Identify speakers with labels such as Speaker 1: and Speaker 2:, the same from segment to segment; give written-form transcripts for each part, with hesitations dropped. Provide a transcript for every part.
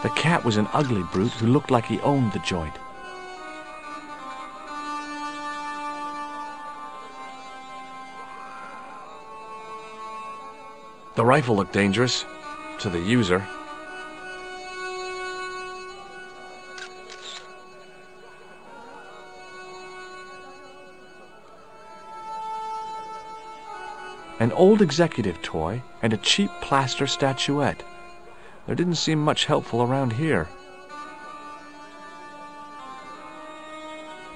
Speaker 1: The cat was an ugly brute who looked like he owned the joint. The rifle looked dangerous to the user. An old executive toy and a cheap plaster statuette. There didn't seem much helpful around here.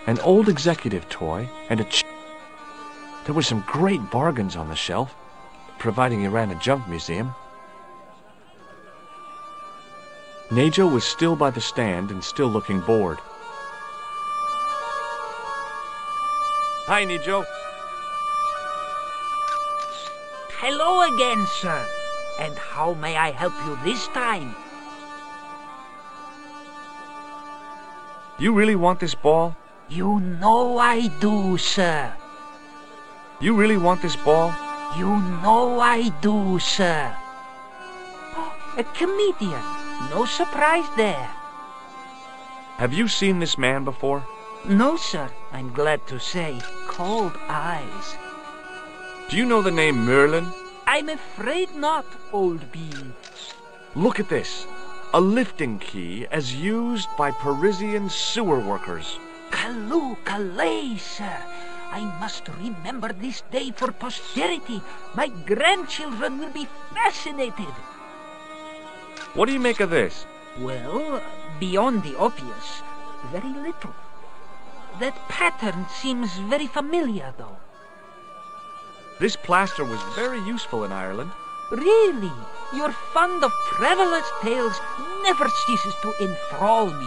Speaker 1: An old executive toy and a There were some great bargains on the shelf, providing you ran a junk museum. Nejo was still by the stand and still looking bored. Hi, Nejo.
Speaker 2: Hello again, sir. And how may I help you this time?
Speaker 1: You really want this ball?
Speaker 2: You know I do, sir.
Speaker 1: You really want this ball?
Speaker 2: You know I do, sir. A comedian. No surprise there.
Speaker 1: Have you seen this man before?
Speaker 2: No, sir. I'm glad to say. Cold eyes.
Speaker 1: Do you know the name Merlin?
Speaker 2: I'm afraid not, old bean.
Speaker 1: Look at this. A lifting key as used by Parisian sewer workers.
Speaker 2: Calais, Calais, sir. I must remember this day for posterity. My grandchildren will be fascinated.
Speaker 1: What do you make of this?
Speaker 2: Well, beyond the obvious, very little. That pattern seems very familiar, though.
Speaker 1: This plaster was very useful in Ireland.
Speaker 2: Really? Your fund of travelers' tales never ceases to enthrall me.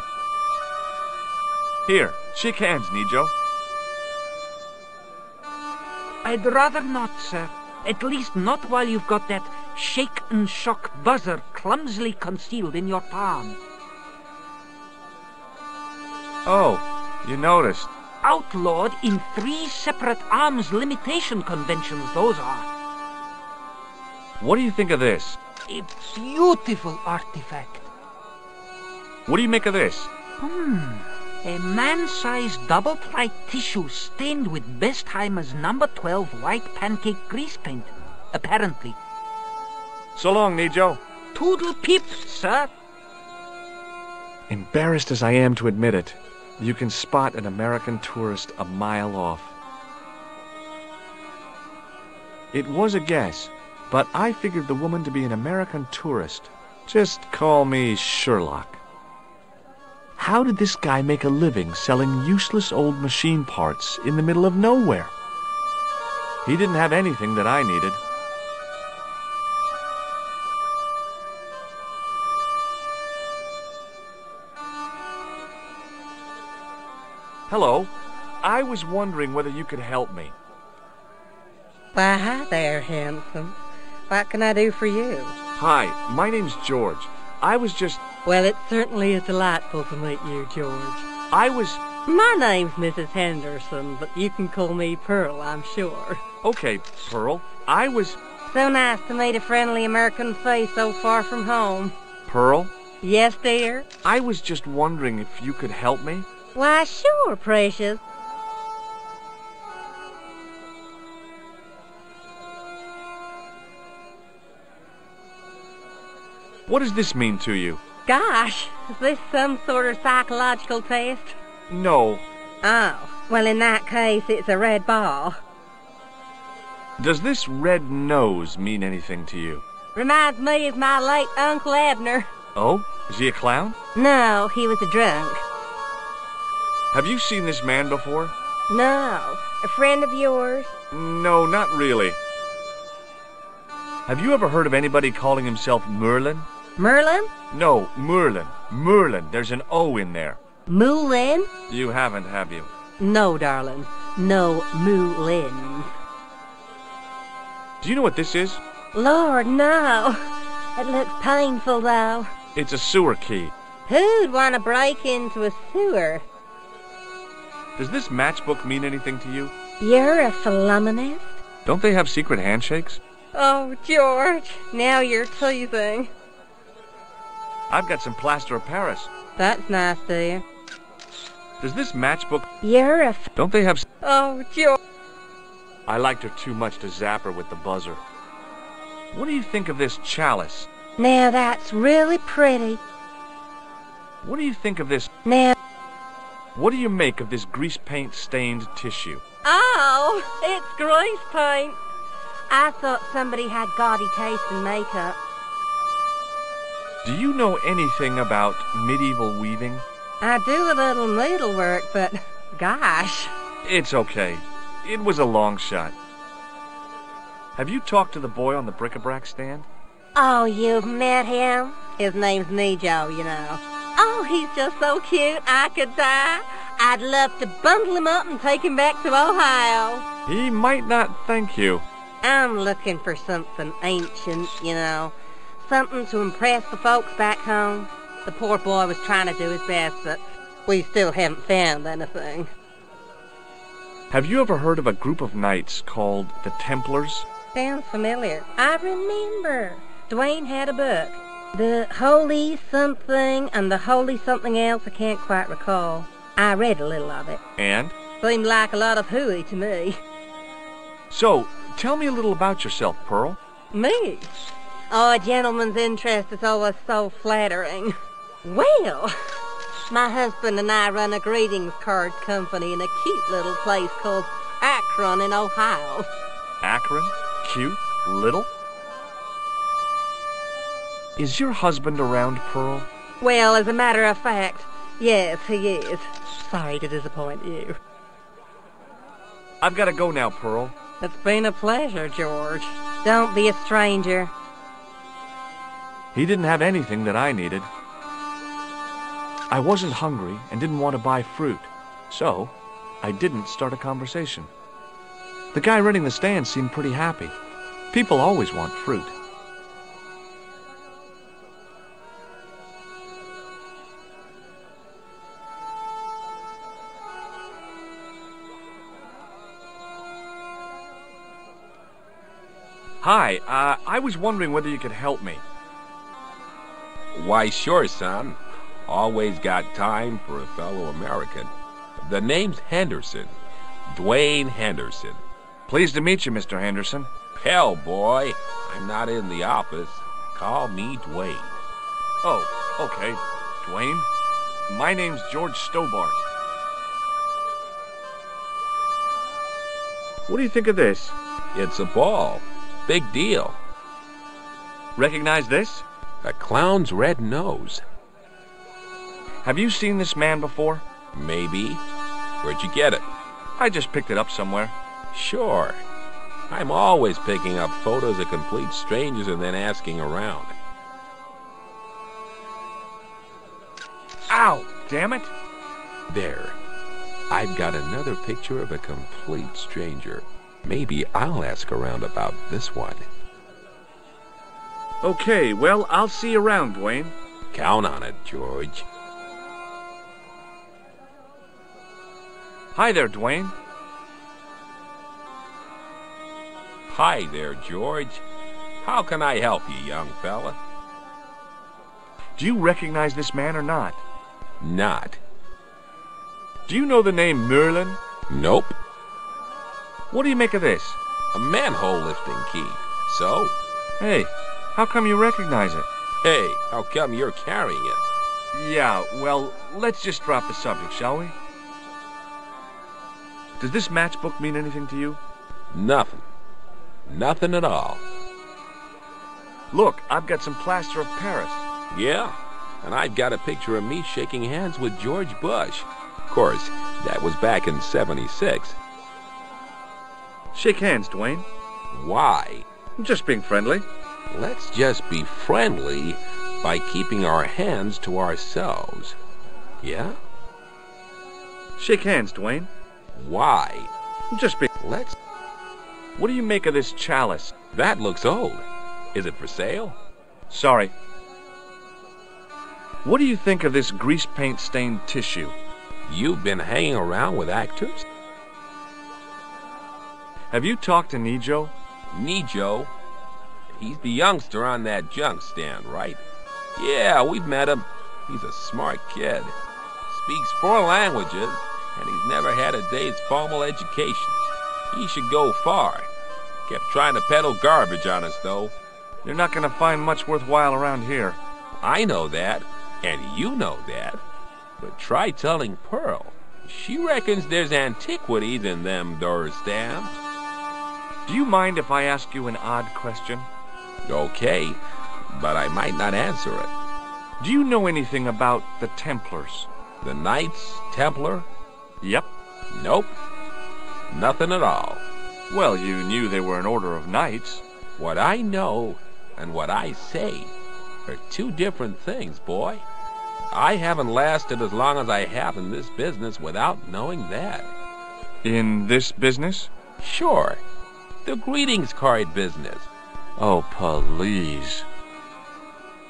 Speaker 1: Here, shake hands, Nejo.
Speaker 2: I'd rather not, sir. At least not while you've got that shake and shock buzzer clumsily concealed in your palm.
Speaker 1: Oh, you noticed.
Speaker 2: Outlawed in 3 separate arms limitation conventions, those are.
Speaker 1: What do you think of this?
Speaker 2: A beautiful artifact.
Speaker 1: What do you make of this?
Speaker 2: A man-sized double-ply tissue stained with Bestheimer's number 12 white pancake grease paint, apparently.
Speaker 1: So long, Nejo.
Speaker 2: Toodle peep, sir.
Speaker 1: Embarrassed as I am to admit it, you can spot an American tourist a mile off. It was a guess, but I figured the woman to be an American tourist. Just call me Sherlock. How did this guy make a living selling useless old machine parts in the middle of nowhere? He didn't have anything that I needed. Hello. I was wondering whether you could help me.
Speaker 3: Why, hi there, handsome. What can I do for you?
Speaker 1: Hi, my name's George. I was just...
Speaker 3: Well, it certainly is delightful to meet you, George. My name's Mrs. Henderson, but you can call me Pearl, I'm sure.
Speaker 1: Okay, Pearl.
Speaker 3: So nice to meet a friendly American face so far from home.
Speaker 1: Pearl?
Speaker 3: Yes, dear?
Speaker 1: I was just wondering if you could help me.
Speaker 3: Why, sure, precious.
Speaker 1: What does this mean to you?
Speaker 3: Gosh, is this some sort of psychological test?
Speaker 1: No.
Speaker 3: Oh, well, in that case, it's a red ball.
Speaker 1: Does this red nose mean anything to you?
Speaker 3: Reminds me of my late Uncle Abner.
Speaker 1: Oh? Is he a clown?
Speaker 3: No, he was a drunk.
Speaker 1: Have you seen this man before?
Speaker 3: No. A friend of yours?
Speaker 1: No, not really. Have you ever heard of anybody calling himself Merlin?
Speaker 3: Merlin?
Speaker 1: No, Merlin. Merlin. There's an O in there.
Speaker 3: Moulin?
Speaker 1: You haven't, have you?
Speaker 3: No, darling. No Moulin.
Speaker 1: Do you know what this is?
Speaker 3: Lord, no. It looks painful, though.
Speaker 1: It's a sewer key.
Speaker 3: Who'd want to break into a sewer?
Speaker 1: Does this matchbook mean anything to you?
Speaker 3: You're a philommenist?
Speaker 1: Don't they have secret handshakes?
Speaker 3: Oh, George, now you're teasing.
Speaker 1: I've got some plaster of Paris.
Speaker 3: That's nice, dear.
Speaker 1: Does this matchbook...
Speaker 3: You're a
Speaker 1: Don't they have...
Speaker 3: Oh, George.
Speaker 1: I liked her too much to zap her with the buzzer. What do you think of this chalice?
Speaker 3: Now that's really pretty.
Speaker 1: What do you think of this...
Speaker 3: Now...
Speaker 1: What do you make of this grease paint stained tissue?
Speaker 3: Oh, it's grease paint. I thought somebody had gaudy taste in makeup.
Speaker 1: Do you know anything about medieval weaving?
Speaker 3: I do a little needlework, but gosh.
Speaker 1: It's okay. It was a long shot. Have you talked to the boy on the bric-a-brac stand?
Speaker 3: Oh, you've met him? His name's Nijo, you know. Oh, he's just so cute, I could die. I'd love to bundle him up and take him back to Ohio.
Speaker 1: He might not thank you.
Speaker 3: I'm looking for something ancient, you know. Something to impress the folks back home. The poor boy was trying to do his best, but we still haven't found anything.
Speaker 1: Have you ever heard of a group of knights called the Templars?
Speaker 3: Sounds familiar. I remember. Dwayne had a book. The Holy Something and the Holy Something Else, I can't quite recall. I read a little of it.
Speaker 1: And?
Speaker 3: Seemed like a lot of hooey to me.
Speaker 1: So, tell me a little about yourself, Pearl.
Speaker 3: Me? Oh, a gentleman's interest is always so flattering. Well, my husband and I run a greetings card company in a cute little place called Akron in Ohio.
Speaker 1: Akron? Cute? Little? Is your husband around, Pearl?
Speaker 3: Well, as a matter of fact, yes, he is. Sorry to disappoint you.
Speaker 1: I've got to go now, Pearl.
Speaker 3: It's been a pleasure, George. Don't be a stranger.
Speaker 1: He didn't have anything that I needed. I wasn't hungry and didn't want to buy fruit, so I didn't start a conversation. The guy running the stand seemed pretty happy. People always want fruit. Hi, I was wondering whether you could help me.
Speaker 4: Why, sure, son. Always got time for a fellow American. The name's Henderson. Dwayne Henderson.
Speaker 1: Pleased to meet you, Mr. Henderson.
Speaker 4: Hell, boy. I'm not in the office. Call me Dwayne.
Speaker 1: Oh, okay. Dwayne. My name's George Stobart. What do you think of this?
Speaker 4: It's a ball. Big deal.
Speaker 1: Recognize this?
Speaker 4: A clown's red nose.
Speaker 1: Have you seen this man before?
Speaker 4: Maybe. Where'd you get it?
Speaker 1: I just picked it up somewhere.
Speaker 4: Sure. I'm always picking up photos of complete strangers and then asking around.
Speaker 1: Ow! Damn it!
Speaker 4: There. I've got another picture of a complete stranger. Maybe I'll ask around about this one.
Speaker 1: Okay, well, I'll see you around, Dwayne.
Speaker 4: Count on it, George.
Speaker 1: Hi there, Dwayne.
Speaker 4: Hi there, George. How can I help you, young fella?
Speaker 1: Do you recognize this man or not?
Speaker 4: Not.
Speaker 1: Do you know the name Merlin?
Speaker 4: Nope.
Speaker 1: What do you make of this?
Speaker 4: A manhole lifting key. So?
Speaker 1: Hey, how come you recognize it?
Speaker 4: Hey, how come you're carrying it?
Speaker 1: Yeah, well, let's just drop the subject, shall we? Does this matchbook mean anything to you?
Speaker 4: Nothing. Nothing at all.
Speaker 1: Look, I've got some plaster of Paris.
Speaker 4: Yeah, and I've got a picture of me shaking hands with George Bush. Of course, that was back in '76.
Speaker 1: Shake hands, Dwayne.
Speaker 4: Why?
Speaker 1: I'm just being friendly.
Speaker 4: Let's just be friendly by keeping our hands to ourselves. Yeah?
Speaker 1: Shake hands, Dwayne.
Speaker 4: Why?
Speaker 1: I'm just being...
Speaker 4: Let's...
Speaker 1: What do you make of this chalice?
Speaker 4: That looks old. Is it for sale?
Speaker 1: Sorry. What do you think of this grease paint stained tissue?
Speaker 4: You've been hanging around with actors?
Speaker 1: Have you talked to Nijo?
Speaker 4: Nijo? He's the youngster on that junk stand, right? Yeah, we've met him. He's a smart kid. Speaks 4 languages, and he's never had a day's formal education. He should go far. Kept trying to peddle garbage on us, though.
Speaker 1: You're not going to find much worthwhile around here.
Speaker 4: I know that, and you know that. But try telling Pearl. She reckons there's antiquities in them door stamps.
Speaker 1: Do you mind if I ask you an odd question?
Speaker 4: Okay, but I might not answer it.
Speaker 1: Do you know anything about the Templars?
Speaker 4: The Knights Templar?
Speaker 1: Yep.
Speaker 4: Nope. Nothing at all.
Speaker 1: Well, you knew they were an order of knights.
Speaker 4: What I know and what I say are 2 different things, boy. I haven't lasted as long as I have in this business without knowing that.
Speaker 1: In this business?
Speaker 4: Sure. The greetings card business.
Speaker 1: Oh, please.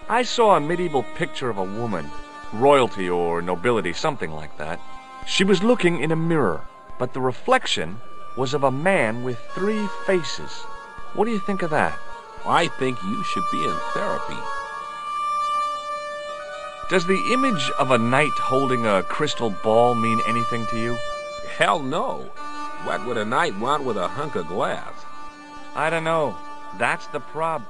Speaker 1: I saw a medieval picture of a woman, royalty or nobility, something like that. She was looking in a mirror, but the reflection was of a man with 3 faces. What do you think of that?
Speaker 4: I think you should be in therapy.
Speaker 1: Does the image of a knight holding a crystal ball mean anything to you?
Speaker 4: Hell no. What would a knight want with a hunk of glass?
Speaker 1: I don't know. That's the prob.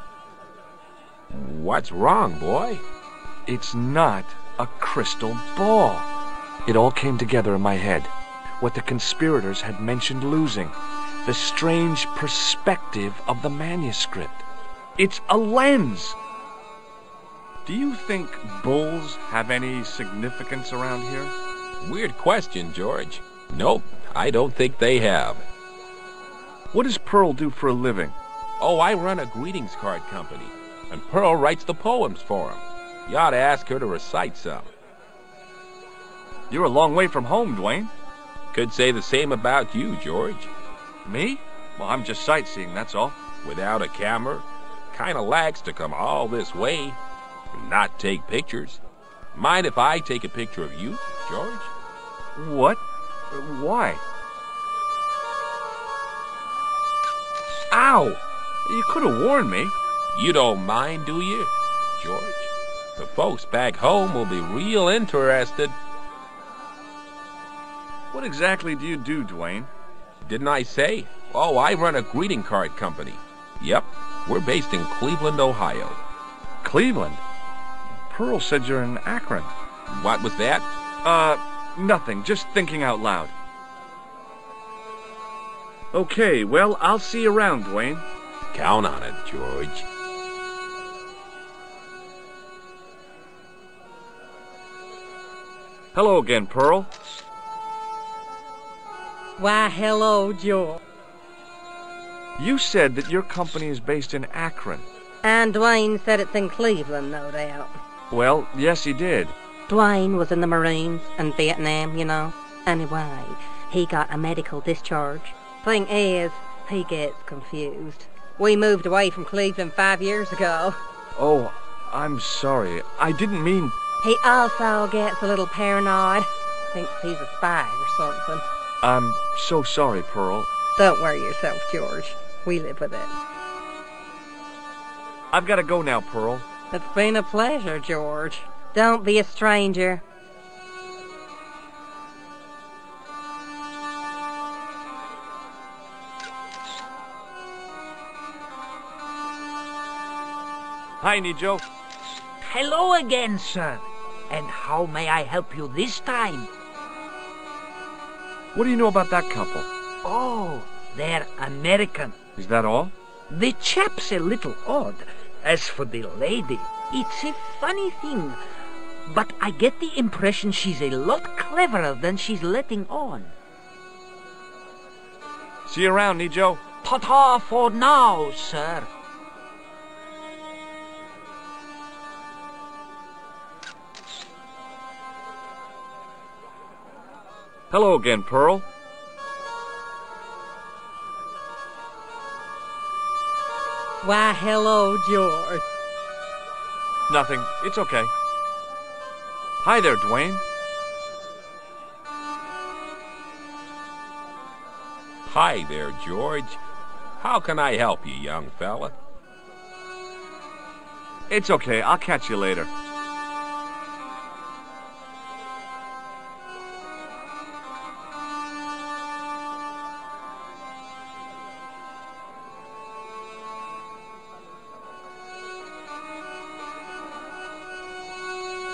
Speaker 4: What's wrong, boy?
Speaker 1: It's not a crystal ball. It all came together in my head. What the conspirators had mentioned losing. The strange perspective of the manuscript. It's a lens. Do you think bulls have any significance around here?
Speaker 4: Weird question, George. Nope, I don't think they have.
Speaker 1: What does Pearl do for a living?
Speaker 4: Oh, I run a greetings card company, and Pearl writes the poems for him. You ought to ask her to recite some.
Speaker 1: You're a long way from home, Dwayne.
Speaker 4: Could say the same about you, George.
Speaker 1: Me? Well, I'm just sightseeing, that's all.
Speaker 4: Without a camera, kinda lags to come all this way and not take pictures. Mind if I take a picture of you, George?
Speaker 1: What? Why? Ow! You could have warned me.
Speaker 4: You don't mind, do you, George? The folks back home will be real interested.
Speaker 1: What exactly do you do, Dwayne?
Speaker 4: Didn't I say? Oh, I run a greeting card company. Yep, we're based in Cleveland, Ohio.
Speaker 1: Cleveland? Pearl said you're in Akron.
Speaker 4: What was that?
Speaker 1: Nothing. Just thinking out loud. Okay, well, I'll see you around, Dwayne.
Speaker 4: Count on it, George.
Speaker 1: Hello again, Pearl.
Speaker 3: Why, hello, George.
Speaker 1: You said that your company is based in Akron.
Speaker 3: And Dwayne said it's in Cleveland, no doubt.
Speaker 1: Well, yes, he did.
Speaker 3: Dwayne was in the Marines in Vietnam, you know. Anyway, he got a medical discharge. Thing is, he gets confused. We moved away from Cleveland 5 years ago.
Speaker 1: Oh, I'm sorry. I didn't mean...
Speaker 3: He also gets a little paranoid. Thinks he's a spy or something.
Speaker 1: I'm so sorry, Pearl.
Speaker 3: Don't worry yourself, George. We live with it.
Speaker 1: I've got to go now, Pearl.
Speaker 3: It's been a pleasure, George. Don't be a stranger.
Speaker 1: Hi, Nijo.
Speaker 2: Hello again, sir. And how may I help you this time?
Speaker 1: What do you know about that couple?
Speaker 2: Oh, they're American.
Speaker 1: Is that all?
Speaker 2: The chap's a little odd. As for the lady, it's a funny thing. But I get the impression she's a lot cleverer than she's letting on.
Speaker 1: See you around, Nijo.
Speaker 2: Ta-ta for now, sir.
Speaker 1: Hello again, Pearl.
Speaker 3: Why, hello, George.
Speaker 1: Nothing. It's okay. Hi there, Dwayne.
Speaker 4: Hi there, George. How can I help you, young fella?
Speaker 1: It's okay. I'll catch you later.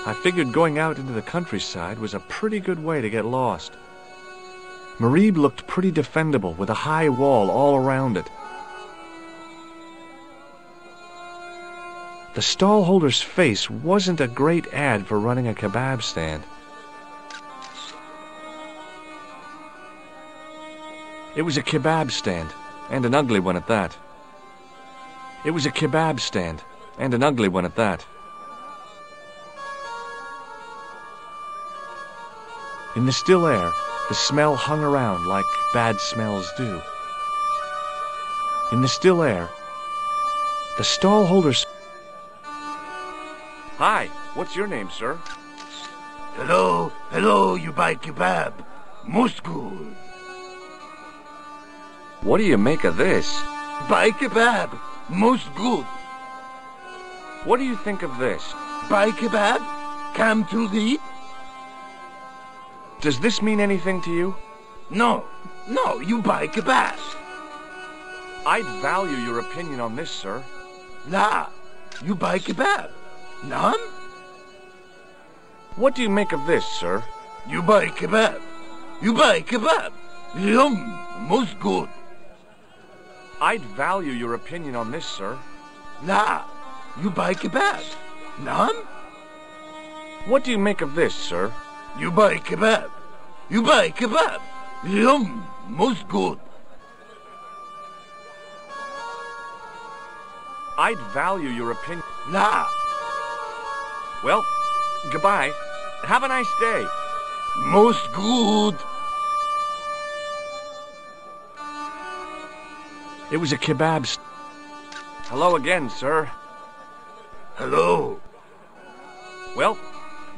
Speaker 1: I figured going out into the countryside was a pretty good way to get lost. Marib looked pretty defendable with a high wall all around it. The stallholder's face wasn't a great ad for running a kebab stand. It was a kebab stand, and an ugly one at that. It was a kebab stand, and an ugly one at that. In the still air, the smell hung around like bad smells do. In the still air, the stallholder's... Hi, what's your name, sir?
Speaker 5: Hello, you buy kebab. Most good.
Speaker 1: What do you make of this?
Speaker 5: Buy kebab. Most good.
Speaker 1: What do you think of this?
Speaker 5: Buy kebab. Come to eat.
Speaker 1: Does this mean anything to you?
Speaker 5: No, you buy kebab.
Speaker 1: I'd value your opinion on this, sir.
Speaker 5: La, you buy kebab. None?
Speaker 1: What do you make of this, sir?
Speaker 5: You buy kebab. You buy kebab. Yum, most good.
Speaker 1: I'd value your opinion on this, sir.
Speaker 5: La, you buy kebab. None?
Speaker 1: What do you make of this, sir?
Speaker 5: You buy kebab. You buy kebab. Yum, most good.
Speaker 1: I'd value your opinion.
Speaker 5: La.
Speaker 1: Well, goodbye. Have a nice day.
Speaker 5: Most good.
Speaker 1: It was a kebab Hello again, sir.
Speaker 5: Hello.
Speaker 1: Well,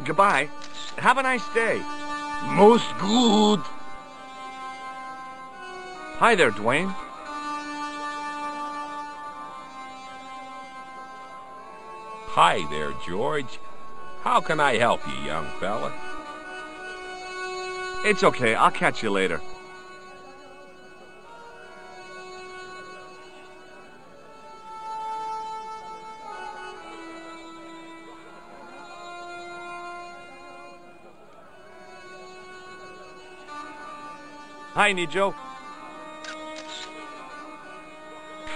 Speaker 1: goodbye. Have a nice day.
Speaker 5: Most good.
Speaker 1: Hi there, Dwayne.
Speaker 4: Hi there, George. How can I help you, young fella?
Speaker 1: It's okay. I'll catch you later. Hi, Nijo.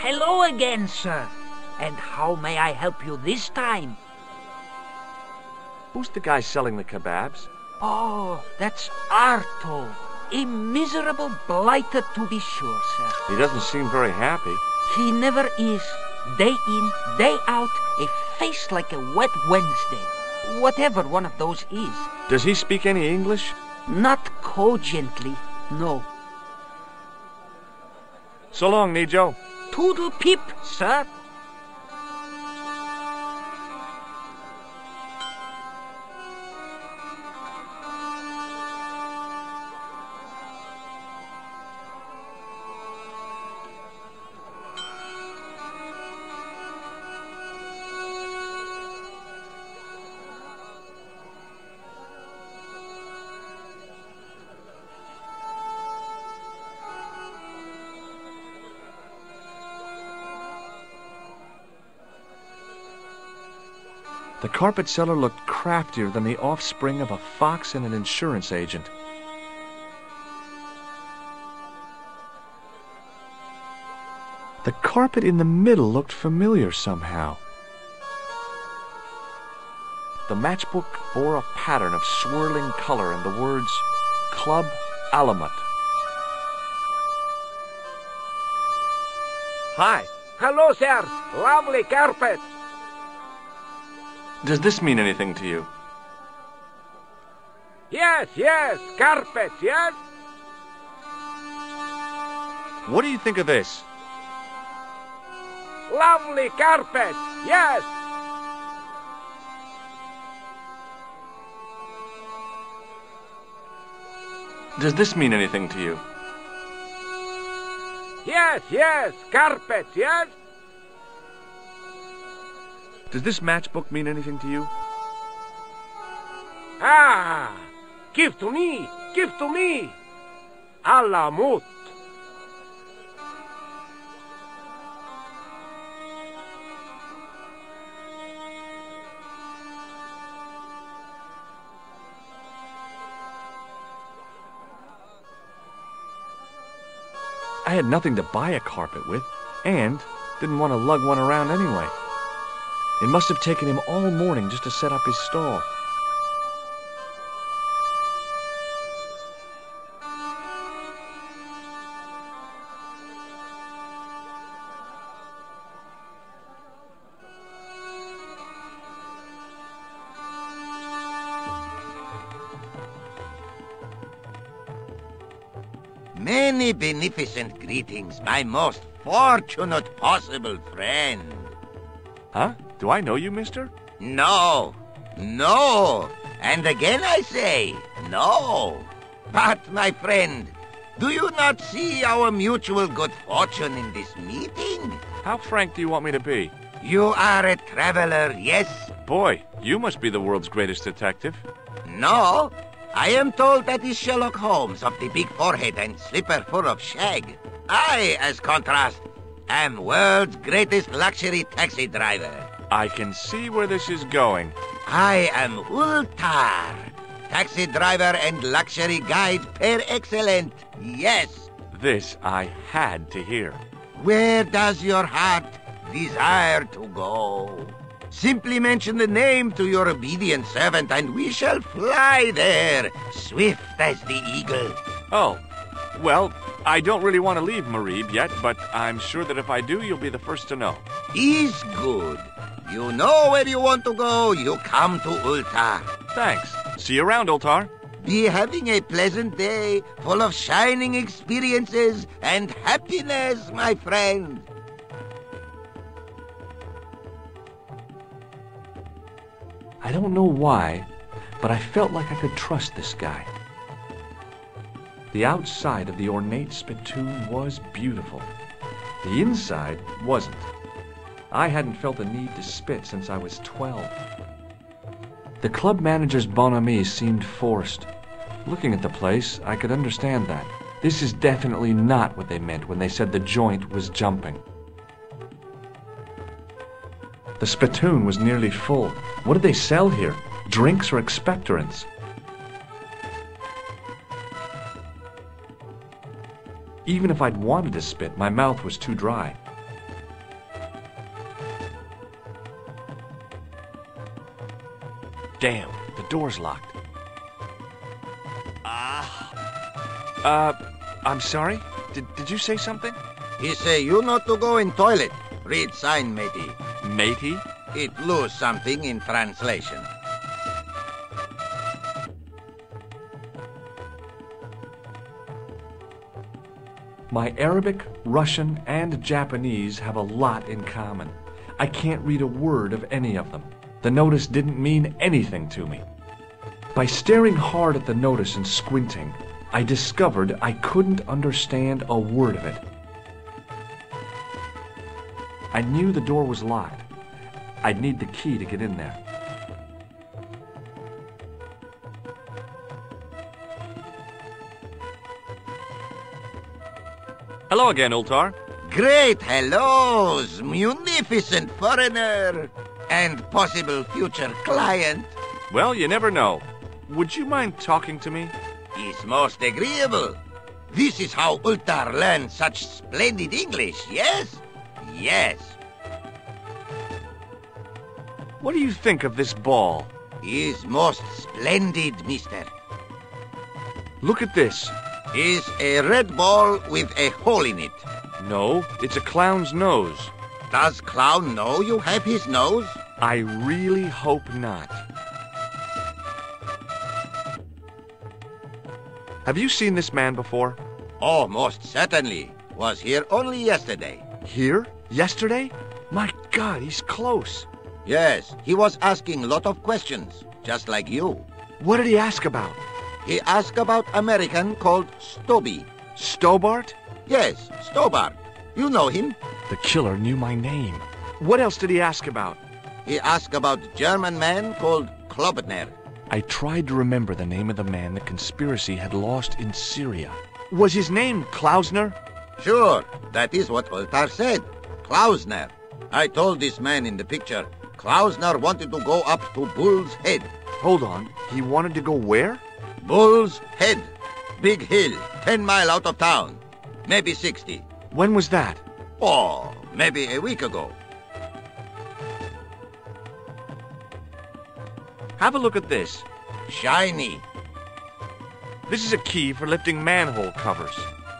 Speaker 2: Hello again, sir. And how may I help you this time?
Speaker 1: Who's the guy selling the kebabs?
Speaker 2: Oh, that's Arto. A miserable blighter, to be sure, sir.
Speaker 1: He doesn't seem very happy.
Speaker 2: He never is. Day in, day out, a face like a wet Wednesday. Whatever one of those is.
Speaker 1: Does he speak any English?
Speaker 2: Not cogently, no.
Speaker 1: So long, Nijo.
Speaker 2: Toodle pip, sir.
Speaker 1: The carpet seller looked craftier than the offspring of a fox and an insurance agent. The carpet in the middle looked familiar somehow. The matchbook bore a pattern of swirling color and the words, Club Alamut. Hi.
Speaker 2: Hello, sir. Lovely carpet.
Speaker 1: Does this mean anything to you?
Speaker 2: Yes, carpet, yes.
Speaker 1: What do you think of this?
Speaker 2: Lovely carpet, yes.
Speaker 1: Does this mean anything to you?
Speaker 2: Yes, carpet, yes.
Speaker 1: Does this matchbook mean anything to you?
Speaker 2: Ah, give to me. Alamut.
Speaker 1: I had nothing to buy a carpet with, and didn't want to lug one around anyway. It must have taken him all morning just to set up his stall.
Speaker 6: Many beneficent greetings, my most fortunate possible friend.
Speaker 1: Huh? Do I know you, mister?
Speaker 6: No, no, and again I say, no. But, my friend, do you not see our mutual good fortune in this meeting?
Speaker 1: How frank do you want me to be?
Speaker 6: You are a traveler, yes?
Speaker 1: Boy, you must be the world's greatest detective.
Speaker 6: No, I am told that is Sherlock Holmes of the big forehead and slipper full of shag. I, as contrast, am world's greatest luxury taxi driver.
Speaker 1: I can see where this is going.
Speaker 6: I am Ultar, taxi driver and luxury guide per excellent. Yes.
Speaker 1: This I had to hear.
Speaker 6: Where does your heart desire to go? Simply mention the name to your obedient servant, and we shall fly there, swift as the eagle.
Speaker 1: Oh, well, I don't really want to leave Marib yet, but I'm sure that if I do, you'll be the first to know.
Speaker 6: Is good. You know where you want to go, you come to Ultar.
Speaker 1: Thanks. See you around, Ultar.
Speaker 6: Be having a pleasant day, full of shining experiences and happiness, my friend.
Speaker 1: I don't know why, but I felt like I could trust this guy. The outside of the ornate spittoon was beautiful. The inside wasn't. I hadn't felt the need to spit since I was 12. The club manager's bonhomie seemed forced. Looking at the place, I could understand that. This is definitely not what they meant when they said the joint was jumping. The spittoon was nearly full. What did they sell here? Drinks or expectorants? Even if I'd wanted to spit, my mouth was too dry. Damn, the door's locked. I'm sorry? Did you say something?
Speaker 6: He say you not to go in toilet. Read sign, matey.
Speaker 1: Matey?
Speaker 6: It lose something in translation.
Speaker 1: My Arabic, Russian, and Japanese have a lot in common. I can't read a word of any of them. The notice didn't mean anything to me. By staring hard at the notice and squinting, I discovered I couldn't understand a word of it. I knew the door was locked. I'd need the key to get in there. Hello again, Ultar.
Speaker 6: Great hellos, munificent foreigner, and possible future client.
Speaker 1: Well, you never know. Would you mind talking to me?
Speaker 6: Is most agreeable. This is how Ultar learns such splendid English, yes? Yes.
Speaker 1: What do you think of this ball?
Speaker 6: Is most splendid, mister.
Speaker 1: Look at this.
Speaker 6: Is a red ball with a hole in it.
Speaker 1: No, it's a clown's nose.
Speaker 6: Does clown know you have his nose?
Speaker 1: I really hope not. Have you seen this man before?
Speaker 6: Oh, most certainly. Was here only yesterday.
Speaker 1: Here? Yesterday? My God, he's close.
Speaker 6: Yes, he was asking lot of questions, just like you.
Speaker 1: What did he ask about?
Speaker 6: He asked about American called Stoby.
Speaker 1: Stobart?
Speaker 6: Yes, Stobart. You know him.
Speaker 1: The killer knew my name. What else did he ask about?
Speaker 6: He asked about German man called Klobner.
Speaker 1: I tried to remember the name of the man the conspiracy had lost in Syria. Was his name Klausner?
Speaker 6: Sure, that is what Ultar said. Klausner. I told this man in the picture, Klausner wanted to go up to Bull's Head.
Speaker 1: Hold on, he wanted to go where?
Speaker 6: Bull's Head. Big hill, 10 miles out of town. maybe 60.
Speaker 1: When was that?
Speaker 6: Oh, maybe a week ago.
Speaker 1: Have a look at this.
Speaker 6: Shiny.
Speaker 1: This is a key for lifting manhole covers.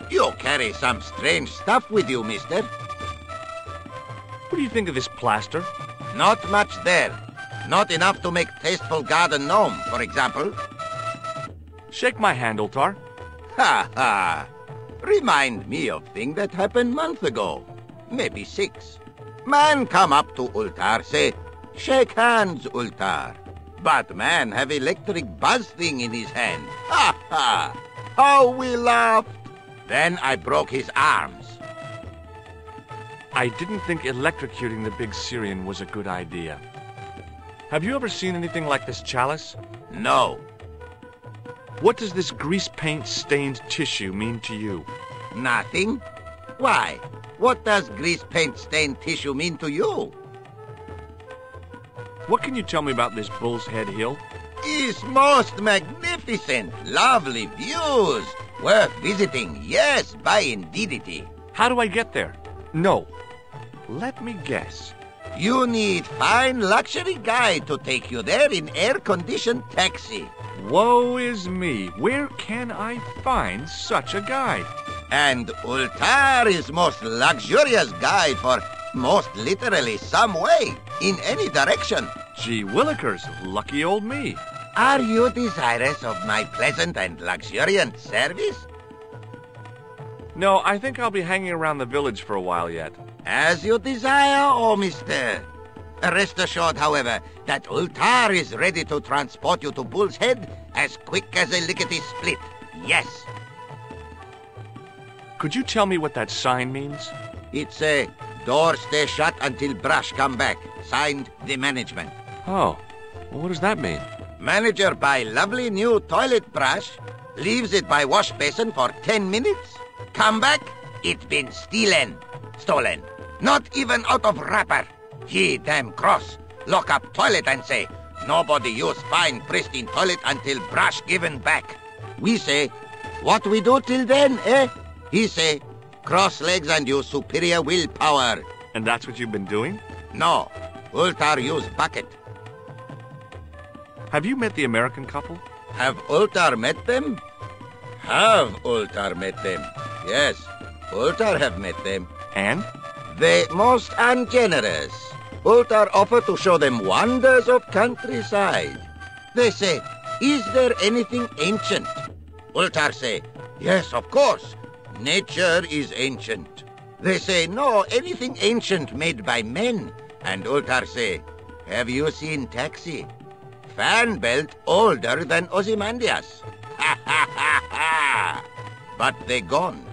Speaker 6: You carry some strange stuff with you, mister.
Speaker 1: What do you think of this plaster?
Speaker 6: Not much there. Not enough to make tasteful garden gnome, for example.
Speaker 1: Shake my hand, Ultar.
Speaker 6: Ha ha! Remind me of thing that happened month ago. Maybe 6. Man come up to Ultar, say, "Shake hands, Ultar." But man have electric buzz thing in his hand. Ha ha! How we laughed! Then I broke his arms.
Speaker 1: I didn't think electrocuting the big Syrian was a good idea. Have you ever seen anything like this chalice?
Speaker 6: No.
Speaker 1: What does this grease paint stained tissue mean to you?
Speaker 6: Nothing? Why? What does grease paint stained tissue mean to you?
Speaker 1: What can you tell me about this Bull's Head Hill?
Speaker 6: It's most magnificent. Lovely views. Worth visiting. Yes, by indeedity.
Speaker 1: How do I get there? No. Let me guess.
Speaker 6: You need fine luxury guide to take you there in air-conditioned taxi.
Speaker 1: Woe is me. Where can I find such a guide?
Speaker 6: And Ultar is most luxurious guide for most literally some way, in any direction.
Speaker 1: Gee willikers, lucky old me.
Speaker 6: Are you desirous of my pleasant and luxuriant service?
Speaker 1: No, I think I'll be hanging around the village for a while yet.
Speaker 6: As you desire, oh mister. Rest assured, however, that Ultar is ready to transport you to Bull's Head as quick as a lickety-split. Yes.
Speaker 1: Could you tell me what that sign means?
Speaker 6: It's a door stay shut until brush come back. Signed, the management.
Speaker 1: Oh, well, what does that mean?
Speaker 6: Manager buy lovely new toilet brush, leaves it by wash basin for 10 minutes, come back, it been stolen. Not even out of wrapper. He damn cross. Lock up toilet and say, nobody use fine pristine toilet until brush given back. We say, what we do till then, eh? He say, cross legs and use superior willpower.
Speaker 1: And that's what you've been doing?
Speaker 6: No, Ultar use bucket.
Speaker 1: Have you met the American couple?
Speaker 6: Have Ultar met them? Have Ultar met them? Yes, Ultar have met them.
Speaker 1: And?
Speaker 6: They most ungenerous. Ultar offer to show them wonders of countryside. They say, is there anything ancient? Ultar say, yes, of course. Nature is ancient. They say, no, anything ancient made by men. And Ultar say, have you seen taxi? Fan belt older than Ozymandias. Ha ha ha ha! But they gone.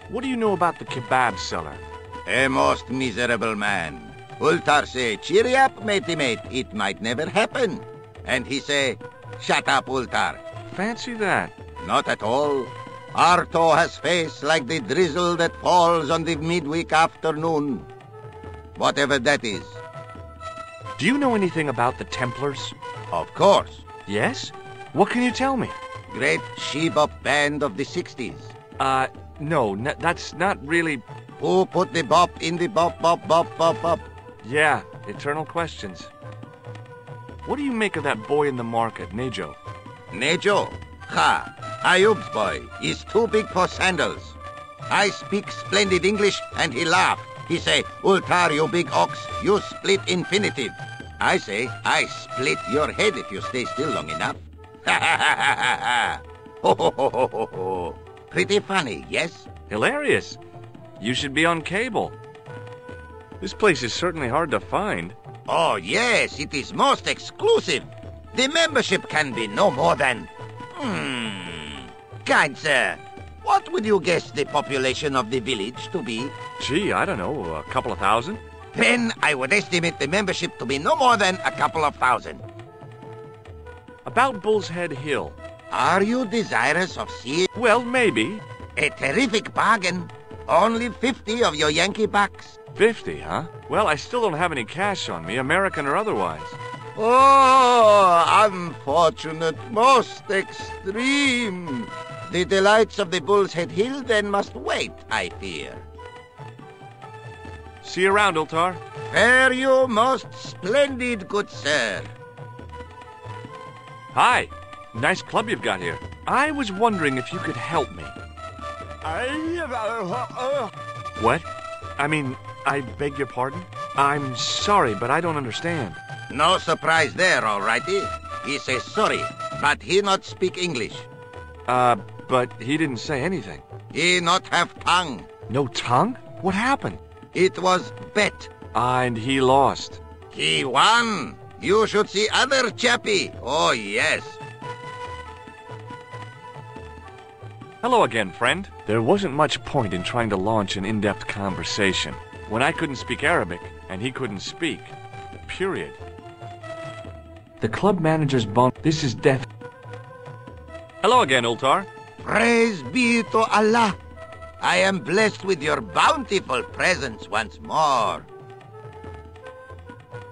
Speaker 1: What do you know about the kebab seller?
Speaker 6: A most miserable man. Ultar say, cheery up, matey mate, it might never happen. And he say, shut up, Ultar.
Speaker 1: Fancy that.
Speaker 6: Not at all. Arto has face like the drizzle that falls on the midweek afternoon. Whatever that is.
Speaker 1: Do you know anything about the Templars?
Speaker 6: Of course.
Speaker 1: Yes? What can you tell me?
Speaker 6: Great she-bop band of the 60s.
Speaker 1: No, that's not really...
Speaker 6: Who put the bop in the bop, bop, bop, bop, bop?
Speaker 1: Yeah, eternal questions. What do you make of that boy in the market, Nejo?
Speaker 6: Nejo? Ha! Ayub's boy is too big for sandals. I speak splendid English and he laugh. He say, Ultar, you big ox, you split infinitive. I say, I split your head if you stay still long enough. Ha ha ha ha ha ha! Ho ho ho ho ho ho! Pretty funny, yes?
Speaker 1: Hilarious. You should be on cable. This place is certainly hard to find.
Speaker 6: Oh, yes, it is most exclusive. The membership can be no more than... Kind sir, what would you guess the population of the village to be?
Speaker 1: Gee, I don't know, a couple of thousand?
Speaker 6: Then I would estimate the membership to be no more than a couple of thousand.
Speaker 1: About Bull's Head Hill.
Speaker 6: Are you desirous of seeing?
Speaker 1: Well, maybe.
Speaker 6: A terrific bargain. Only 50 of your Yankee bucks.
Speaker 1: 50, huh? Well, I still don't have any cash on me, American or otherwise.
Speaker 6: Oh, unfortunate, most extreme. The delights of the Bull's Head Hill then must wait, I fear.
Speaker 1: See you around, Ultar.
Speaker 6: Fare you most splendid, good sir.
Speaker 1: Hi. Nice club you've got here. I was wondering if you could help me. What? I beg your pardon? I'm sorry, but I don't understand.
Speaker 6: No surprise there, all righty. He says sorry, but he not speak English.
Speaker 1: But he didn't say anything.
Speaker 6: He not have tongue.
Speaker 1: No tongue? What happened?
Speaker 6: It was bet.
Speaker 1: And he lost.
Speaker 6: He won. You should see other chappie. Oh, yes.
Speaker 1: Hello again, friend. There wasn't much point in trying to launch an in-depth conversation when I couldn't speak Arabic and he couldn't speak. Period. The club manager's bunk. This is death. Hello again, Ultar.
Speaker 6: Praise be to Allah. I am blessed with your bountiful presence once more.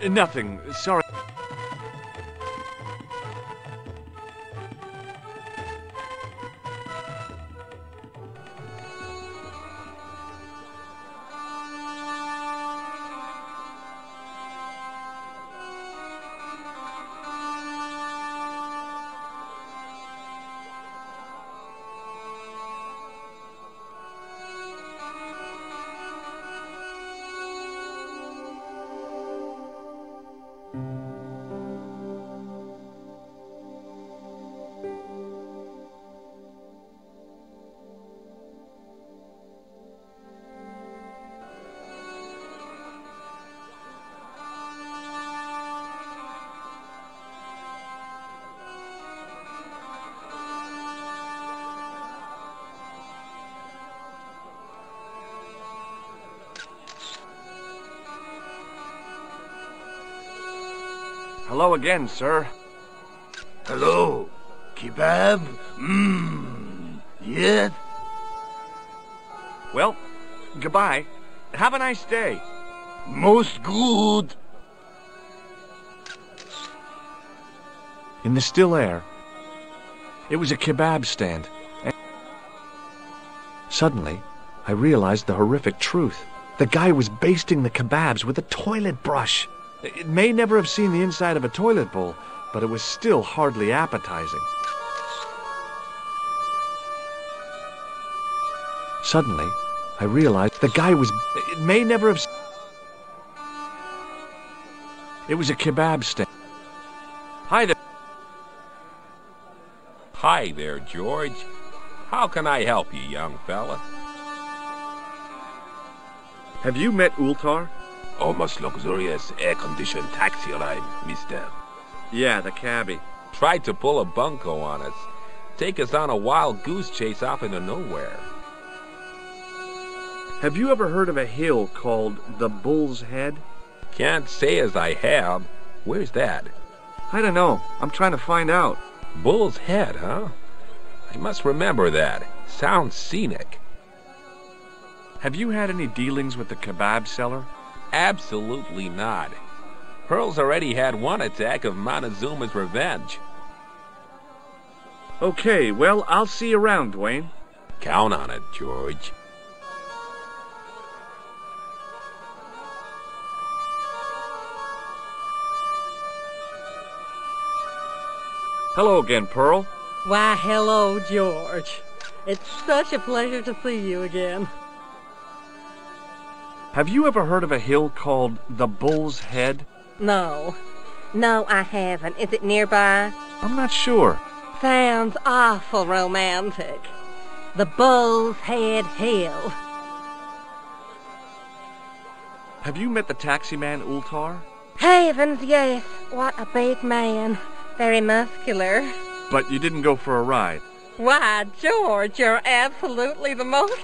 Speaker 1: Nothing. Sorry. Hello again, sir.
Speaker 5: Hello. Kebab? Yes?
Speaker 1: Well, goodbye. Have a nice day.
Speaker 5: Most good.
Speaker 1: In the still air, it was a kebab stand. And suddenly, I realized the horrific truth. The guy was basting the kebabs with a toilet brush. It may never have seen the inside of a toilet bowl, but it was still hardly appetizing. Suddenly, I realized the guy was... It may never have... It was a kebab stand. Hi there.
Speaker 4: Hi there, George. How can I help you, young fella?
Speaker 1: Have you met Ultar?
Speaker 7: Almost luxurious air-conditioned taxi ride, mister.
Speaker 1: Yeah, the cabbie.
Speaker 4: Tried to pull a bunco on us. Take us on a wild goose chase off into nowhere.
Speaker 1: Have you ever heard of a hill called the Bull's Head?
Speaker 4: Can't say as I have. Where's that?
Speaker 1: I don't know. I'm trying to find out.
Speaker 4: Bull's Head, huh? I must remember that. Sounds scenic.
Speaker 1: Have you had any dealings with the kebab seller?
Speaker 4: Absolutely not. Pearl's already had one attack of Montezuma's revenge.
Speaker 1: Okay, well, I'll see you around, Dwayne.
Speaker 4: Count on it, George.
Speaker 1: Hello again, Pearl.
Speaker 3: Why, hello, George. It's such a pleasure to see you again.
Speaker 1: Have you ever heard of a hill called the Bull's Head?
Speaker 3: No. No, I haven't. Is it nearby?
Speaker 1: I'm not sure.
Speaker 3: Sounds awful romantic. The Bull's Head Hill.
Speaker 1: Have you met the taxi man, Ultar?
Speaker 3: Heavens, yes. What a big man. Very muscular.
Speaker 1: But you didn't go for a ride.
Speaker 3: Why, George, you're absolutely the most...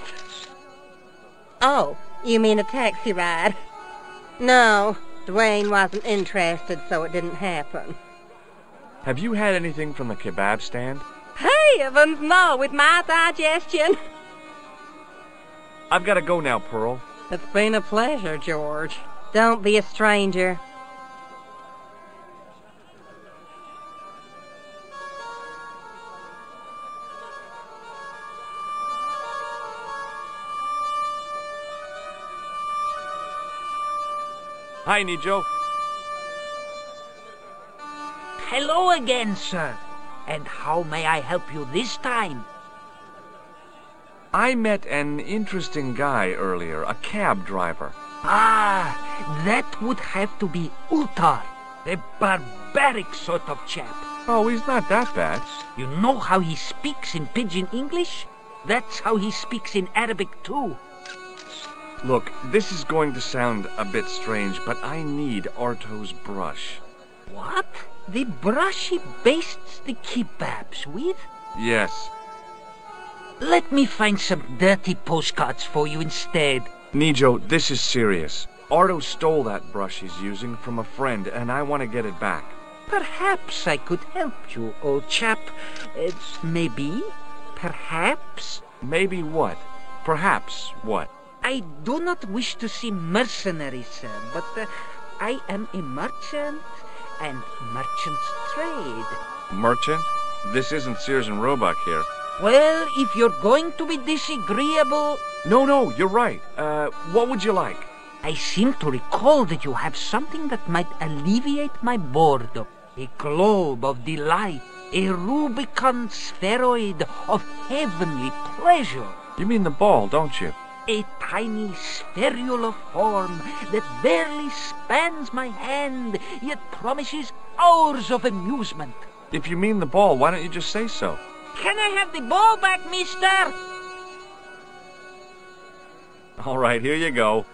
Speaker 3: Oh, you mean a taxi ride? No, Dwayne wasn't interested, so it didn't happen.
Speaker 1: Have you had anything from the kebab stand?
Speaker 3: Heavens, no, with my digestion.
Speaker 1: I've got to go now, Pearl.
Speaker 3: It's been a pleasure, George. Don't be a stranger.
Speaker 1: Hi, Nijo.
Speaker 2: Hello again, sir. And how may I help you this time?
Speaker 1: I met an interesting guy earlier, a cab driver.
Speaker 2: Ah, that would have to be Utar, a barbaric sort of chap.
Speaker 1: Oh, he's not that bad.
Speaker 2: You know how he speaks in pidgin English? That's how he speaks in Arabic too.
Speaker 1: Look, this is going to sound a bit strange, but I need Arto's brush.
Speaker 2: What? The brush he bastes the kebabs with?
Speaker 1: Yes.
Speaker 2: Let me find some dirty postcards for you instead.
Speaker 1: Nijo, this is serious. Arto stole that brush he's using from a friend, and I want to get it back.
Speaker 2: Perhaps I could help you, old chap. Maybe? Perhaps?
Speaker 1: Maybe what? Perhaps what?
Speaker 2: I do not wish to seem mercenary, sir, but I am a merchant, and merchants trade.
Speaker 1: Merchant? This isn't Sears and Roebuck here.
Speaker 2: Well, if you're going to be disagreeable...
Speaker 1: No, you're right. What would you like?
Speaker 2: I seem to recall that you have something that might alleviate my boredom. A globe of delight, a Rubicon spheroid of heavenly pleasure.
Speaker 1: You mean the ball, don't you?
Speaker 2: A tiny spherular form that barely spans my hand, yet promises hours of amusement.
Speaker 1: If you mean the ball, why don't you just say so?
Speaker 2: Can I have the ball back, mister?
Speaker 1: All right, here you go.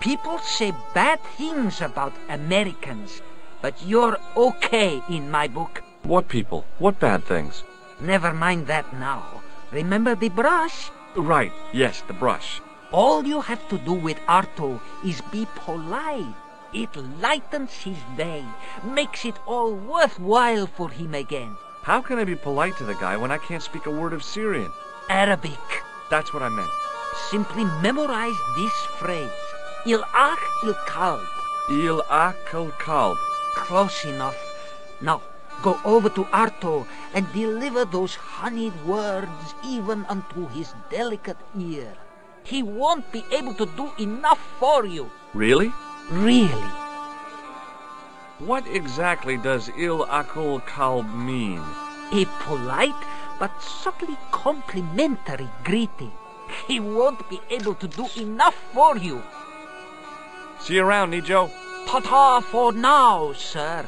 Speaker 2: People say bad things about Americans, but you're okay in my book.
Speaker 1: What people? What bad things?
Speaker 2: Never mind that now. Remember the brush?
Speaker 1: Right, yes, the brush.
Speaker 2: All you have to do with Arto is be polite. It lightens his day, makes it all worthwhile for him again.
Speaker 1: How can I be polite to the guy when I can't speak a word of Syrian?
Speaker 2: Arabic.
Speaker 1: That's what I meant.
Speaker 2: Simply memorize this phrase. Il-ach il-kalb.
Speaker 1: Il-ach il-kalb.
Speaker 2: Close enough. Now, go over to Arto and deliver those honeyed words even unto his delicate ear. He won't be able to do enough for you.
Speaker 1: Really?
Speaker 2: Really.
Speaker 1: What exactly does il-akul kalb mean?
Speaker 2: A polite but subtly complimentary greeting. He won't be able to do enough for you.
Speaker 1: See you around, Nijo.
Speaker 2: Ta-ta for now, sir.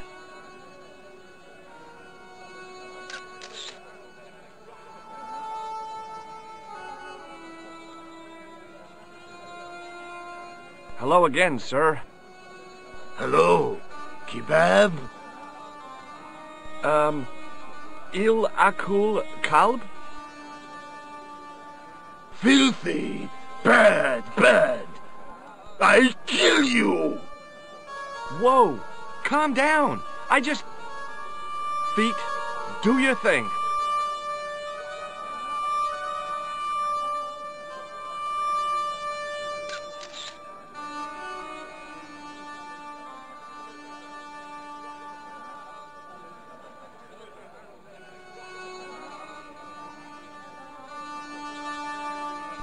Speaker 1: Hello again, sir.
Speaker 5: Hello. Kebab?
Speaker 1: Il-akul kalb?
Speaker 5: Filthy. Bad. I'll kill you.
Speaker 1: Whoa, calm down. Feet, do your thing.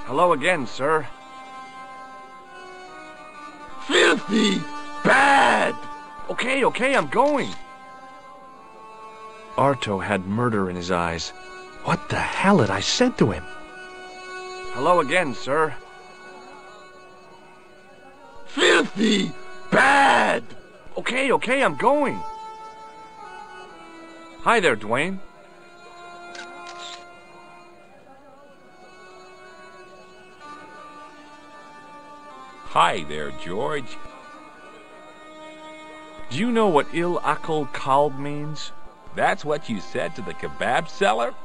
Speaker 1: Hello again, sir.
Speaker 5: Filthy. Bad.
Speaker 1: Okay, I'm going. Arto had murder in his eyes. What the hell had I said to him? Hello again, sir.
Speaker 5: Filthy. Bad.
Speaker 1: Okay, I'm going. Hi there, Dwayne.
Speaker 4: Hi there, George.
Speaker 1: Do you know what il-akul kalb means?
Speaker 4: That's what you said to the kebab seller?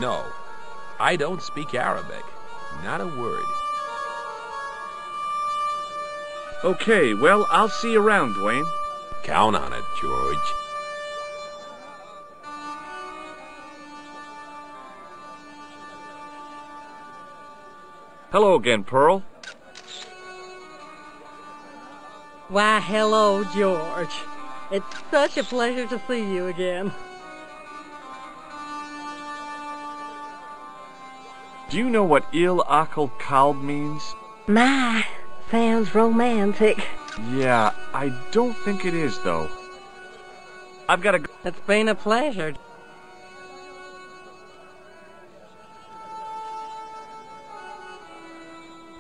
Speaker 4: No. I don't speak Arabic. Not a word.
Speaker 1: Okay, well, I'll see you around, Dwayne.
Speaker 4: Count on it, George.
Speaker 1: Hello again, Pearl.
Speaker 3: Why, hello, George. It's such a pleasure to see you again.
Speaker 1: Do you know what Il Akal Kalb means?
Speaker 3: My, sounds romantic.
Speaker 1: Yeah, I don't think it is, though. I've got to go.
Speaker 3: It's been a pleasure.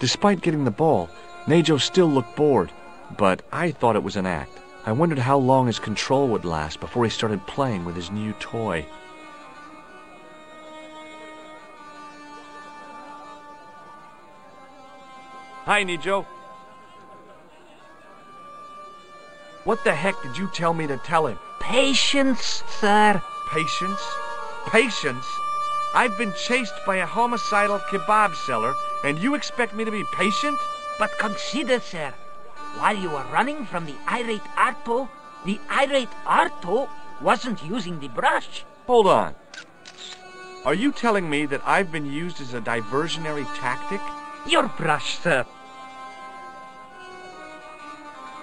Speaker 1: Despite getting the ball, Nejo still looked bored, but I thought it was an act. I wondered how long his control would last before he started playing with his new toy. Hi, Nejo. What the heck did you tell me to tell him?
Speaker 2: Patience, sir.
Speaker 1: Patience? Patience? I've been chased by a homicidal kebab seller, and you expect me to be patient?
Speaker 2: But consider, sir, while you were running from the irate Arto wasn't using the brush.
Speaker 1: Hold on. Are you telling me that I've been used as a diversionary tactic?
Speaker 2: Your brush, sir.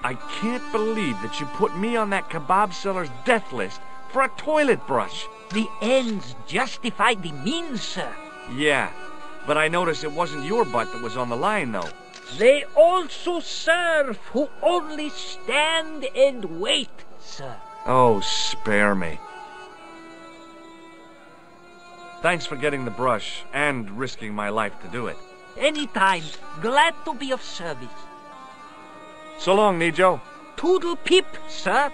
Speaker 1: I can't believe that you put me on that kebab seller's death list for a toilet brush.
Speaker 2: The ends justify the means, sir.
Speaker 1: Yeah, but I noticed it wasn't your butt that was on the line, though.
Speaker 2: They also serve who only stand and wait, sir.
Speaker 1: Oh, spare me. Thanks for getting the brush and risking my life to do it.
Speaker 2: Anytime. Glad to be of service.
Speaker 1: So long, Nejo.
Speaker 2: Toodle pip, sir.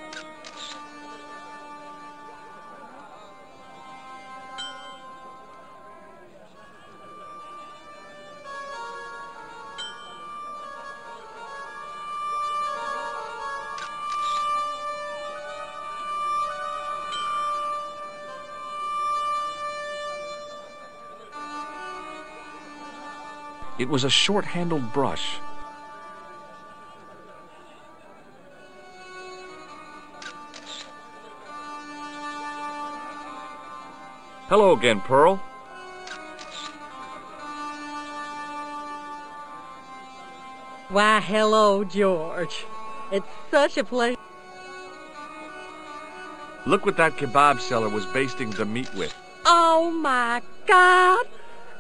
Speaker 1: It was a short-handled brush. Hello again, Pearl.
Speaker 3: Why, hello, George. It's such a pleasure.
Speaker 1: Look what that kebab seller was basting the meat with.
Speaker 3: Oh, my God.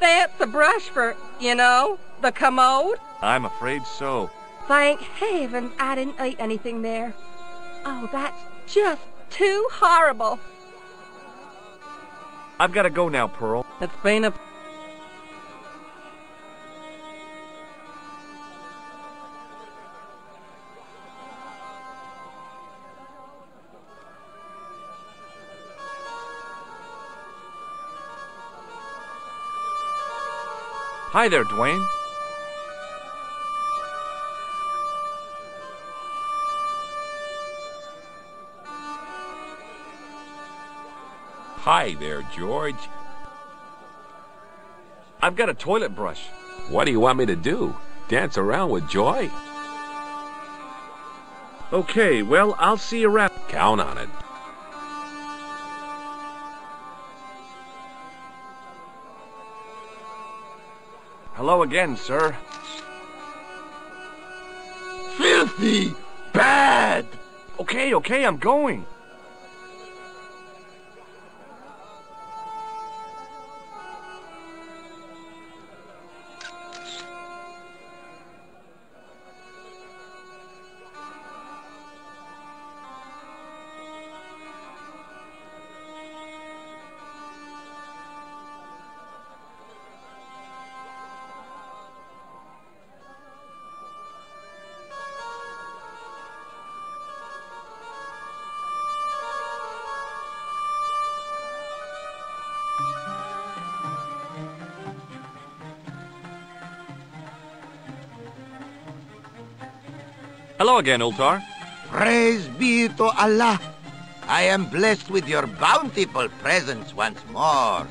Speaker 3: That's a brush for, the commode.
Speaker 1: I'm afraid so.
Speaker 3: Thank heaven I didn't eat anything there. Oh, that's just too horrible.
Speaker 1: I've got to go now, Pearl.
Speaker 3: It's been a...
Speaker 1: Hi there, Dwayne.
Speaker 4: Hi there, George.
Speaker 1: I've got a toilet brush.
Speaker 4: What do you want me to do? Dance around with Joy?
Speaker 1: Okay, well, I'll see you around.
Speaker 4: Count on it.
Speaker 1: Hello again, sir.
Speaker 5: Filthy! Bad!
Speaker 1: Okay, I'm going. Hello again, Ultar.
Speaker 6: Praise be to Allah. I am blessed with your bountiful presence once more.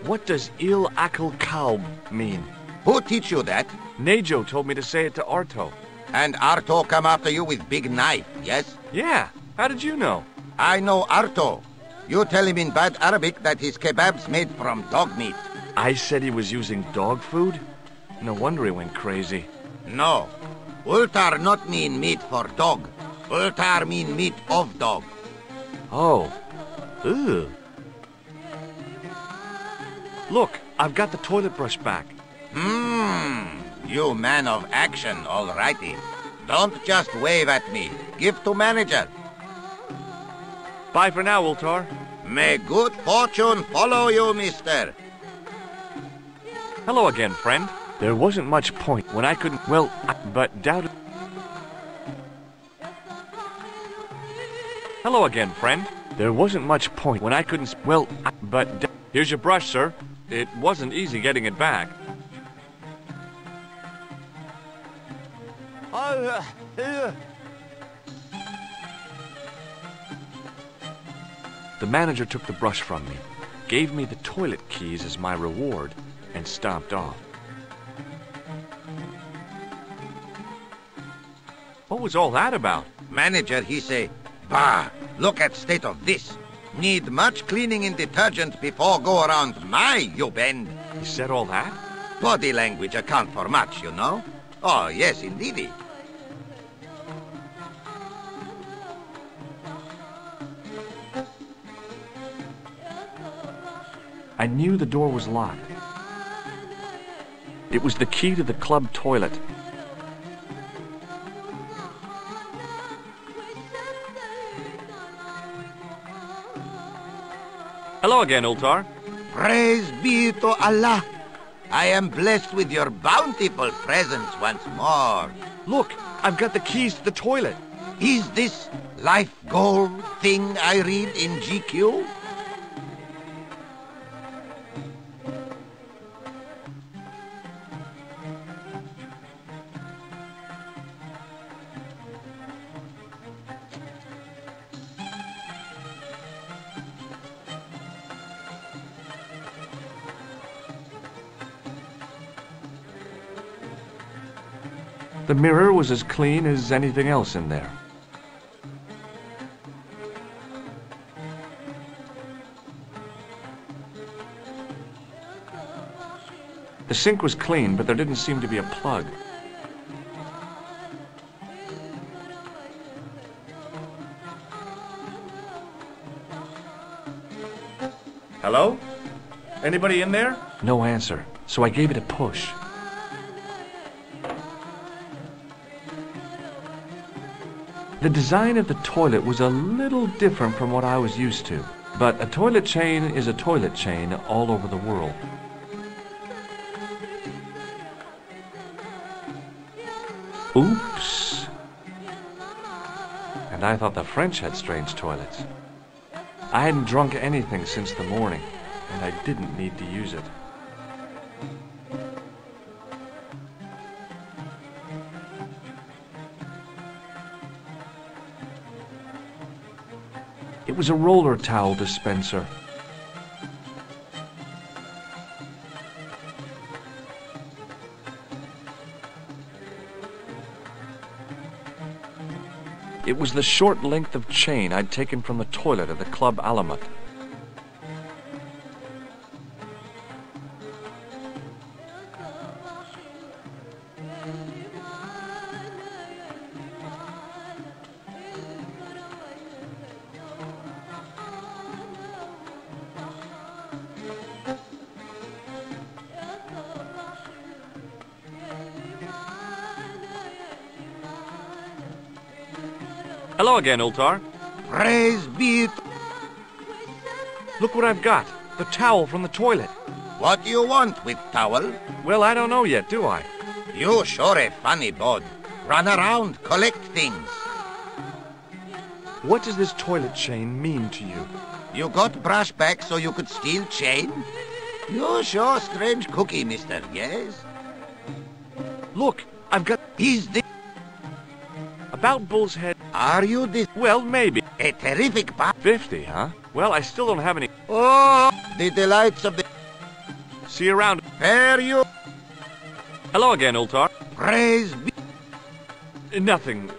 Speaker 1: What does Il Akal Kalb mean?
Speaker 6: Who teach you that?
Speaker 1: Nejo told me to say it to Arto.
Speaker 6: And Arto come after you with big knife, yes?
Speaker 1: Yeah, how did you know?
Speaker 6: I know Arto. You tell him in bad Arabic that his kebab's made from dog meat.
Speaker 1: I said he was using dog food? No wonder he went crazy.
Speaker 6: No. Ultar not mean meat for dog. Ultar mean meat of dog.
Speaker 1: Oh. Ugh. Look, I've got the toilet brush back.
Speaker 6: You man of action, all righty. Don't just wave at me. Give to manager.
Speaker 1: Bye for now, Ultar.
Speaker 6: May good fortune follow you, mister.
Speaker 1: Hello again, friend. There wasn't much point when I couldn't, well, but doubted. Hello again, friend. There wasn't much point when I couldn't, well, but here's your brush, sir. It wasn't easy getting it back. The manager took the brush from me, gave me the toilet keys as my reward, and stomped off. What was all that about?
Speaker 6: Manager, he say, bah, look at state of this. Need much cleaning and detergent before go around my, you bend.
Speaker 1: He said all that?
Speaker 6: Body language account for much, you know. Oh, yes, indeedy.
Speaker 1: I knew the door was locked. It was the key to the club toilet. Hello again, Ultar.
Speaker 6: Praise be to Allah. I am blessed with your bountiful presence once more.
Speaker 1: Look, I've got the keys to the toilet.
Speaker 6: Is this life goal thing I read in GQ?
Speaker 1: The mirror was as clean as anything else in there. The sink was clean, but there didn't seem to be a plug. Hello? Anybody in there? No answer, so I gave it a push. The design of the toilet was a little different from what I was used to, but a toilet chain is a toilet chain all over the world. Oops. And I thought the French had strange toilets. I hadn't drunk anything since the morning, and I didn't need to use it. It was a roller towel dispenser. It was the short length of chain I'd taken from the toilet at the Club Alamat. Hello again, Ultar.
Speaker 6: Praise be to...
Speaker 1: Look what I've got. The towel from the toilet.
Speaker 6: What you want with towel?
Speaker 1: Well, I don't know yet, do I?
Speaker 6: You sure a funny bod. Run around, collect things.
Speaker 1: What does this toilet chain mean to you?
Speaker 6: You got brush back so you could steal chain? You sure strange cookie, mister, yes?
Speaker 1: Look, I've got...
Speaker 6: Is this...
Speaker 1: About Bull's head.
Speaker 6: Are you this...
Speaker 1: Well, maybe.
Speaker 6: A terrific
Speaker 1: 50, huh? Well, I still don't have any...
Speaker 6: Oh, the delights of the...
Speaker 1: See you around.
Speaker 6: Fare you...
Speaker 1: Hello again, Ultar.
Speaker 6: Praise be...
Speaker 1: Nothing.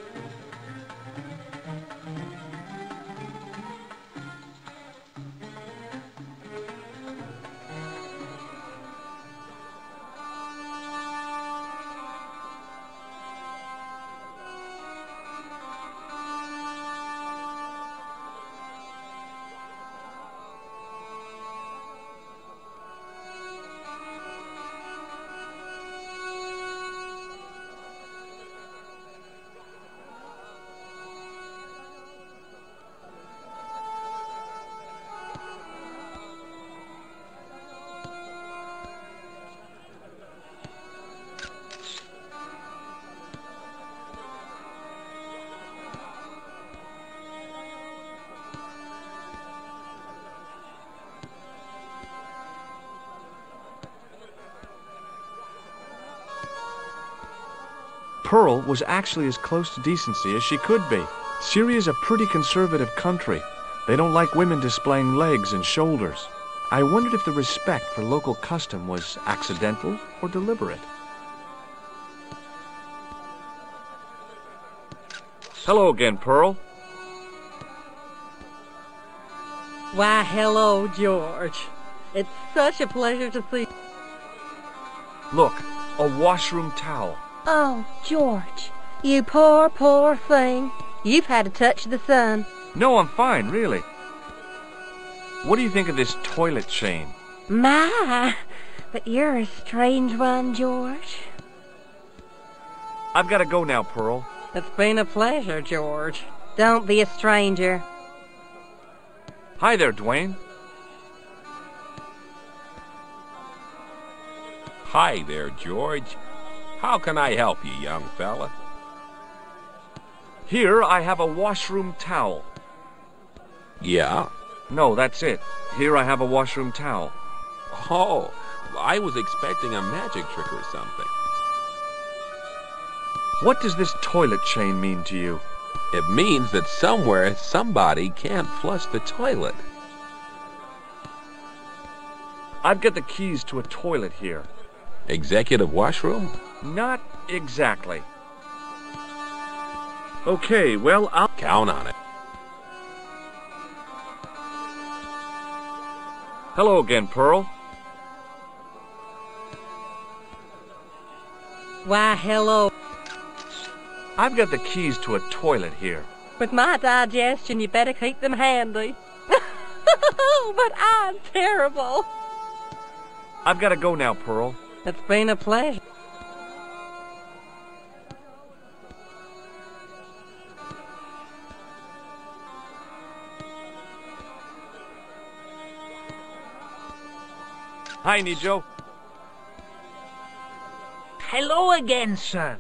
Speaker 1: Pearl was actually as close to decency as she could be. Syria's a pretty conservative country. They don't like women displaying legs and shoulders. I wondered if the respect for local custom was accidental or deliberate. Hello again, Pearl.
Speaker 3: Why, hello, George. It's such a pleasure to see.
Speaker 1: Look, a washroom towel.
Speaker 3: Oh, George, you poor, poor thing. You've had a touch of the sun.
Speaker 1: No, I'm fine, really. What do you think of this toilet chain?
Speaker 3: My, but you're a strange one, George.
Speaker 1: I've got to go now, Pearl.
Speaker 3: It's been a pleasure, George. Don't be a stranger.
Speaker 1: Hi there, Dwayne.
Speaker 4: Hi there, George. How can I help you, young fella?
Speaker 1: Here I have a washroom towel.
Speaker 4: Yeah?
Speaker 1: No, that's it. Here I have a washroom towel.
Speaker 4: Oh, I was expecting a magic trick or something.
Speaker 1: What does this toilet chain mean to you?
Speaker 4: It means that somewhere somebody can't flush the toilet.
Speaker 1: I've got the keys to a toilet here.
Speaker 4: Executive washroom?
Speaker 1: Not exactly. Okay, well, I'll
Speaker 4: Count on it.
Speaker 1: Hello again, Pearl.
Speaker 3: Why, hello.
Speaker 1: I've got the keys to a toilet here.
Speaker 3: With my digestion, you better keep them handy. But I'm terrible.
Speaker 1: I've got to go now, Pearl.
Speaker 3: It's been a pleasure.
Speaker 1: Hi, Nijo.
Speaker 2: Hello again, sir.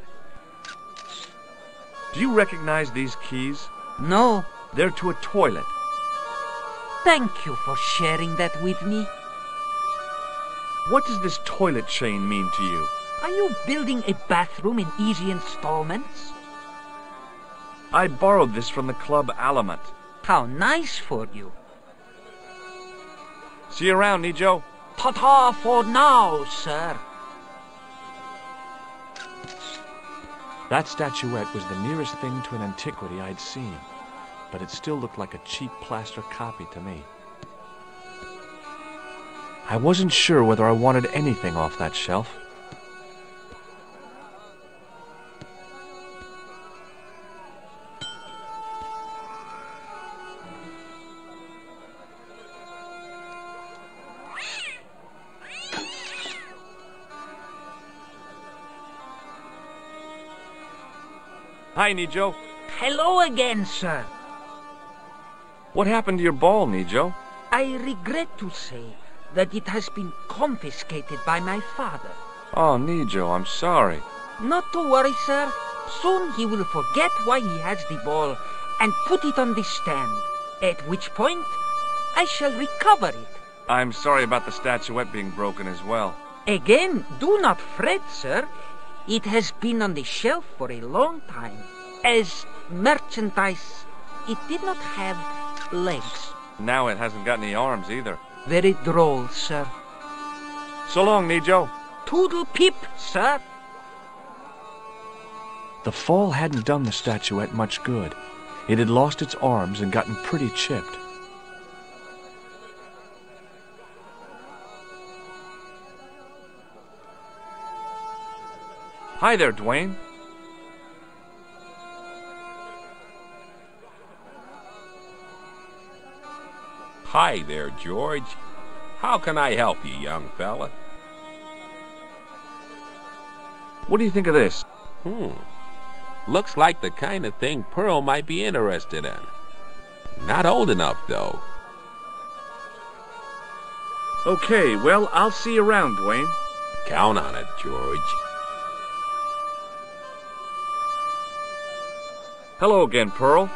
Speaker 1: Do you recognize these keys?
Speaker 2: No,
Speaker 1: They're to a toilet.
Speaker 2: thank you for sharing that with me.
Speaker 1: What does this toilet chain mean to you?
Speaker 2: Are you building a bathroom in easy installments?
Speaker 1: I borrowed this from the Club Alamut.
Speaker 2: How nice for you.
Speaker 1: See you around, Nijo.
Speaker 2: Ta-ta for now, sir.
Speaker 1: That statuette was the nearest thing to an antiquity I'd seen, but it still looked like a cheap plaster copy to me. I wasn't sure whether I wanted anything off that shelf. Hi, Nijo.
Speaker 2: Hello again, sir.
Speaker 1: What happened to your ball, Nijo?
Speaker 2: I regret to say that it has been confiscated by my father.
Speaker 1: Oh, Nijo, I'm sorry.
Speaker 2: Not to worry, sir. Soon he will forget why he has the ball and put it on the stand, at which point I shall recover it.
Speaker 1: I'm sorry about the statuette being broken as well.
Speaker 2: Again, do not fret, sir. It has been on the shelf for a long time. As merchandise, it did not have legs.
Speaker 1: Now it hasn't got any arms either.
Speaker 2: Very droll, sir.
Speaker 1: So long, Nijo.
Speaker 2: Toodle pip, sir.
Speaker 1: The fall hadn't done the statuette much good. It had lost its arms and gotten pretty chipped. Hi there, Dwayne.
Speaker 4: Hi there, George. How can I help you, young fella?
Speaker 1: What do you think of this?
Speaker 4: Looks like the kind of thing Pearl might be interested in. Not old enough, though.
Speaker 1: Okay, well, I'll see you around, Dwayne.
Speaker 4: Count on it, George.
Speaker 1: Hello again, Pearl.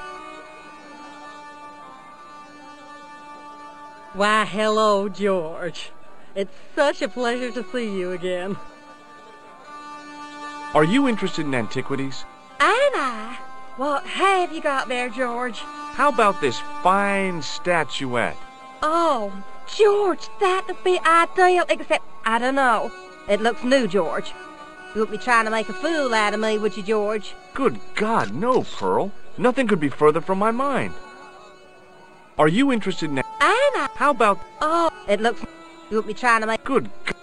Speaker 3: Why, hello, George. It's such a pleasure to see you again.
Speaker 1: Are you interested in antiquities?
Speaker 3: Am I? What have you got there, George?
Speaker 1: How about this fine statuette?
Speaker 3: Oh, George, that'd be ideal, except, I don't know. It looks new, George. You wouldn't be trying to make a fool out of me, would you, George?
Speaker 1: Good God, no, Pearl. Nothing could be further from my mind. Are you interested in...
Speaker 3: Am I?
Speaker 1: How about...
Speaker 3: Oh, it looks... You wouldn't be trying to make...
Speaker 1: Good God.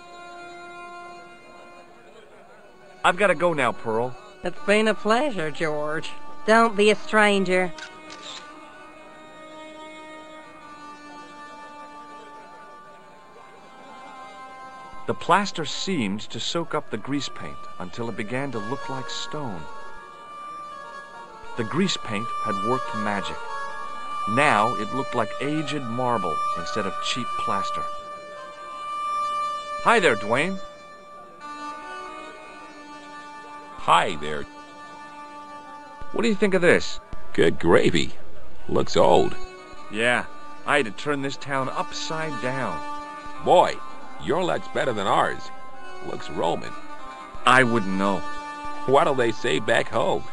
Speaker 1: I've got to go now, Pearl.
Speaker 3: It's been a pleasure, George. Don't be a stranger.
Speaker 1: The plaster seemed to soak up the grease paint until it began to look like stone. The grease paint had worked magic. Now it looked like aged marble instead of cheap plaster. Hi there, Dwayne.
Speaker 4: Hi there.
Speaker 1: What do you think of this?
Speaker 4: Good gravy. Looks old.
Speaker 1: Yeah, I had to turn this town upside down.
Speaker 4: Boy, your luck's better than ours. Looks Roman.
Speaker 1: I wouldn't know.
Speaker 4: What'll they say back home?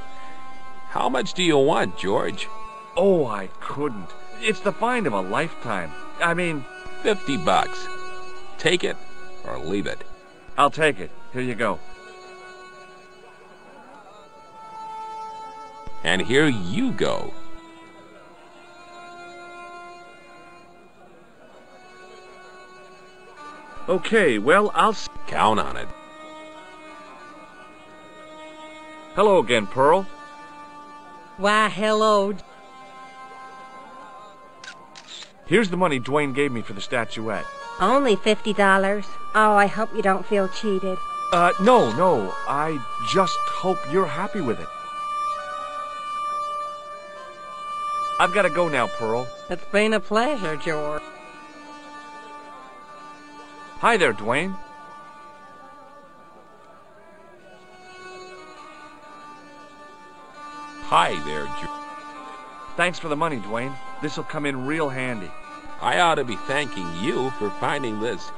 Speaker 4: How much do you want, George?
Speaker 1: Oh, I couldn't. It's the find of a lifetime. I mean...
Speaker 4: $50. Take it or leave it.
Speaker 1: I'll take it. Here you go.
Speaker 4: And here you go.
Speaker 1: Okay, well, I'll...
Speaker 4: Count on it.
Speaker 1: Hello again, Pearl.
Speaker 3: Why, hello.
Speaker 1: Here's the money Dwayne gave me for the statuette.
Speaker 3: Only $50. Oh, I hope you don't feel cheated.
Speaker 1: No. I just hope you're happy with it. I've got to go now, Pearl.
Speaker 3: It's been a pleasure, George.
Speaker 1: Hi there, Dwayne.
Speaker 4: Hi there, George.
Speaker 1: Thanks for the money, Dwayne. This'll come in real handy.
Speaker 4: I ought to be thanking you for finding this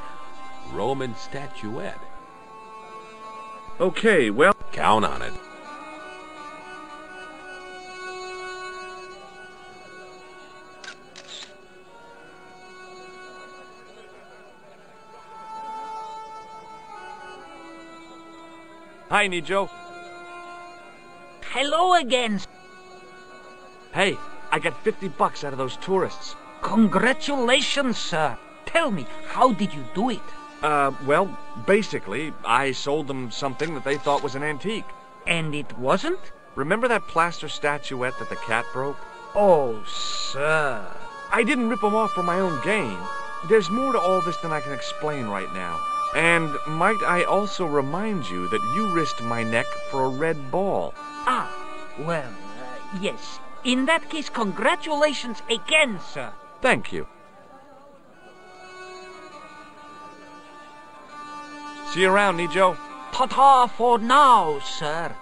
Speaker 4: Roman statuette.
Speaker 1: Okay, well...
Speaker 4: Count on it.
Speaker 1: Hi, Nijo.
Speaker 2: Hello again.
Speaker 1: Hey, I got $50 out of those tourists.
Speaker 2: Congratulations, sir. Tell me, how did you do it?
Speaker 1: Well, basically, I sold them something that they thought was an antique.
Speaker 2: And it wasn't?
Speaker 1: Remember that plaster statuette that the cat broke?
Speaker 2: Oh, sir.
Speaker 1: I didn't rip them off for my own gain. There's more to all this than I can explain right now. And might I also remind you that you risked my neck for a red ball?
Speaker 2: Ah, well, yes. In that case, congratulations again, sir.
Speaker 1: Thank you. See you around, Nijo.
Speaker 2: Ta-ta for now, sir.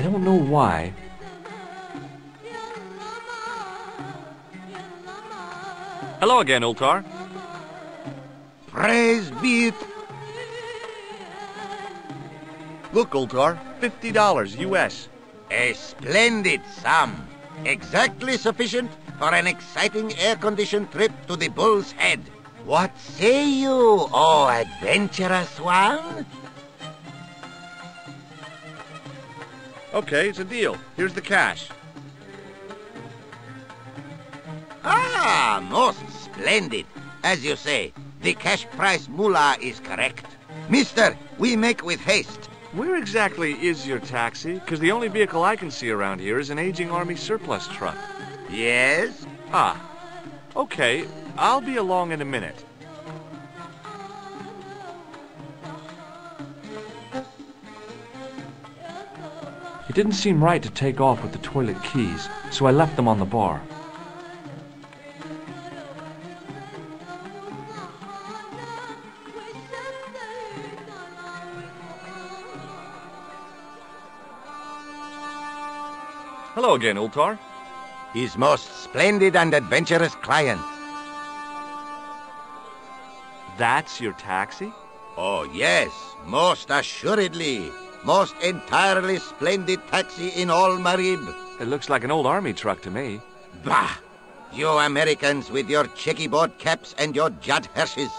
Speaker 1: don't know why. Hello again, Ultar.
Speaker 6: Praise be.
Speaker 1: Look, Ultar, $50 US.
Speaker 6: A splendid sum. Exactly sufficient for an exciting air-conditioned trip to the Bull's Head. What say you, oh adventurous one?
Speaker 1: Okay, it's a deal. Here's the cash.
Speaker 6: Ah, most splendid. As you say, the cash price moolah is correct. Mister, we make with haste.
Speaker 1: Where exactly is your taxi? Because the only vehicle I can see around here is an aging Army surplus truck.
Speaker 6: Yes?
Speaker 1: Ah, okay. I'll be along in a minute. It didn't seem right to take off with the toilet keys, so I left them on the bar. Hello again, Ultar.
Speaker 6: His most splendid and adventurous client.
Speaker 1: That's your taxi?
Speaker 6: Oh, yes, most assuredly. Most entirely splendid taxi in all Marib.
Speaker 1: It looks like an old army truck to me.
Speaker 6: Bah! You Americans with your checkerboard caps and your Judd Hershes.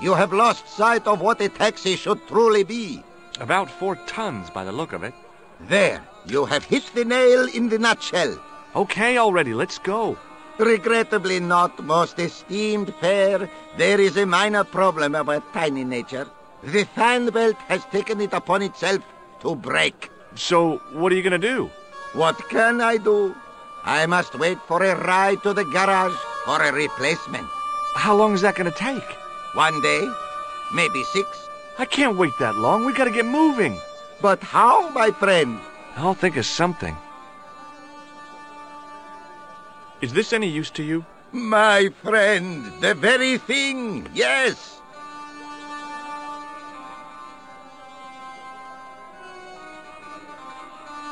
Speaker 6: You have lost sight of what a taxi should truly be.
Speaker 1: About 4 tons by the look of it.
Speaker 6: There, you have hit the nail in the nutshell.
Speaker 1: Okay, already, let's go.
Speaker 6: Regrettably not, most esteemed pair. There is a minor problem of a tiny nature. The fan belt has taken it upon itself to break.
Speaker 1: So, what are you gonna do?
Speaker 6: What can I do? I must wait for a ride to the garage for a replacement.
Speaker 1: How long is that gonna take?
Speaker 6: 1 day, maybe 6.
Speaker 1: I can't wait that long. We gotta get moving.
Speaker 6: But how, my friend?
Speaker 1: I'll think of something. Is this any use to you?
Speaker 6: My friend, the very thing, yes.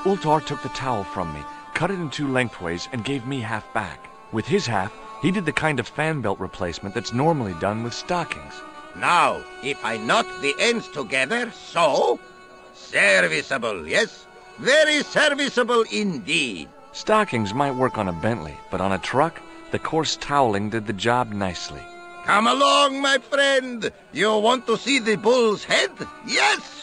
Speaker 1: Ultar took the towel from me, cut it in 2 lengthways, and gave me half back. With his half, he did the kind of fan belt replacement that's normally done with stockings.
Speaker 6: Now, if I knot the ends together, so... Serviceable, yes? Very serviceable indeed.
Speaker 1: Stockings might work on a Bentley, but on a truck, the coarse toweling did the job nicely.
Speaker 6: Come along, my friend. You want to see the Bull's Head? Yes!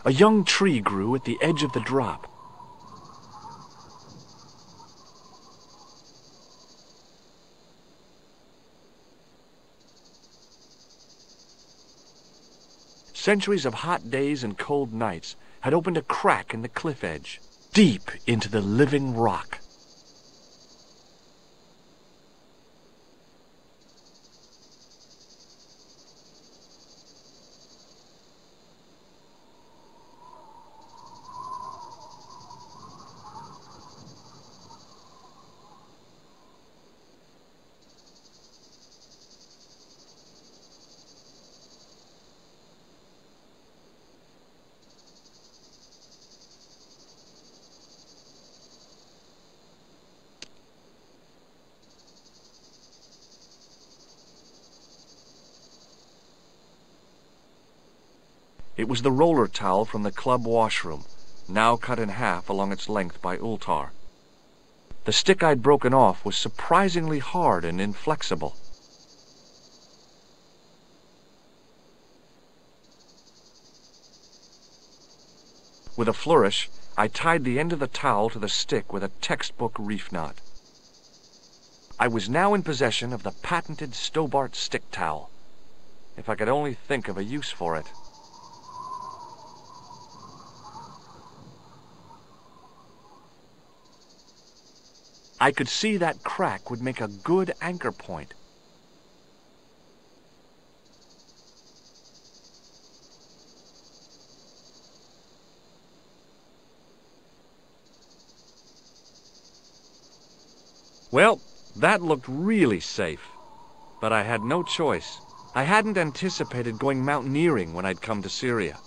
Speaker 1: A young tree grew at the edge of the drop. Centuries of hot days and cold nights had opened a crack in the cliff edge, deep into the living rock. It was the roller towel from the club washroom, now cut in half along its length by Ultar. The stick I'd broken off was surprisingly hard and inflexible. With a flourish, I tied the end of the towel to the stick with a textbook reef knot. I was now in possession of the patented Stobart stick towel. If I could only think of a use for it. I could see that crack would make a good anchor point. Well, that looked really safe, but I had no choice. I hadn't anticipated going mountaineering when I'd come to Syria.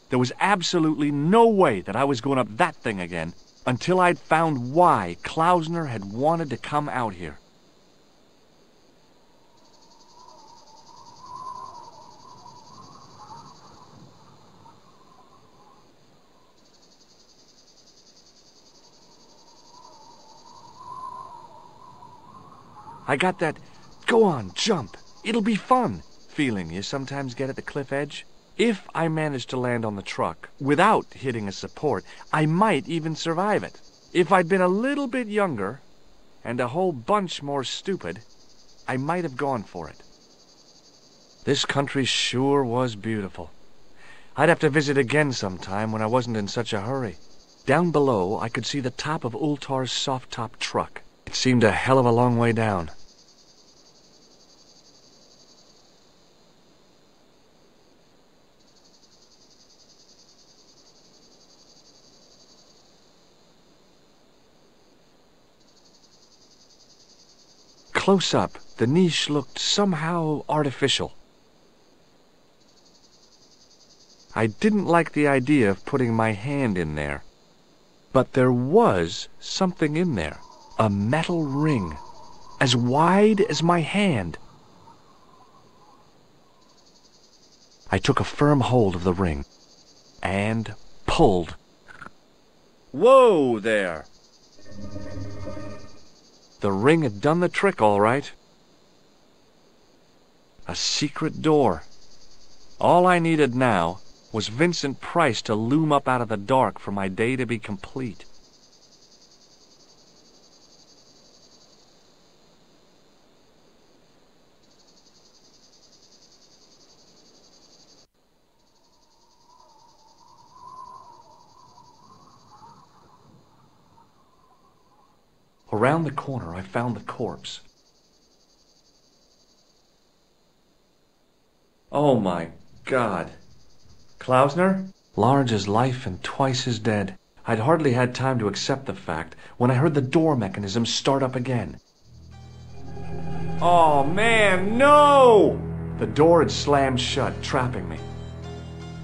Speaker 1: There was absolutely no way that I was going up that thing again until I'd found why Klausner had wanted to come out here. I got that, go on, jump, it'll be fun feeling you sometimes get at the cliff edge. If I managed to land on the truck without hitting a support, I might even survive it. If I'd been a little bit younger and a whole bunch more stupid, I might have gone for it. This country sure was beautiful. I'd have to visit again sometime when I wasn't in such a hurry. Down below, I could see the top of Ultar's soft-top truck. It seemed a hell of a long way down. Close up, the niche looked somehow artificial. I didn't like the idea of putting my hand in there. But there was something in there. A metal ring, as wide as my hand. I took a firm hold of the ring and pulled. Whoa there! The ring had done the trick, all right. A secret door. All I needed now was Vincent Price to loom up out of the dark for my day to be complete. Around the corner, I found the corpse. Oh my God. Klausner? Large as life and twice as dead. I'd hardly had time to accept the fact when I heard the door mechanism start up again. Oh man, no! The door had slammed shut, trapping me.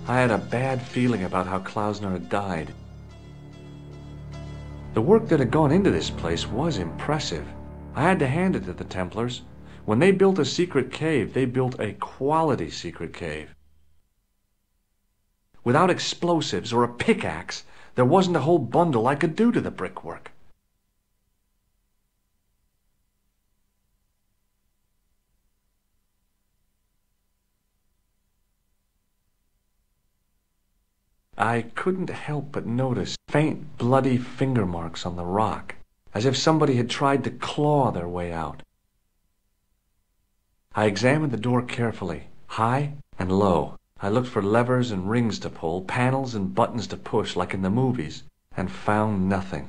Speaker 1: I had a bad feeling about how Klausner had died. The work that had gone into this place was impressive. I had to hand it to the Templars. When they built a secret cave, they built a quality secret cave. Without explosives or a pickaxe, there wasn't a whole bundle I could do to the brickwork. I couldn't help but notice faint bloody finger marks on the rock, as if somebody had tried to claw their way out. I examined the door carefully, high and low. I looked for levers and rings to pull, panels and buttons to push like in the movies, and found nothing.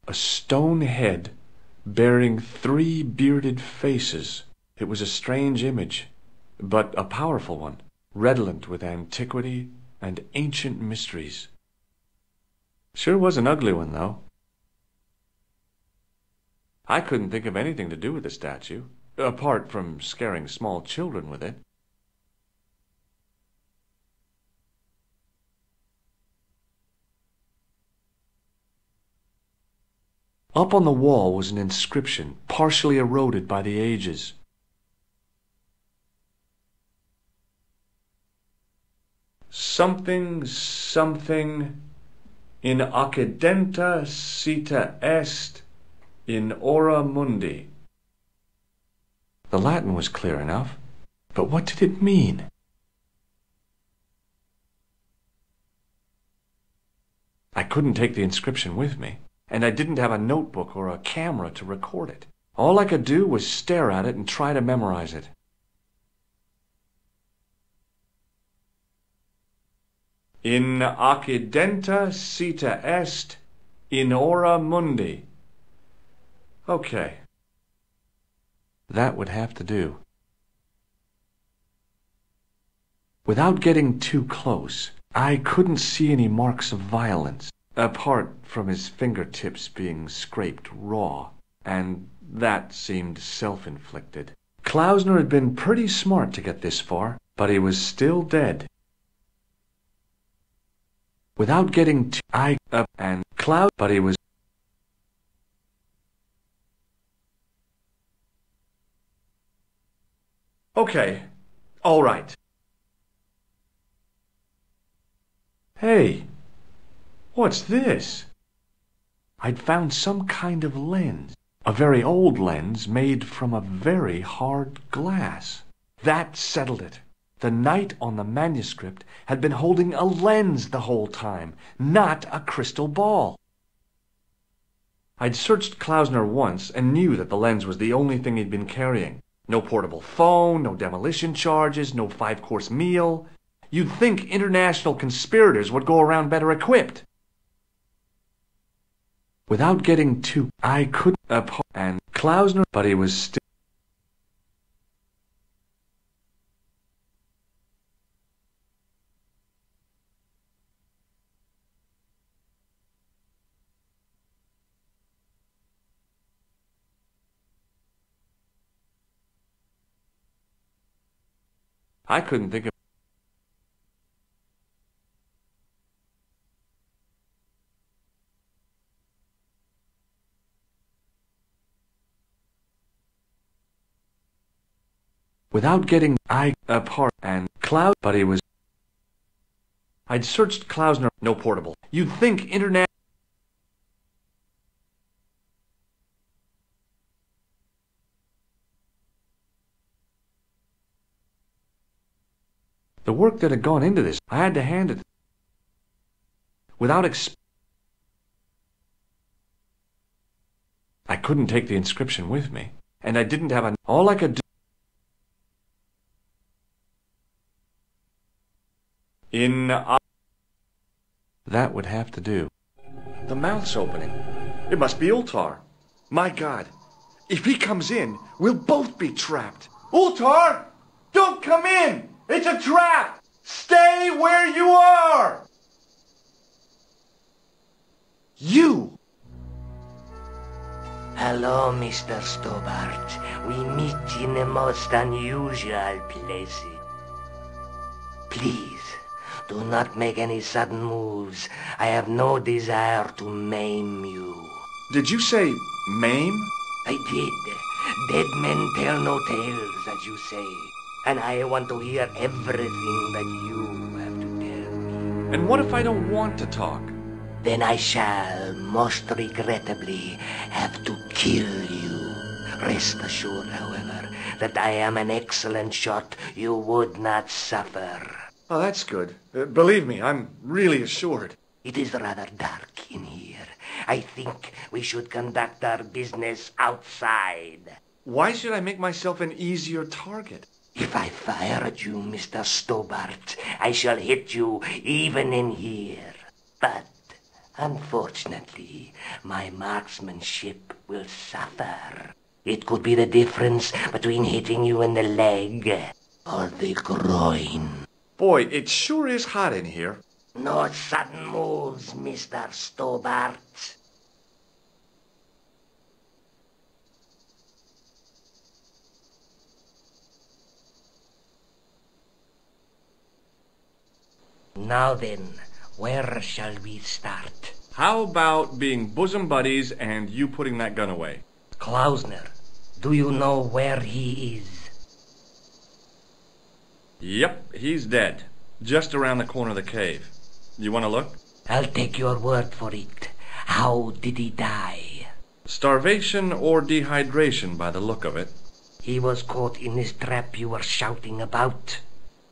Speaker 1: A stone head bearing 3 bearded faces It was a strange image, but a powerful one, redolent with antiquity and ancient mysteries. Sure was an ugly one, though. I couldn't think of anything to do with the statue, apart from scaring small children with it. Up on the wall was an inscription, partially eroded by the ages. Something, something, in occidenta cita est, in ora mundi. The Latin was clear enough, but what did it mean? I couldn't take the inscription with me, and I didn't have a notebook or a camera to record it. All I could do was stare at it and try to memorize it. In occidenta cita est, in ora mundi. Okay. That would have to do. Without getting too close, I couldn't see any marks of violence, apart from his fingertips being scraped raw, and that seemed self-inflicted. Klausner had been pretty smart to get this far, but he was still dead. Without getting too but he was. Okay, all right. Hey, what's this? I'd found some kind of lens, a very old lens made from a very hard glass. That settled it. The knight on the manuscript had been holding a lens the whole time, not a crystal ball. I'd searched Klausner once and knew that the lens was the only thing he'd been carrying. No portable phone, no demolition charges, no 5-course meal. You'd think international conspirators would go around better equipped. Without getting too, I couldn't and Klausner, but he was still. I couldn't think of. Without getting apart and Klaus, but he was. I'd searched Klausner, no portable. You'd think internet. The work that had gone into this, I had to hand it. Without I couldn't take the inscription with me, and I didn't have an. All I could do. That would have to do. The mouth's opening. It must be Ultar. My God, if he comes in, we'll both be trapped. Ultar, don't come in! It's a trap! Stay where you are! You!
Speaker 8: Hello, Mr. Stobart. We meet in the most unusual places. Please, do not make any sudden moves. I have no desire to maim you.
Speaker 1: Did you say maim?
Speaker 8: I did. Dead men tell no tales, as you say. And I want to hear everything that you have to tell me.
Speaker 1: And what if I don't want to talk?
Speaker 8: Then I shall, most regrettably, have to kill you. Rest assured, however, that I am an excellent shot you would not suffer.
Speaker 1: Oh, that's good. Believe me, I'm really assured.
Speaker 8: It is rather dark in here. I think we should conduct our business outside.
Speaker 1: Why should I make myself an easier target?
Speaker 8: If I fire at you, Mr. Stobart, I shall hit you even in here. But, unfortunately, my marksmanship will suffer. It could be the difference between hitting you in the leg or the groin.
Speaker 1: Boy, it sure is hot in here.
Speaker 8: No sudden moves, Mr. Stobart. Now then, where shall we start?
Speaker 1: How about being bosom buddies and you putting that gun away?
Speaker 8: Klausner, do you know where he is?
Speaker 1: Yep, he's dead. Just around the corner of the cave. You want to look?
Speaker 8: I'll take your word for it. How did he die?
Speaker 1: Starvation or dehydration by the look of it.
Speaker 8: He was caught in this trap you were shouting about.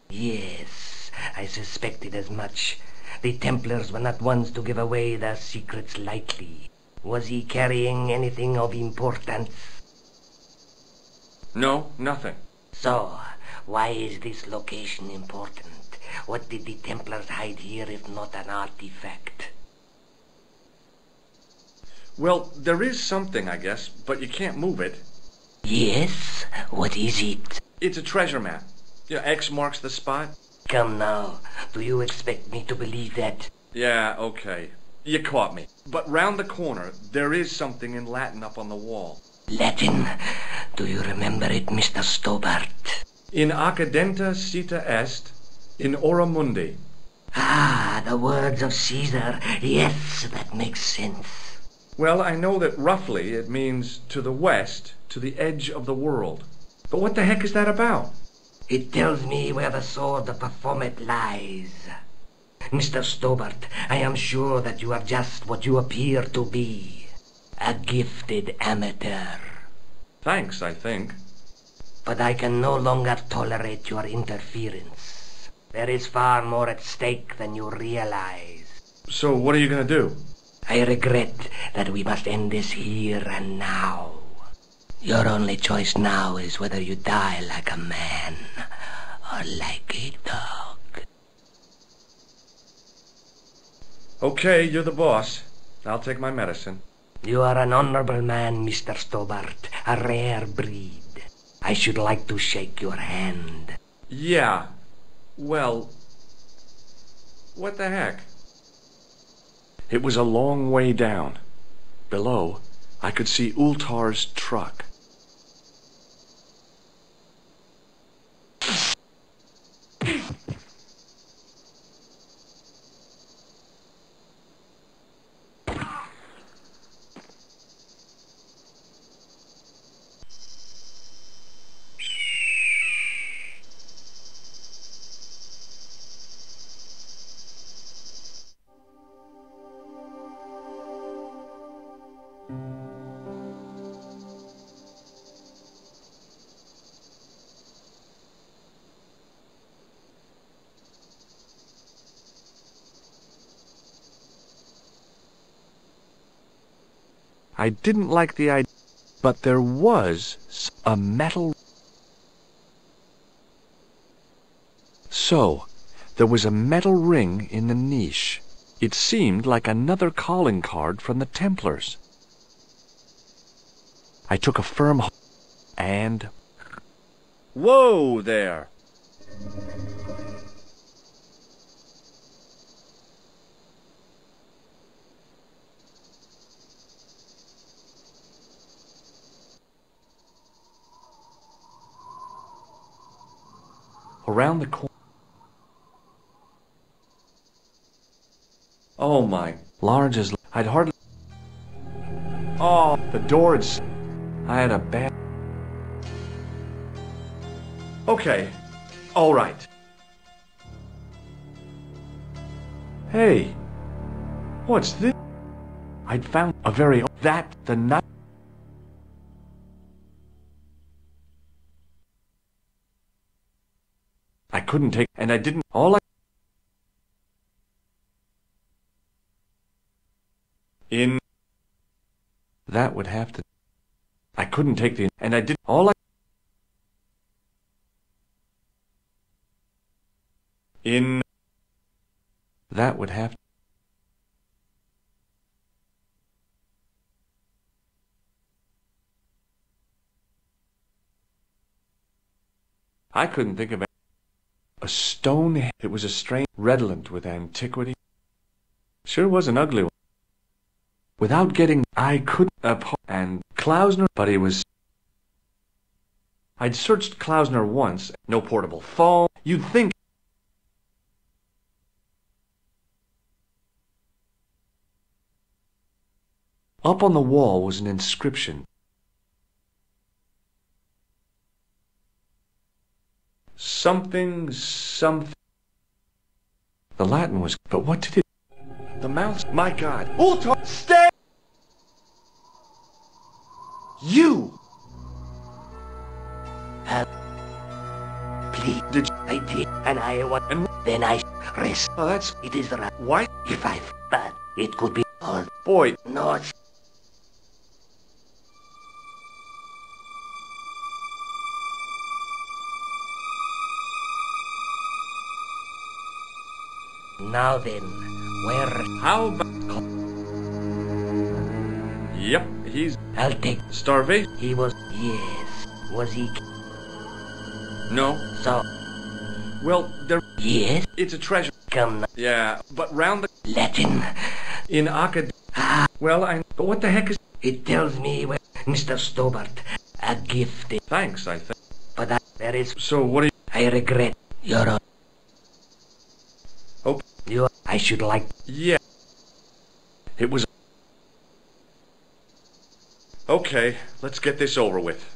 Speaker 8: Yes, I suspected as much. The Templars were not ones to give away their secrets lightly. Was he carrying anything of importance?
Speaker 1: No, nothing.
Speaker 8: So, why is this location important? What did the Templars hide here if not an artifact?
Speaker 1: Well, there is something, I guess, but you can't move it.
Speaker 8: Yes? What is it?
Speaker 1: It's a treasure map. X marks the spot.
Speaker 8: Come now, do you expect me to believe that?
Speaker 1: Yeah, okay. You caught me. But round the corner, there is something in Latin up on the wall.
Speaker 8: Latin? Do you remember it, Mr. Stobart?
Speaker 1: In accidenta cita est, in ora mundi.
Speaker 8: Ah, the words of Caesar. Yes, that makes sense.
Speaker 1: Well, I know that roughly it means to the west, to the edge of the world. But what the heck is that about?
Speaker 8: It tells me where the sword of Baphomet lies. Mr. Stobart, I am sure that you are just what you appear to be. A gifted amateur.
Speaker 1: Thanks, I think.
Speaker 8: But I can no longer tolerate your interference. There is far more at stake than you realize.
Speaker 1: So what are you going to do?
Speaker 8: I regret that we must end this here and now. Your only choice now is whether you die like a man or like a dog.
Speaker 1: Okay, you're the boss. I'll take my medicine.
Speaker 8: You are an honorable man, Mr. Stobart, a rare breed. I should like to shake your hand.
Speaker 1: Yeah. Well, what the heck? It was a long way down. Below, I could see Ultar's truck. I didn't like the idea, but there was a metal. So, there was a metal ring in the niche. It seemed like another calling card from the Templars. I took a firm hold and... Whoa there! Around the corner. Oh my, large as I'd hardly. Oh, the door is. I had a bad. Okay, all right. Hey, what's this? I'd found a very that the night. I couldn't take, and I didn't. All I. In. That would have to. I couldn't take the, and I did all I. In. That would have. I couldn't think of it. A stone head. It was a strange, redolent with antiquity. Sure was an ugly one. Without getting, I couldn't and Klausner, but he was... I'd searched Klausner once. No portable phone. You'd think... Up on the wall was an inscription. Something... The Latin was... But what did it... The mouths... My God. Ultra... Stay... You...
Speaker 8: Please.
Speaker 1: Did you...
Speaker 8: I did, and I want...
Speaker 1: And...
Speaker 8: Then I rest.
Speaker 1: Oh, that's...
Speaker 8: It is right.
Speaker 1: Why?
Speaker 8: If I... But it could be all...
Speaker 1: Boy...
Speaker 8: Not... Now then, where...
Speaker 1: How about... Yep, he's...
Speaker 8: I'll take...
Speaker 1: Starvation?
Speaker 8: He was... Yes. Was he...
Speaker 1: No.
Speaker 8: So...
Speaker 1: Well, there...
Speaker 8: Yes?
Speaker 1: It's a treasure.
Speaker 8: Come now.
Speaker 1: Yeah, but round the...
Speaker 8: Latin.
Speaker 1: In Acad...
Speaker 8: Ah,
Speaker 1: Well, But what the heck is...
Speaker 8: it tells me, well, Mr. Stobart, a gift.
Speaker 1: Thanks, I think.
Speaker 8: But there is...
Speaker 1: So, what do you...
Speaker 8: I regret. Your...
Speaker 1: Oh.
Speaker 8: You... I should like...
Speaker 1: Yeah. It was... Okay, let's get this over with.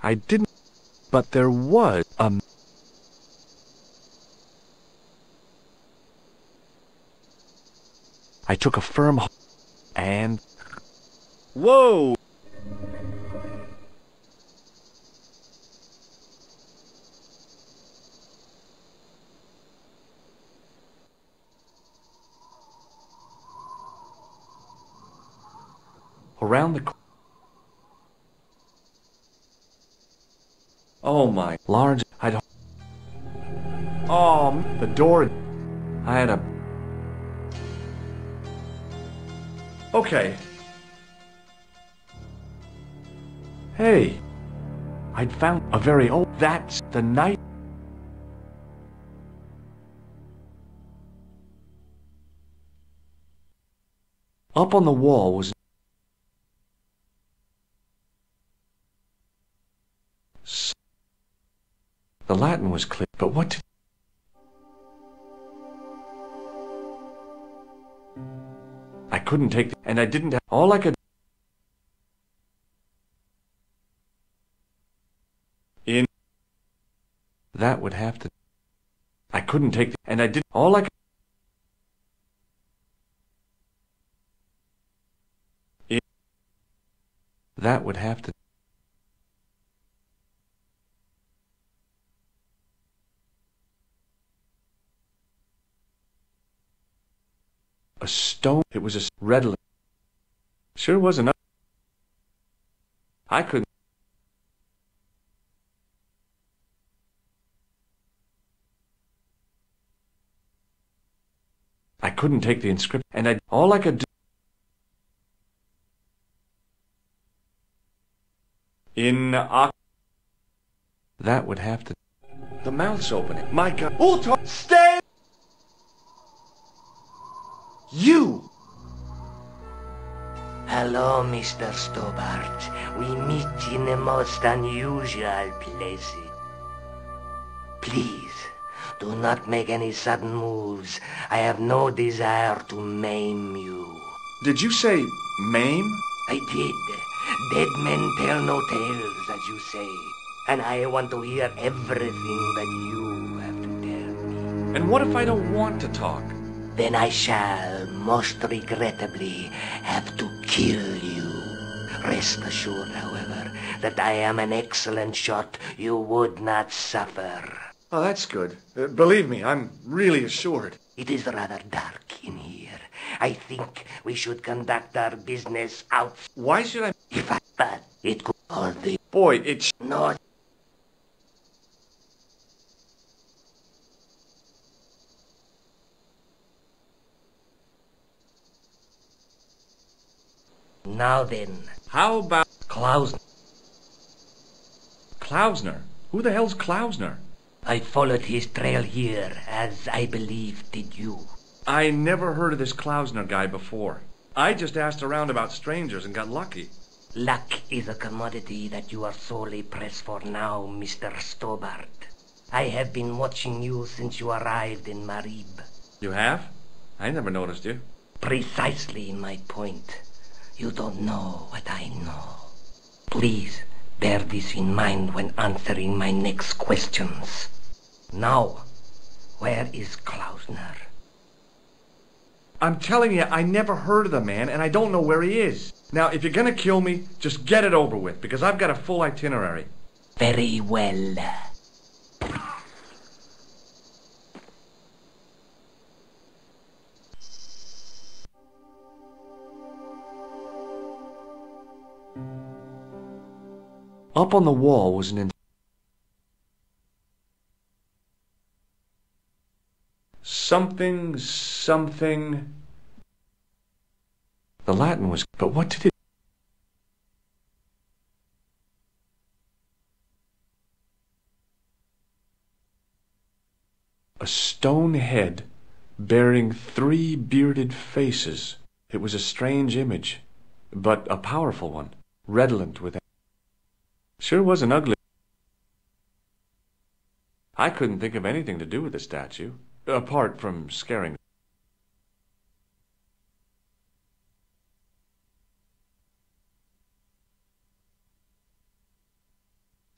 Speaker 1: I didn't... But there was a... I took a firm... And... Whoa! Around the... Oh my... Large... I'd... Oh, the door... I had a... Okay. Hey. I'd found a very old... That's the night... Up on the wall was... The Latin was clear, but what did... I couldn't take the... And I didn't have... All I could... In... That would have to... I couldn't take the... And I didn't... All I could... In... That would have to... A stone. It was a redolent. Sure was enough. I couldn't. I couldn't take the inscription, and all I could do. In that would have to. The mouth's opening. My God. Ultra, stay. You!
Speaker 8: Hello, Mr. Stobart. We meet in the most unusual places. Please, do not make any sudden moves. I have no desire to maim you.
Speaker 1: Did you say maim?
Speaker 8: I did. Dead men tell no tales, as you say. And I want to hear everything that you have to tell me.
Speaker 1: And what if I don't want to talk?
Speaker 8: Then I shall, most regrettably, have to kill you. Rest assured, however, that I am an excellent shot you would not suffer.
Speaker 1: Oh, that's good. Believe me, I'm really assured.
Speaker 8: It is rather dark in here. I think we should conduct our business out.
Speaker 1: Why should I?
Speaker 8: If I but it could all the
Speaker 1: Boy, it's...
Speaker 8: not. Now then,
Speaker 1: How about...
Speaker 8: Klaus,
Speaker 1: Klausner? Who the hell's Klausner?
Speaker 8: I followed his trail here, as I believe did you.
Speaker 1: I never heard of this Klausner guy before. I just asked around about strangers and got lucky.
Speaker 8: Luck is a commodity that you are sorely pressed for now, Mr. Stobart. I have been watching you since you arrived in Marib.
Speaker 1: You have? I never noticed you.
Speaker 8: Precisely my point. You don't know what I know. Please bear this in mind when answering my next questions. Now, where is Klausner?
Speaker 1: I'm telling you, I never heard of the man, and I don't know where he is. Now, if you're gonna kill me, just get it over with, because I've got a full itinerary.
Speaker 8: Very well.
Speaker 1: Up on the wall was an... Something... The Latin was... But what did it... A stone head bearing 3 bearded faces. It was a strange image, but a powerful one, redolent with... Sure wasn't ugly. I couldn't think of anything to do with the statue, apart from scaring.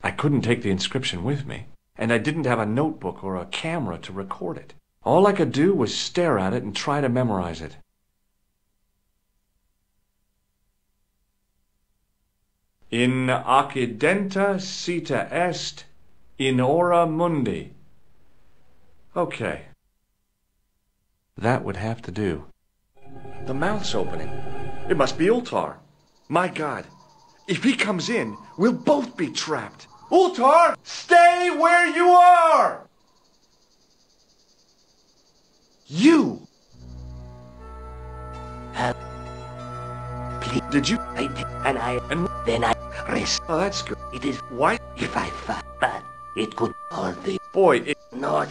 Speaker 1: I couldn't take the inscription with me, and I didn't have a notebook or a camera to record it. All I could do was stare at it and try to memorize it. In occidenta sita est, in ora mundi. Okay. That would have to do. The mouth's opening. It must be Ultar. My God. If he comes in, we'll both be trapped. Ultar, stay where you are! You!
Speaker 8: Please.
Speaker 1: Did you?
Speaker 8: I did, and then I rest.
Speaker 1: Oh, that's good.
Speaker 8: It is
Speaker 1: Why?
Speaker 8: if I fight, but it could all the
Speaker 1: Boy, it...
Speaker 8: not.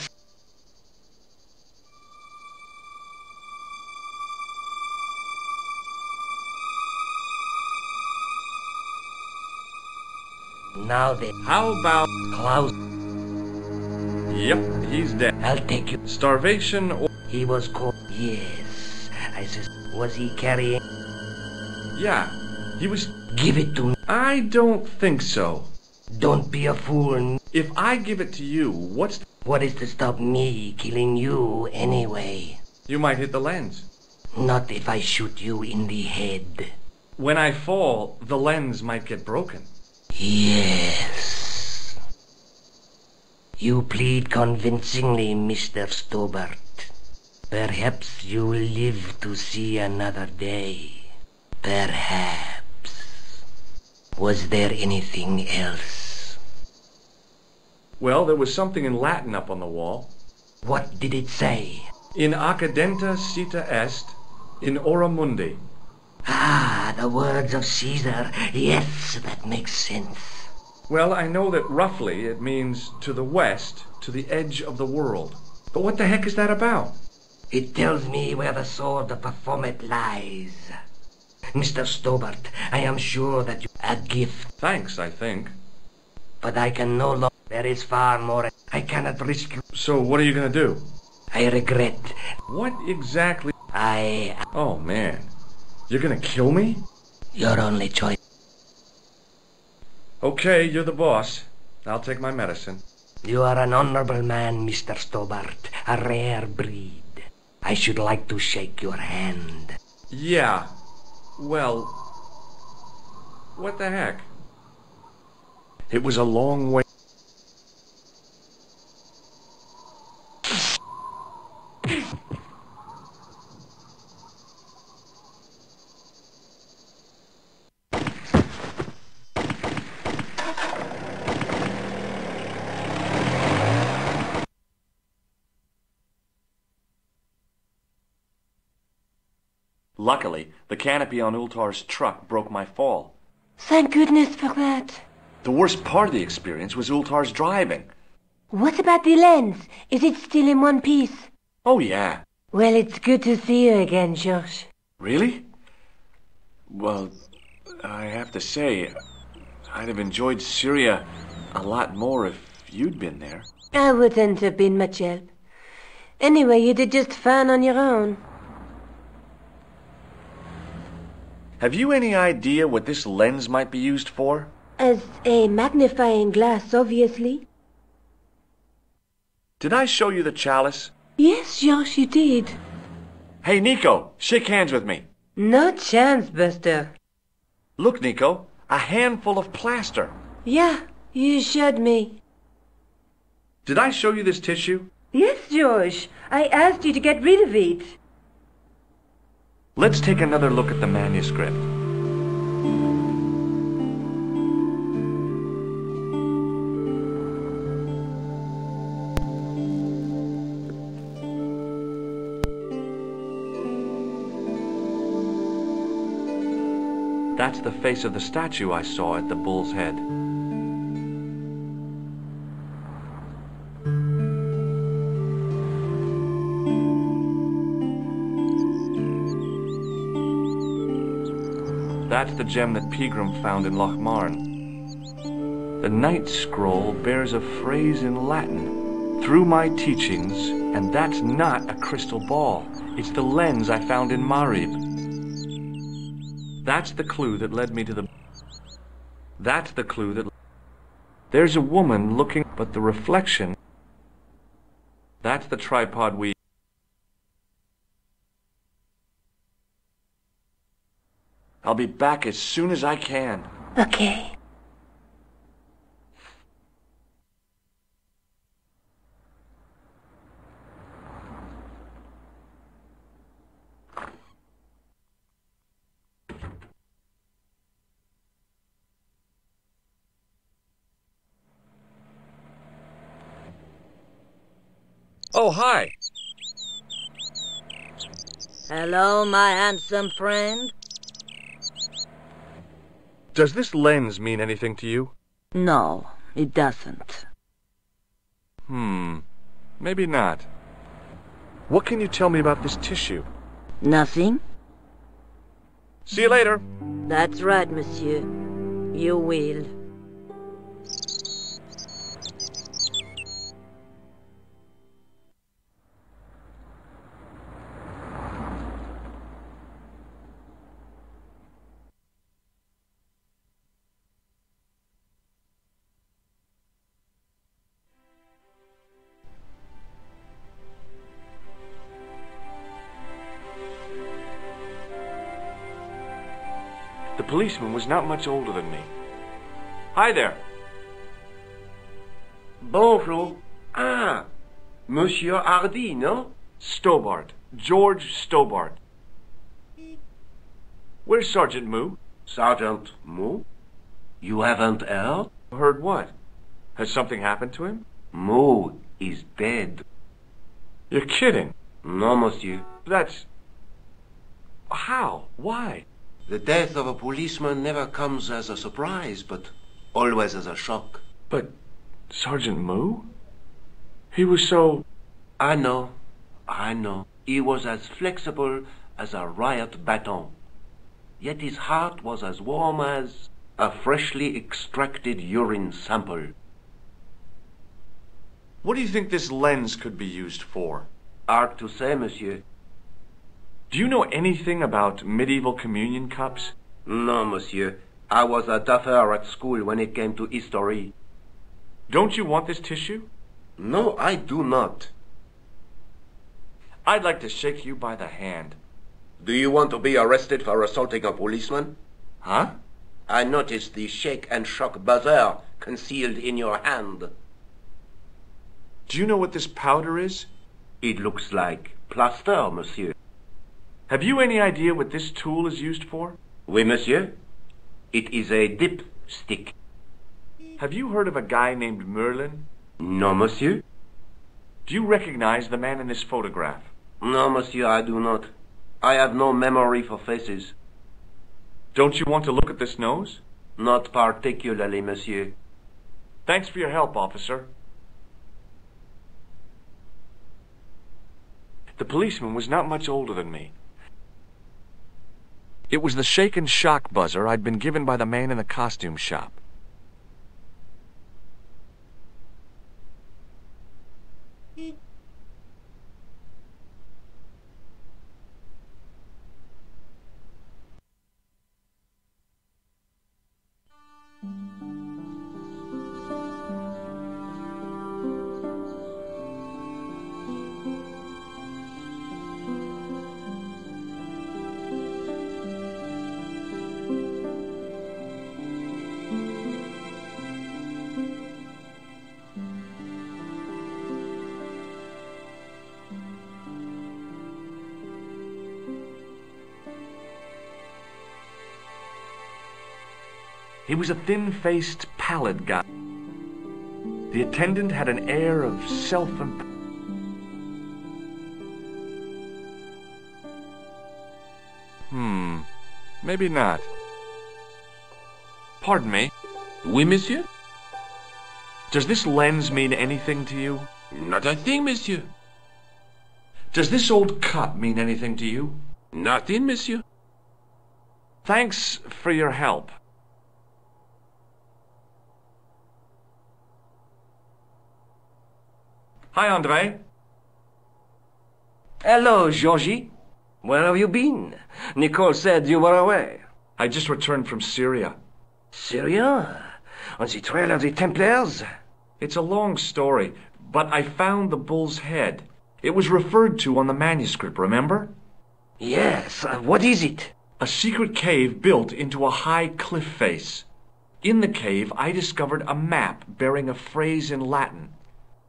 Speaker 8: Now then,
Speaker 1: How about...
Speaker 8: Klaus,
Speaker 1: Yep, he's dead.
Speaker 8: I'll take you.
Speaker 1: Starvation or...
Speaker 8: He was called. Yes, I says, was he carrying?
Speaker 1: Yeah, he was...
Speaker 8: Give it to me.
Speaker 1: I don't think so.
Speaker 8: Don't be a fool.
Speaker 1: If I give it to you, what's...
Speaker 8: What is to stop me killing you anyway?
Speaker 1: You might hit the lens.
Speaker 8: Not if I shoot you in the head.
Speaker 1: When I fall, the lens might get broken.
Speaker 8: Yes. You plead convincingly, Mr. Stobart. Perhaps you'll live to see another day. Perhaps. Was there anything else?
Speaker 1: Well, there was something in Latin up on the wall.
Speaker 8: What did it say?
Speaker 1: In accidenta sita est, in ora mundi.
Speaker 8: Ah, the words of Caesar. Yes, that makes sense.
Speaker 1: Well, I know that roughly it means to the west, to the edge of the world. But what the heck is that about?
Speaker 8: It tells me where the sword of Baphomet lies. Mr. Stobart, I am sure that you a gift.
Speaker 1: Thanks, I think.
Speaker 8: But I can no longer. There is far more. I cannot risk you.
Speaker 1: So what are you going to do?
Speaker 8: I regret.
Speaker 1: What exactly?
Speaker 8: I.
Speaker 1: Oh, man. You're going to kill me?
Speaker 8: Your only choice.
Speaker 1: Okay, you're the boss. I'll take my medicine.
Speaker 8: You are an honorable man, Mr. Stobart. A rare breed. I should like to shake your hand.
Speaker 1: Yeah. Well, what the heck? It was a long way. Luckily, the canopy on Ultar's truck broke my fall.
Speaker 8: Thank goodness for that.
Speaker 1: The worst part of the experience was Ultar's driving.
Speaker 8: What about the lens? Is it still in one piece?
Speaker 1: Oh, yeah.
Speaker 8: Well, it's good to see you again, George.
Speaker 1: Really? Well, I have to say, I'd have enjoyed Syria a lot more if you'd been there.
Speaker 8: I wouldn't have been much help. Anyway, you did just fine on your own.
Speaker 1: Have you any idea what this lens might be used for?
Speaker 8: As a magnifying glass, obviously.
Speaker 1: Did I show you the chalice?
Speaker 8: Yes, Josh, you did.
Speaker 1: Hey, Nico, shake hands with me.
Speaker 8: No chance, Buster.
Speaker 1: Look, Nico, a handful of plaster.
Speaker 8: Yeah, you showed me.
Speaker 1: Did I show you this tissue?
Speaker 8: Yes, George. I asked you to get rid of it.
Speaker 1: Let's take another look at the manuscript. That's the face of the statue I saw at the Bull's Head. That's the gem that Pegram found in Lochmarn. The Night Scroll bears a phrase in Latin, "Through my teachings," and that's not a crystal ball. It's the lens I found in Marib. That's the clue that led me to the... That's the clue that... There's a woman looking, but the reflection... That's the tripod we... I'll be back as soon as I can.
Speaker 8: Okay.
Speaker 1: Oh, hi.
Speaker 2: Hello, my handsome friend.
Speaker 1: Does this lens mean anything to you?
Speaker 2: No, it doesn't.
Speaker 1: Maybe not. What can you tell me about this tissue?
Speaker 2: Nothing?
Speaker 1: See you later.
Speaker 2: That's right, monsieur. You will.
Speaker 1: The policeman was not much older than me. Hi there.
Speaker 7: Bonjour. Ah, Monsieur Hardy, no?
Speaker 1: Stobart. George Stobart. Where's Sergeant Moo?
Speaker 7: Sergeant Moo? You haven't heard?
Speaker 1: Heard what? Has something happened to him?
Speaker 7: Moo is dead.
Speaker 1: You're kidding.
Speaker 7: No, monsieur.
Speaker 1: That's... How? Why?
Speaker 7: The death of a policeman never comes as a surprise, but always as a shock.
Speaker 1: But Sergeant Moo? He was so...
Speaker 7: I know. He was as flexible as a riot baton. Yet his heart was as warm as a freshly extracted urine sample.
Speaker 1: What do you think this lens could be used for?
Speaker 7: Hard to say, monsieur.
Speaker 1: Do you know anything about medieval communion cups?
Speaker 7: No, monsieur. I was a duffer at school when it came to history.
Speaker 1: Don't you want this tissue?
Speaker 7: No, I do not.
Speaker 1: I'd like to shake you by the hand.
Speaker 7: Do you want to be arrested for assaulting a policeman?
Speaker 1: Huh?
Speaker 7: I noticed the shake and shock buzzer concealed in your hand.
Speaker 1: Do you know what this powder is?
Speaker 7: It looks like plaster, monsieur.
Speaker 1: Have you any idea what this tool is used for?
Speaker 7: Oui, monsieur. It is a dip stick.
Speaker 1: Have you heard of a guy named Merlin?
Speaker 7: No, monsieur.
Speaker 1: Do you recognize the man in this photograph?
Speaker 7: No, monsieur, I do not. I have no memory for faces.
Speaker 1: Don't you want to look at this nose?
Speaker 7: Not particularly, monsieur.
Speaker 1: Thanks for your help, officer. The policeman was not much older than me. It was the shake and shock buzzer I'd been given by the man in the costume shop. He was a thin-faced, pallid guy. The attendant had an air of maybe not. Pardon me.
Speaker 4: Oui, monsieur?
Speaker 1: Does this lens mean anything to you?
Speaker 4: Not a thing, monsieur.
Speaker 1: Does this old cup mean anything to you?
Speaker 4: Nothing, monsieur.
Speaker 1: Thanks for your help. Hi, André.
Speaker 9: Hello, Georgie. Where have you been? Nicole said you were away.
Speaker 1: I just returned from Syria.
Speaker 9: Syria? On the trail of the Templars?
Speaker 1: It's a long story, but I found the bull's head. It was referred to on the manuscript, remember?
Speaker 9: Yes. What is it?
Speaker 1: A secret cave built into a high cliff face. In the cave, I discovered a map bearing a phrase in Latin.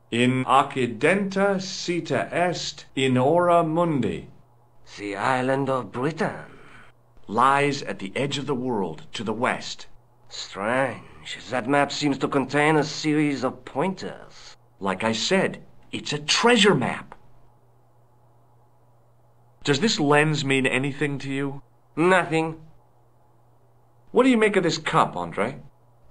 Speaker 1: In accidenta sita est in ora mundi.
Speaker 9: The island of Britain.
Speaker 1: Lies at the edge of the world, to the west.
Speaker 9: Strange. That map seems to contain a series of pointers.
Speaker 1: Like I said, it's a treasure map. Does this lens mean anything to you?
Speaker 9: Nothing.
Speaker 1: What do you make of this cup, André?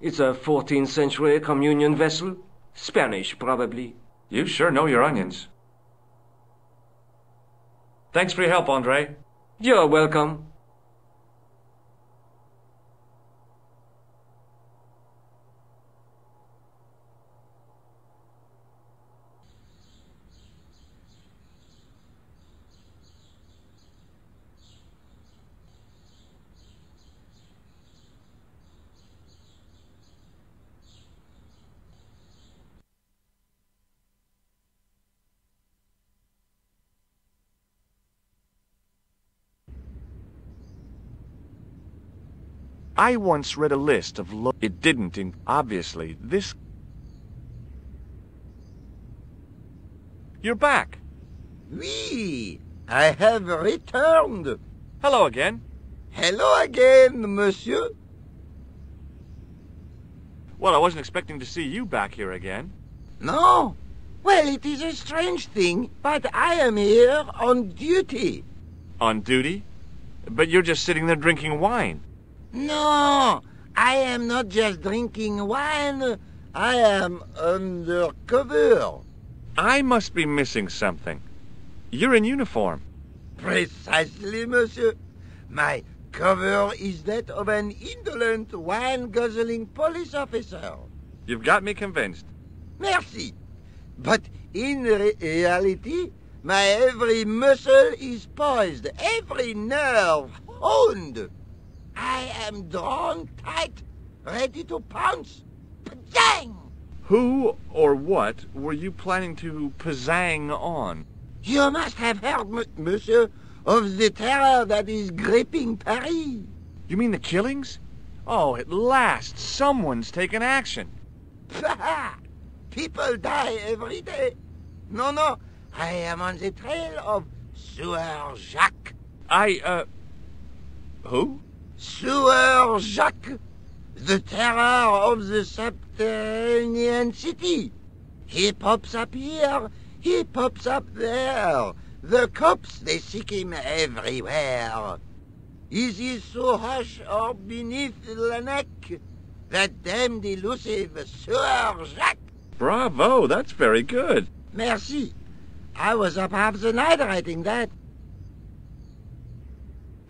Speaker 9: It's a 14th century communion vessel. Spanish, probably.
Speaker 1: You sure know your onions. Thanks for your help, André.
Speaker 9: You're welcome.
Speaker 1: I once read a list of It didn't, obviously. You're back.
Speaker 6: Oui, I have returned.
Speaker 1: Hello again.
Speaker 6: Hello again, monsieur.
Speaker 1: Well, I wasn't expecting to see you back here again.
Speaker 6: No? Well, it is a strange thing, but I am here on duty.
Speaker 1: On duty? But you're just sitting there drinking wine.
Speaker 6: No, I am not just drinking wine. I am undercover.
Speaker 1: I must be missing something. You're in uniform.
Speaker 6: Precisely, monsieur. My cover is that of an indolent, wine-guzzling police officer.
Speaker 1: You've got me convinced.
Speaker 6: Merci. But in reality, my every muscle is poised, every nerve honed. I am drawn tight, ready to pounce. Pazang!
Speaker 1: Who or what were you planning to pizzang on?
Speaker 6: You must have heard, monsieur, of the terror that is gripping Paris.
Speaker 1: You mean the killings? Oh, at last, someone's taken action.
Speaker 6: People die every day. No, I am on the trail of Sieur Jacques.
Speaker 1: Who?
Speaker 6: Sieur Jacques, the terror of the subterranean city. He pops up here, he pops up there. The cops, they seek him everywhere. Is he so hush or beneath the neck? That damned elusive Sewer Jacques.
Speaker 1: Bravo, that's very good.
Speaker 6: Merci. I was up half the night writing that.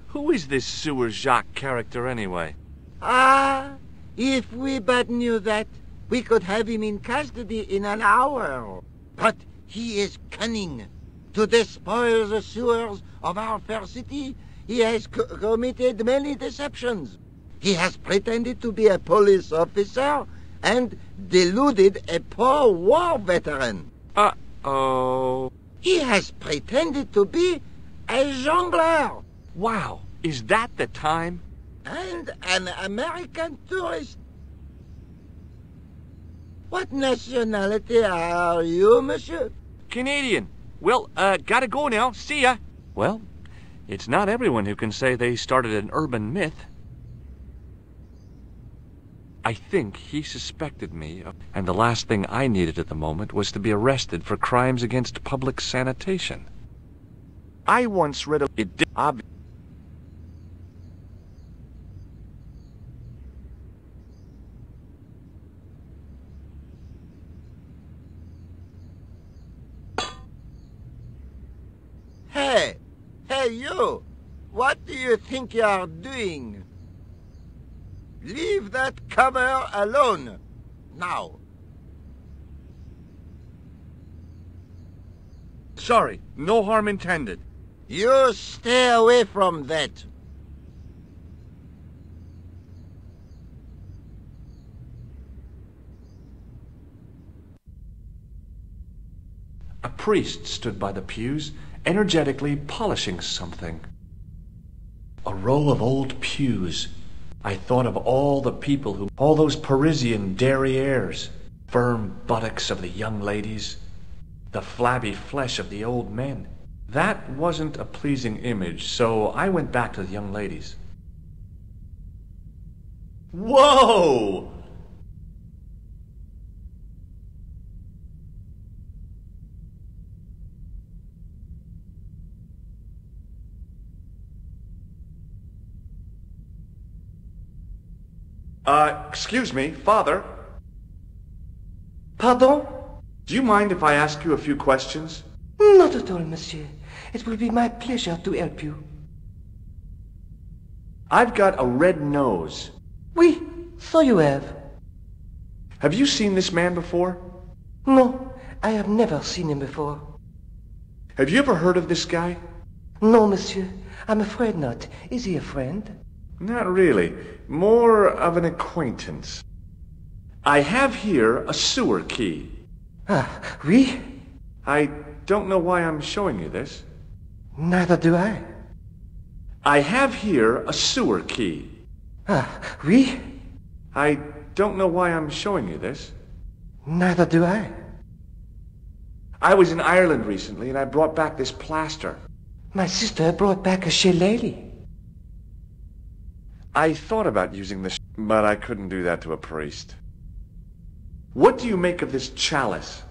Speaker 1: Who is this Sewer Jacques character anyway?
Speaker 6: Ah, if we but knew that, we could have him in custody in an hour. But he is cunning. To despoil the sewers of our fair city, he has committed many deceptions. He has pretended to be a police officer and deluded a poor war veteran.
Speaker 1: Uh-oh.
Speaker 6: He has pretended to be a jongleur.
Speaker 1: Wow, is that the time?
Speaker 6: And an American tourist. What nationality are you, monsieur?
Speaker 1: Canadian. Well, gotta go now. See ya. Well, it's not everyone who can say they started an urban myth. I think he suspected me, and the last thing I needed at the moment was to be arrested for crimes against public sanitation. I once read it did
Speaker 6: Hey, you! What do you think you are doing? Leave that cover alone, now.
Speaker 1: Sorry, no harm intended.
Speaker 6: You stay away from that.
Speaker 1: A priest stood by the pews, energetically polishing something. A row of old pews. I thought of all those Parisian derrieres, firm buttocks of the young ladies, the flabby flesh of the old men. That wasn't a pleasing image, so I went back to the young ladies. Whoa! Excuse me, Father.
Speaker 8: Pardon?
Speaker 1: Do you mind if I ask you a few questions?
Speaker 8: Not at all, monsieur. It will be my pleasure to help you.
Speaker 1: I've got a red nose.
Speaker 8: Oui, so you have.
Speaker 1: Have you seen this man before?
Speaker 8: No, I have never seen him before.
Speaker 1: Have you ever heard of this guy?
Speaker 8: No, monsieur. I'm afraid not. Is he a friend?
Speaker 1: Not really. More of an acquaintance. I have here a sewer key.
Speaker 8: Ah, oui?
Speaker 1: I don't know why I'm showing you this.
Speaker 8: Neither do I.
Speaker 1: I have here a sewer key.
Speaker 8: Ah, oui?
Speaker 1: I don't know why I'm showing you this.
Speaker 8: Neither do I.
Speaker 1: I was in Ireland recently and I brought back this plaster.
Speaker 8: My sister brought back a shillelagh.
Speaker 1: I thought about using this, but I couldn't do that to a priest. What do you make of this chalice?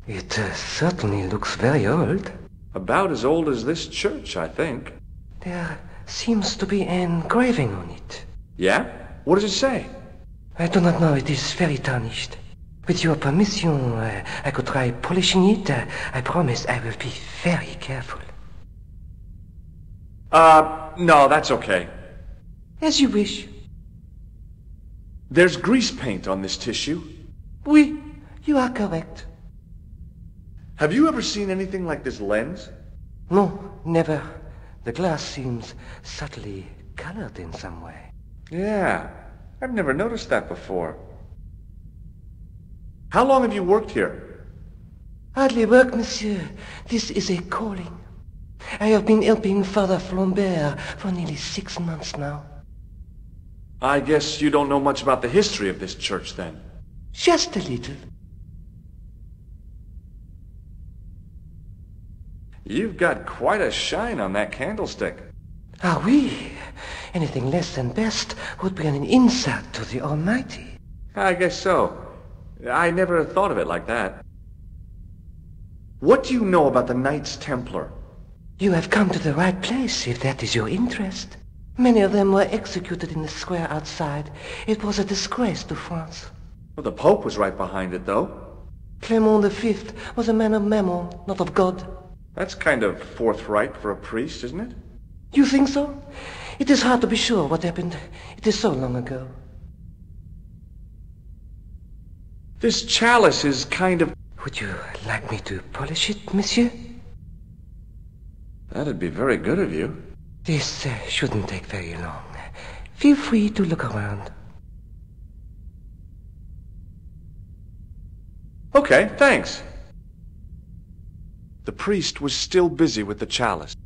Speaker 8: It certainly looks very old.
Speaker 1: About as old as this church, I think.
Speaker 8: There seems to be an engraving on it.
Speaker 1: Yeah? What does it say?
Speaker 8: I do not know. It is very tarnished. With your permission, I could try polishing it. I promise I will be very careful.
Speaker 1: No, that's okay.
Speaker 8: As you wish.
Speaker 1: There's grease paint on this tissue.
Speaker 8: Oui, you are correct.
Speaker 1: Have you ever seen anything like this lens?
Speaker 8: No, never. The glass seems subtly colored in some way.
Speaker 1: Yeah, I've never noticed that before. How long have you worked here?
Speaker 8: Hardly work, monsieur. This is a calling. I have been helping Father Flambert for nearly 6 months now.
Speaker 1: I guess you don't know much about the history of this church, then.
Speaker 8: Just a little.
Speaker 1: You've got quite a shine on that candlestick.
Speaker 8: Ah, oui. Anything less than best would be an insult to the Almighty.
Speaker 1: I guess so. I never thought of it like that. What do you know about the Knights Templar?
Speaker 8: You have come to the right place, if that is your interest. Many of them were executed in the square outside. It was a disgrace to France.
Speaker 1: Well, the Pope was right behind it, though.
Speaker 8: Clement V was a man of mammon, not of God.
Speaker 1: That's kind of forthright for a priest, isn't it?
Speaker 8: You think so? It is hard to be sure what happened. It is so long ago.
Speaker 1: This chalice is kind of...
Speaker 8: Would you like me to polish it, monsieur?
Speaker 1: That'd be very good of you.
Speaker 8: This shouldn't take very long. Feel free to look around.
Speaker 1: Okay, thanks. The priest was still busy with the chalice.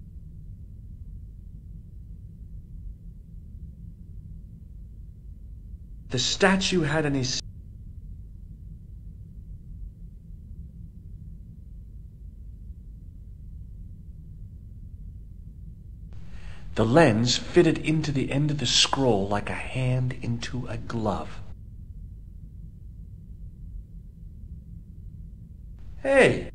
Speaker 1: The statue had an... The lens fitted into the end of the scroll like a hand into a glove. Hey!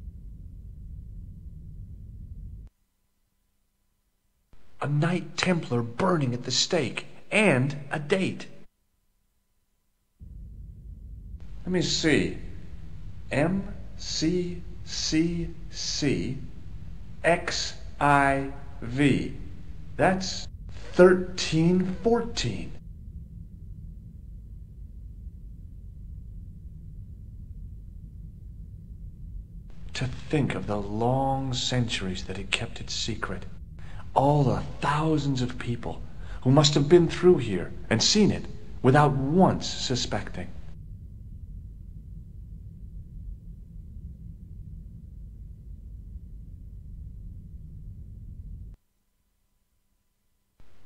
Speaker 1: A Knight Templar burning at the stake, and a date. Let me see. MCCCXIV. That's 1314. To think of the long centuries that had kept it secret. All the thousands of people who must have been through here and seen it without once suspecting.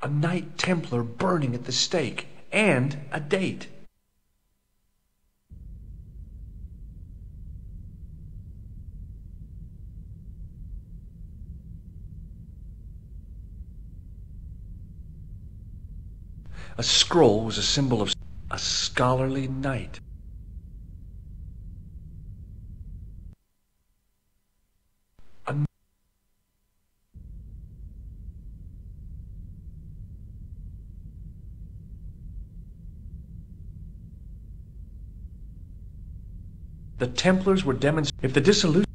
Speaker 1: A Knight Templar burning at the stake, and a date. A scroll was a symbol of a scholarly knight. The Templars were demonstrating if the dissolution...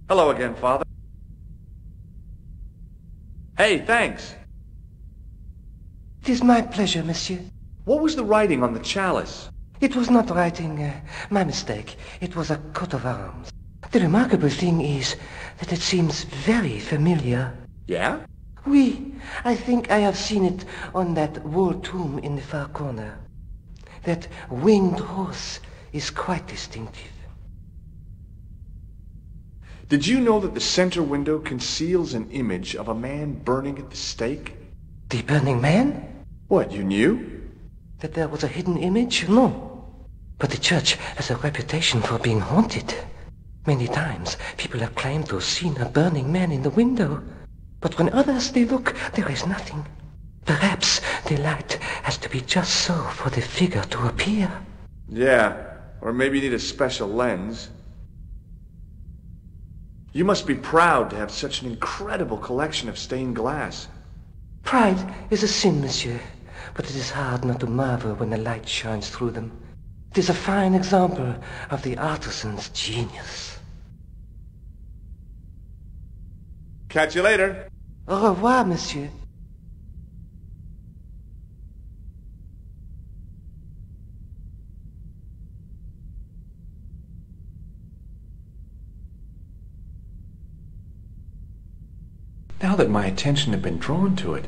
Speaker 1: Hello again, Father. Hey, thanks.
Speaker 8: It is my pleasure, monsieur.
Speaker 1: What was the writing on the chalice?
Speaker 8: It was not writing, my mistake. It was a coat of arms. The remarkable thing is that it seems very familiar.
Speaker 1: Yeah?
Speaker 8: Oui, I think I have seen it on that wall tomb in the far corner. That winged horse is quite distinctive.
Speaker 1: Did you know that the center window conceals an image of a man burning at the stake?
Speaker 8: The burning man?
Speaker 1: What, you knew?
Speaker 8: That there was a hidden image? No. But the church has a reputation for being haunted. Many times people have claimed to have seen a burning man in the window. But when others they look, there is nothing. Perhaps the light has to be just so for the figure to appear.
Speaker 1: Yeah, or maybe you need a special lens. You must be proud to have such an incredible collection of stained glass.
Speaker 8: Pride is a sin, monsieur, but it is hard not to marvel when the light shines through them. It is a fine example of the artisan's genius.
Speaker 1: Catch you later.
Speaker 8: Au revoir, monsieur.
Speaker 1: Now that my attention had been drawn to it,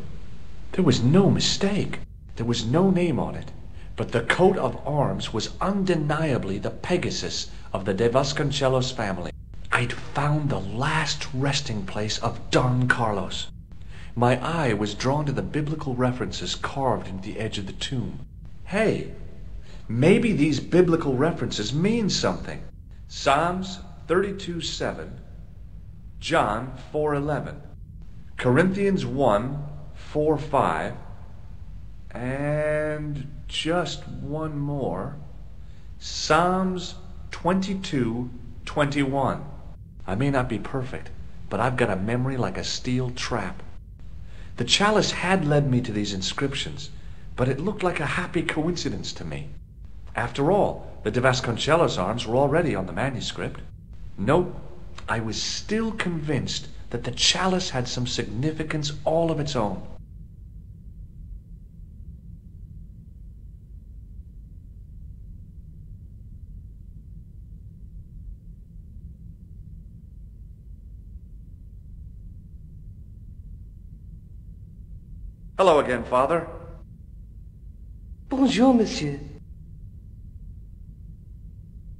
Speaker 1: there was no mistake. There was no name on it, but the coat of arms was undeniably the Pegasus of the de Vasconcelos family. I'd found the last resting place of Don Carlos. My eye was drawn to the biblical references carved into the edge of the tomb. Hey, maybe these biblical references mean something. Psalms 32:7, John 4:11. Corinthians 1:4-5, and just one more. Psalms 22:21. I may not be perfect, but I've got a memory like a steel trap. The chalice had led me to these inscriptions, but it looked like a happy coincidence to me. After all, the de Vasconcellos arms were already on the manuscript. Nope, I was still convinced that the chalice had some significance all of its own. Hello again, Father.
Speaker 9: Bonjour, monsieur.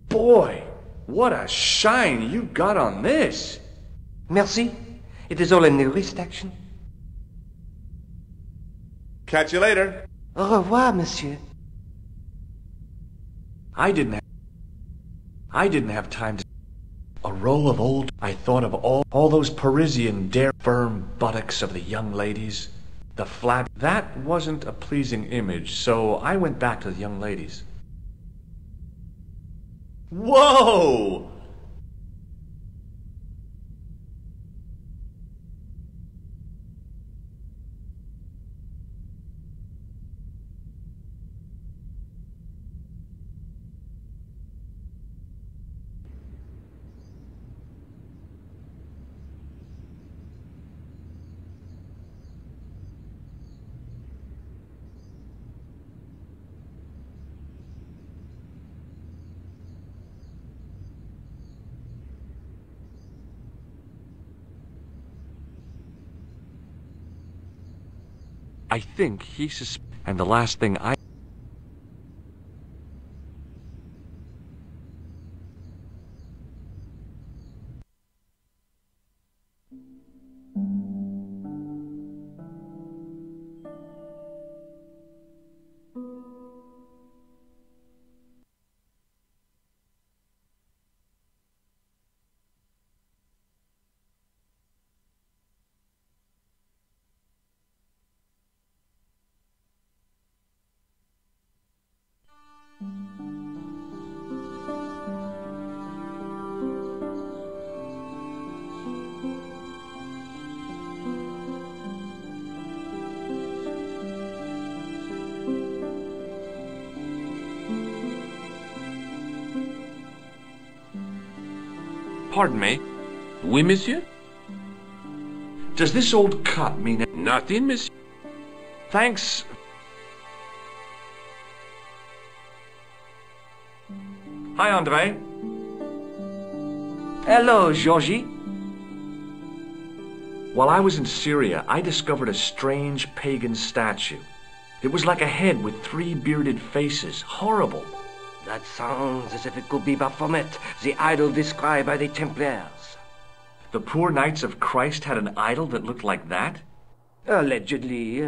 Speaker 1: Boy, what a shine you got on this.
Speaker 9: Merci. It is all in the wrist action.
Speaker 1: Catch you later.
Speaker 9: Au revoir, monsieur.
Speaker 1: I didn't have time to... A row of old... I thought of all those Parisian firm buttocks of the young ladies. The flab... That wasn't a pleasing image, so I went back to the young ladies. Whoa! I think he and the last thing I... Pardon me.
Speaker 4: Oui, monsieur?
Speaker 1: Does this old cut mean...
Speaker 4: Nothing, monsieur.
Speaker 1: Thanks. Hi, Andre.
Speaker 9: Hello, Georgie.
Speaker 1: While I was in Syria, I discovered a strange pagan statue. It was like a head with 3 bearded faces. Horrible.
Speaker 9: That sounds as if it could be Baphomet, the idol described by the Templars.
Speaker 1: The poor Knights of Christ had an idol that looked like that?
Speaker 9: Allegedly.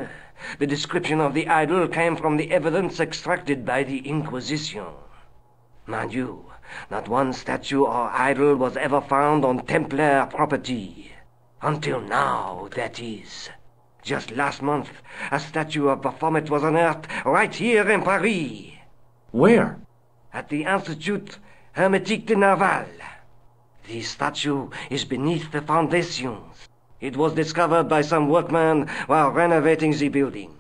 Speaker 9: The description of the idol came from the evidence extracted by the Inquisition. Mind you, not one statue or idol was ever found on Templar property. Until now, that is. Just last month, a statue of Baphomet was unearthed right here in Paris.
Speaker 1: Where?
Speaker 9: At the Institut Hermétique de Nerval. The statue is beneath the foundations. It was discovered by some workmen while renovating the building.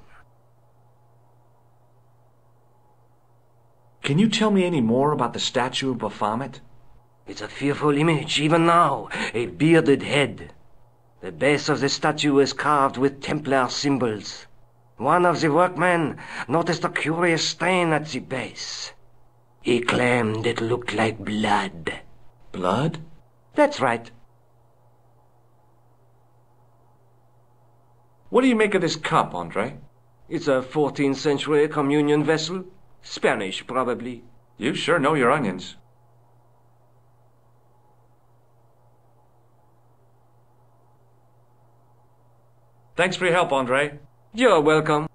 Speaker 1: Can you tell me any more about the statue of Baphomet?
Speaker 9: It's a fearful image, even now, a bearded head. The base of the statue is carved with Templar symbols. One of the workmen noticed a curious stain at the base. He claimed it looked like blood.
Speaker 1: Blood?
Speaker 9: That's right.
Speaker 1: What do you make of this cup, Andre?
Speaker 9: It's a 14th century communion vessel. Spanish, probably.
Speaker 1: You sure know your onions. Thanks for your help, Andre.
Speaker 9: You're welcome.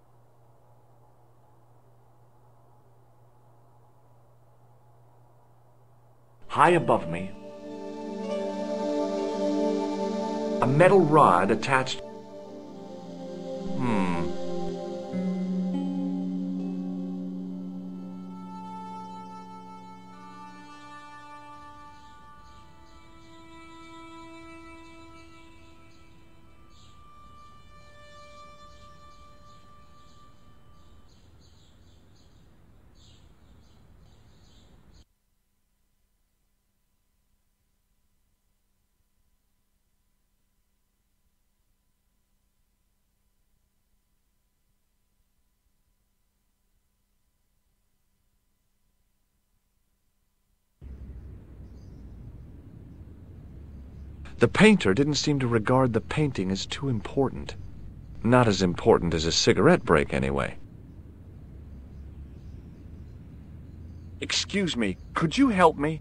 Speaker 1: High above me, a metal rod attached... The painter didn't seem to regard the painting as too important. Not as important as a cigarette break, anyway. Excuse me, could you help me?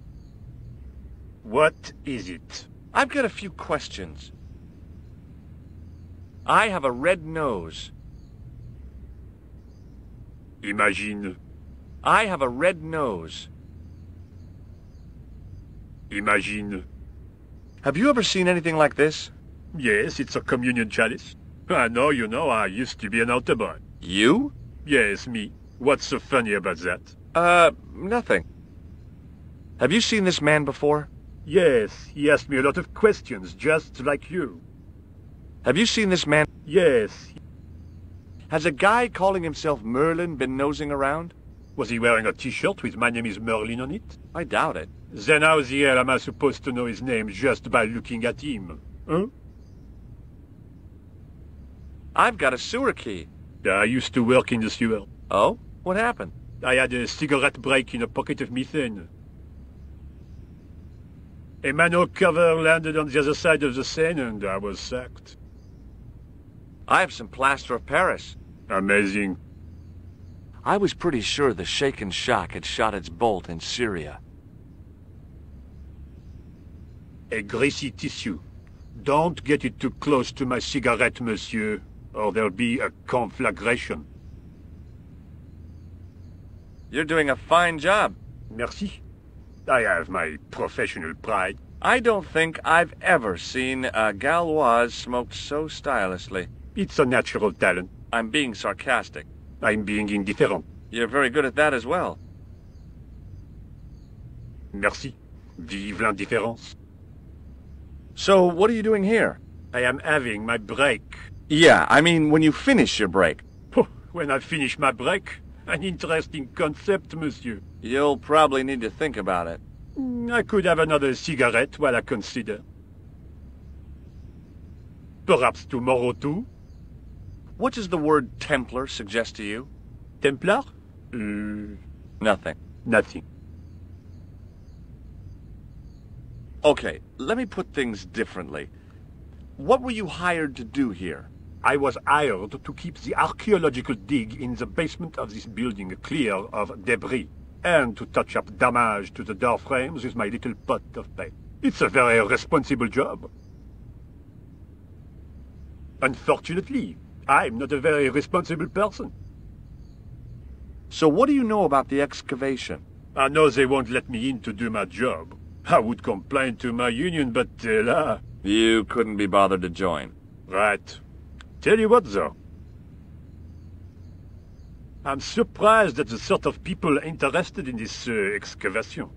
Speaker 10: What is it?
Speaker 1: I've got a few questions. I have a red nose.
Speaker 10: Imagine.
Speaker 1: I have a red nose.
Speaker 10: Imagine.
Speaker 1: Have you ever seen anything like this?
Speaker 10: Yes, it's a communion chalice. I know, you know, I used to be an altar boy.
Speaker 1: You?
Speaker 10: Yes, me. What's so funny about that?
Speaker 1: Nothing. Have you seen this man before?
Speaker 10: Yes, he asked me a lot of questions, just like you.
Speaker 1: Have you seen this man?
Speaker 10: Yes.
Speaker 1: Has a guy calling himself Merlin been nosing around?
Speaker 10: Was he wearing a t-shirt with "My name is Merlin" on it?
Speaker 1: I doubt it.
Speaker 10: Then how the hell am I supposed to know his name just by looking at him? Huh?
Speaker 1: I've got a sewer key.
Speaker 10: I used to work in the sewer.
Speaker 1: Oh? What happened?
Speaker 10: I had a cigarette break in a pocket of methane. A manhole cover landed on the other side of the Seine and I was sacked.
Speaker 1: I have some plaster of Paris.
Speaker 10: Amazing.
Speaker 1: I was pretty sure the shaken shock had shot its bolt in Syria.
Speaker 10: A greasy tissue. Don't get it too close to my cigarette, monsieur, or there'll be a conflagration.
Speaker 1: You're doing a fine job.
Speaker 10: Merci. I have my professional pride.
Speaker 1: I don't think I've ever seen a Gauloise smoked so stylishly.
Speaker 10: It's a natural talent.
Speaker 1: I'm being sarcastic.
Speaker 10: I'm being indifferent.
Speaker 1: You're very good at that as well.
Speaker 10: Merci. Vive l'indifférence.
Speaker 1: So, what are you doing here?
Speaker 10: I am having my break.
Speaker 1: Yeah, I mean when you finish your break.
Speaker 10: When I finish my break? An interesting concept, monsieur.
Speaker 1: You'll probably need to think about it.
Speaker 10: I could have another cigarette while I consider. Perhaps tomorrow too?
Speaker 1: What does the word Templar suggest to you?
Speaker 10: Templar?
Speaker 1: Nothing.
Speaker 10: Nothing.
Speaker 1: Okay, let me put things differently. What were you hired to do here?
Speaker 10: I was hired to keep the archaeological dig in the basement of this building clear of debris, and to touch up damage to the door frames with my little pot of paint. It's a very responsible job. Unfortunately, I'm not a very responsible person.
Speaker 1: So what do you know about the excavation?
Speaker 10: I know they won't let me in to do my job. I would complain to my union, but là...
Speaker 1: You couldn't be bothered to join.
Speaker 10: Right. Tell you what, though. I'm surprised at the sort of people interested in this excavation.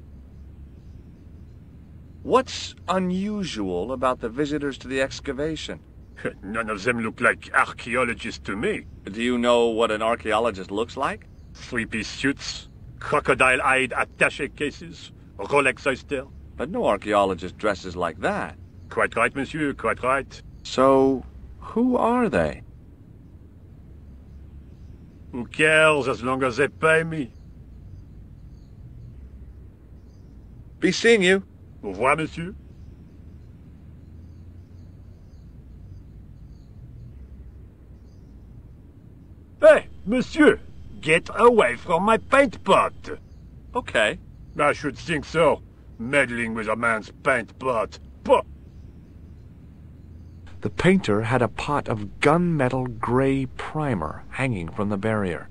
Speaker 1: What's unusual about the visitors to the excavation?
Speaker 10: None of them look like archaeologists to me.
Speaker 1: Do you know what an archaeologist looks like?
Speaker 10: Three-piece suits, crocodile-eyed attaché cases, Rolex oyster.
Speaker 1: But no archaeologist dresses like that.
Speaker 10: Quite right, monsieur, quite right.
Speaker 1: So, who are they?
Speaker 10: Who cares as long as they pay me?
Speaker 1: Be seeing you.
Speaker 10: Au revoir, monsieur. Hey, monsieur! Get away from my paint pot!
Speaker 1: Okay.
Speaker 10: I should think so. Meddling with a man's paint pot. Puh!
Speaker 1: The painter had a pot of gunmetal gray primer hanging from the barrier.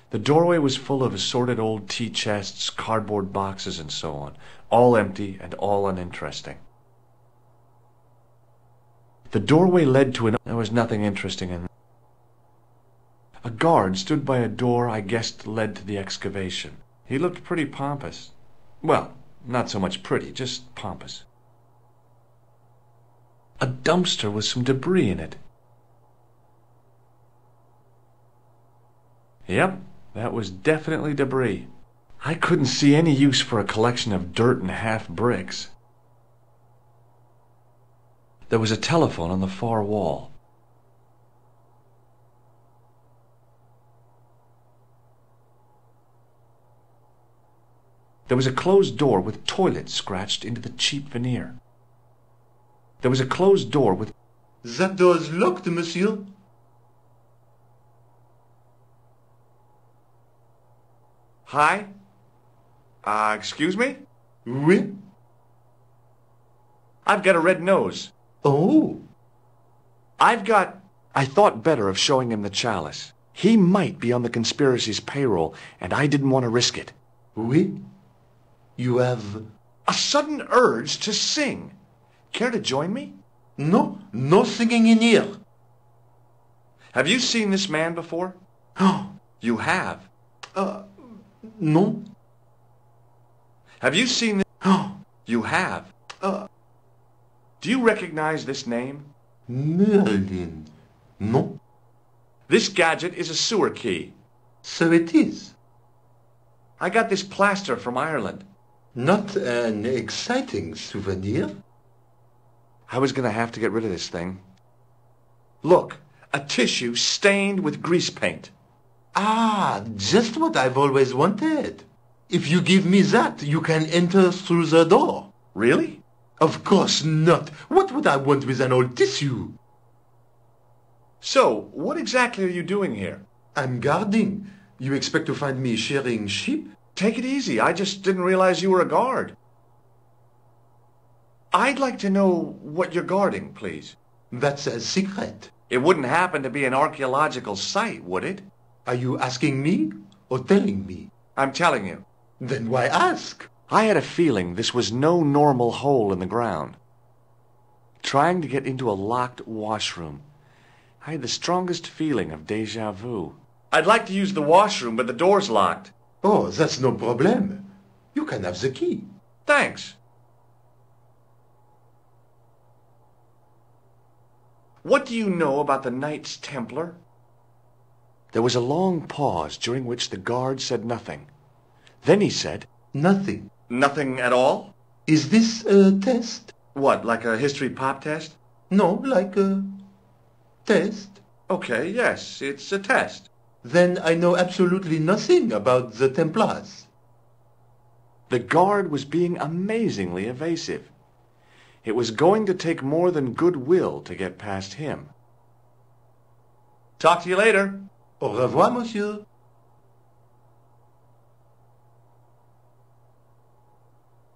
Speaker 1: The doorway was full of assorted old tea chests, cardboard boxes, and so on, all empty and all uninteresting. The doorway led to There was nothing interesting in it. A guard stood by a door I guessed led to the excavation. He looked pretty pompous. Well, not so much pretty, just pompous. A dumpster with some debris in it. Yep, that was definitely debris. I couldn't see any use for a collection of dirt and half bricks. There was a telephone on the far wall. There was a closed door with toilet scratched into the cheap veneer. There was a closed door with...
Speaker 5: That door's locked, monsieur.
Speaker 1: Hi? Excuse me?
Speaker 5: Oui?
Speaker 1: I've got a red nose.
Speaker 5: Oh.
Speaker 1: I thought better of showing him the chalice. He might be on the conspiracy's payroll, and I didn't want to risk it.
Speaker 5: Oui? You have...
Speaker 1: A sudden urge to sing. Care to join me?
Speaker 5: No, no singing in here.
Speaker 1: Have you seen this man before?
Speaker 5: Oh.
Speaker 1: You have?
Speaker 5: No.
Speaker 1: Have you seen this?
Speaker 5: Oh.
Speaker 1: You have? Do you recognize this name?
Speaker 5: Merlin. No.
Speaker 1: This gadget is a sewer key.
Speaker 5: So it is.
Speaker 1: I got this plaster from Ireland.
Speaker 5: Not an exciting souvenir.
Speaker 1: I was going to have to get rid of this thing. Look, a tissue stained with grease paint.
Speaker 5: Ah, just what I've always wanted. If you give me that, you can enter through the door.
Speaker 1: Really?
Speaker 5: Of course not. What would I want with an old tissue?
Speaker 1: So, what exactly are you doing here?
Speaker 5: I'm guarding. You expect to find me shearing sheep?
Speaker 1: Take it easy. I just didn't realize you were a guard. I'd like to know what you're guarding, please.
Speaker 5: That's a secret.
Speaker 1: It wouldn't happen to be an archaeological site, would it?
Speaker 5: Are you asking me or telling me?
Speaker 1: I'm telling you.
Speaker 5: Then why ask?
Speaker 1: I had a feeling this was no normal hole in the ground. Trying to get into a locked washroom. I had the strongest feeling of déjà vu. I'd like to use the washroom, but the door's locked.
Speaker 5: Oh, that's no problem. You can have the key.
Speaker 1: Thanks. What do you know about the Knights Templar? There was a long pause during which the guard said nothing. Then he said,
Speaker 5: Nothing.
Speaker 1: Nothing at all?
Speaker 5: Is this a test?
Speaker 1: What, like a history pop test?
Speaker 5: No, like a test.
Speaker 1: Okay, yes, it's a test.
Speaker 5: Then I know absolutely nothing about the Templars.
Speaker 1: The guard was being amazingly evasive. It was going to take more than goodwill to get past him. Talk to you later.
Speaker 5: Au revoir, monsieur.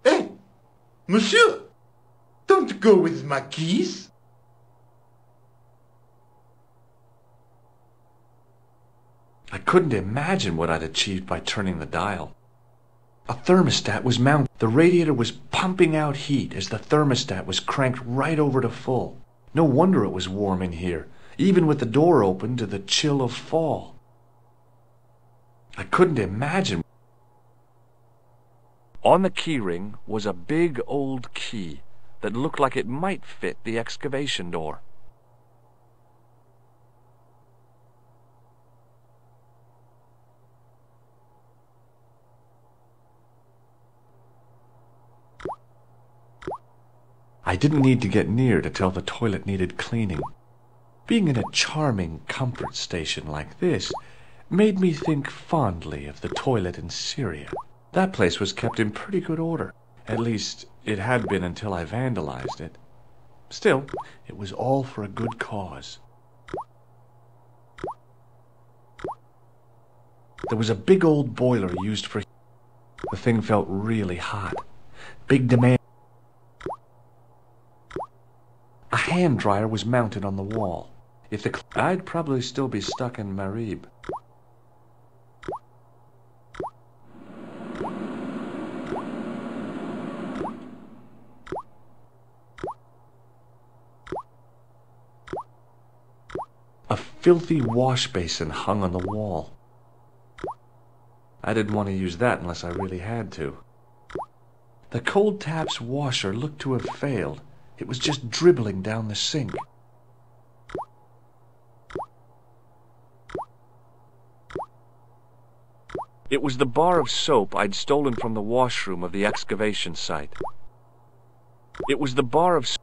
Speaker 5: Hey, monsieur, don't go with my keys.
Speaker 1: I couldn't imagine what I'd achieved by turning the dial. A thermostat was mounted. The radiator was pumping out heat as the thermostat was cranked right over to full. No wonder it was warm in here, even with the door open to the chill of fall. I couldn't imagine. On the keyring was a big old key that looked like it might fit the excavation door. I didn't need to get near to tell the toilet needed cleaning. Being in a charming comfort station like this made me think fondly of the toilet in Syria. That place was kept in pretty good order. At least, it had been until I vandalized it. Still, it was all for a good cause. There was a big old boiler used for... The thing felt really hot. Big demand. A hand dryer was mounted on the wall. I'd probably still be stuck in Marib. A filthy wash basin hung on the wall. I didn't want to use that unless I really had to. The cold tap's washer looked to have failed. It was just dribbling down the sink. It was the bar of soap I'd stolen from the washroom of the excavation site. It was the bar of soap.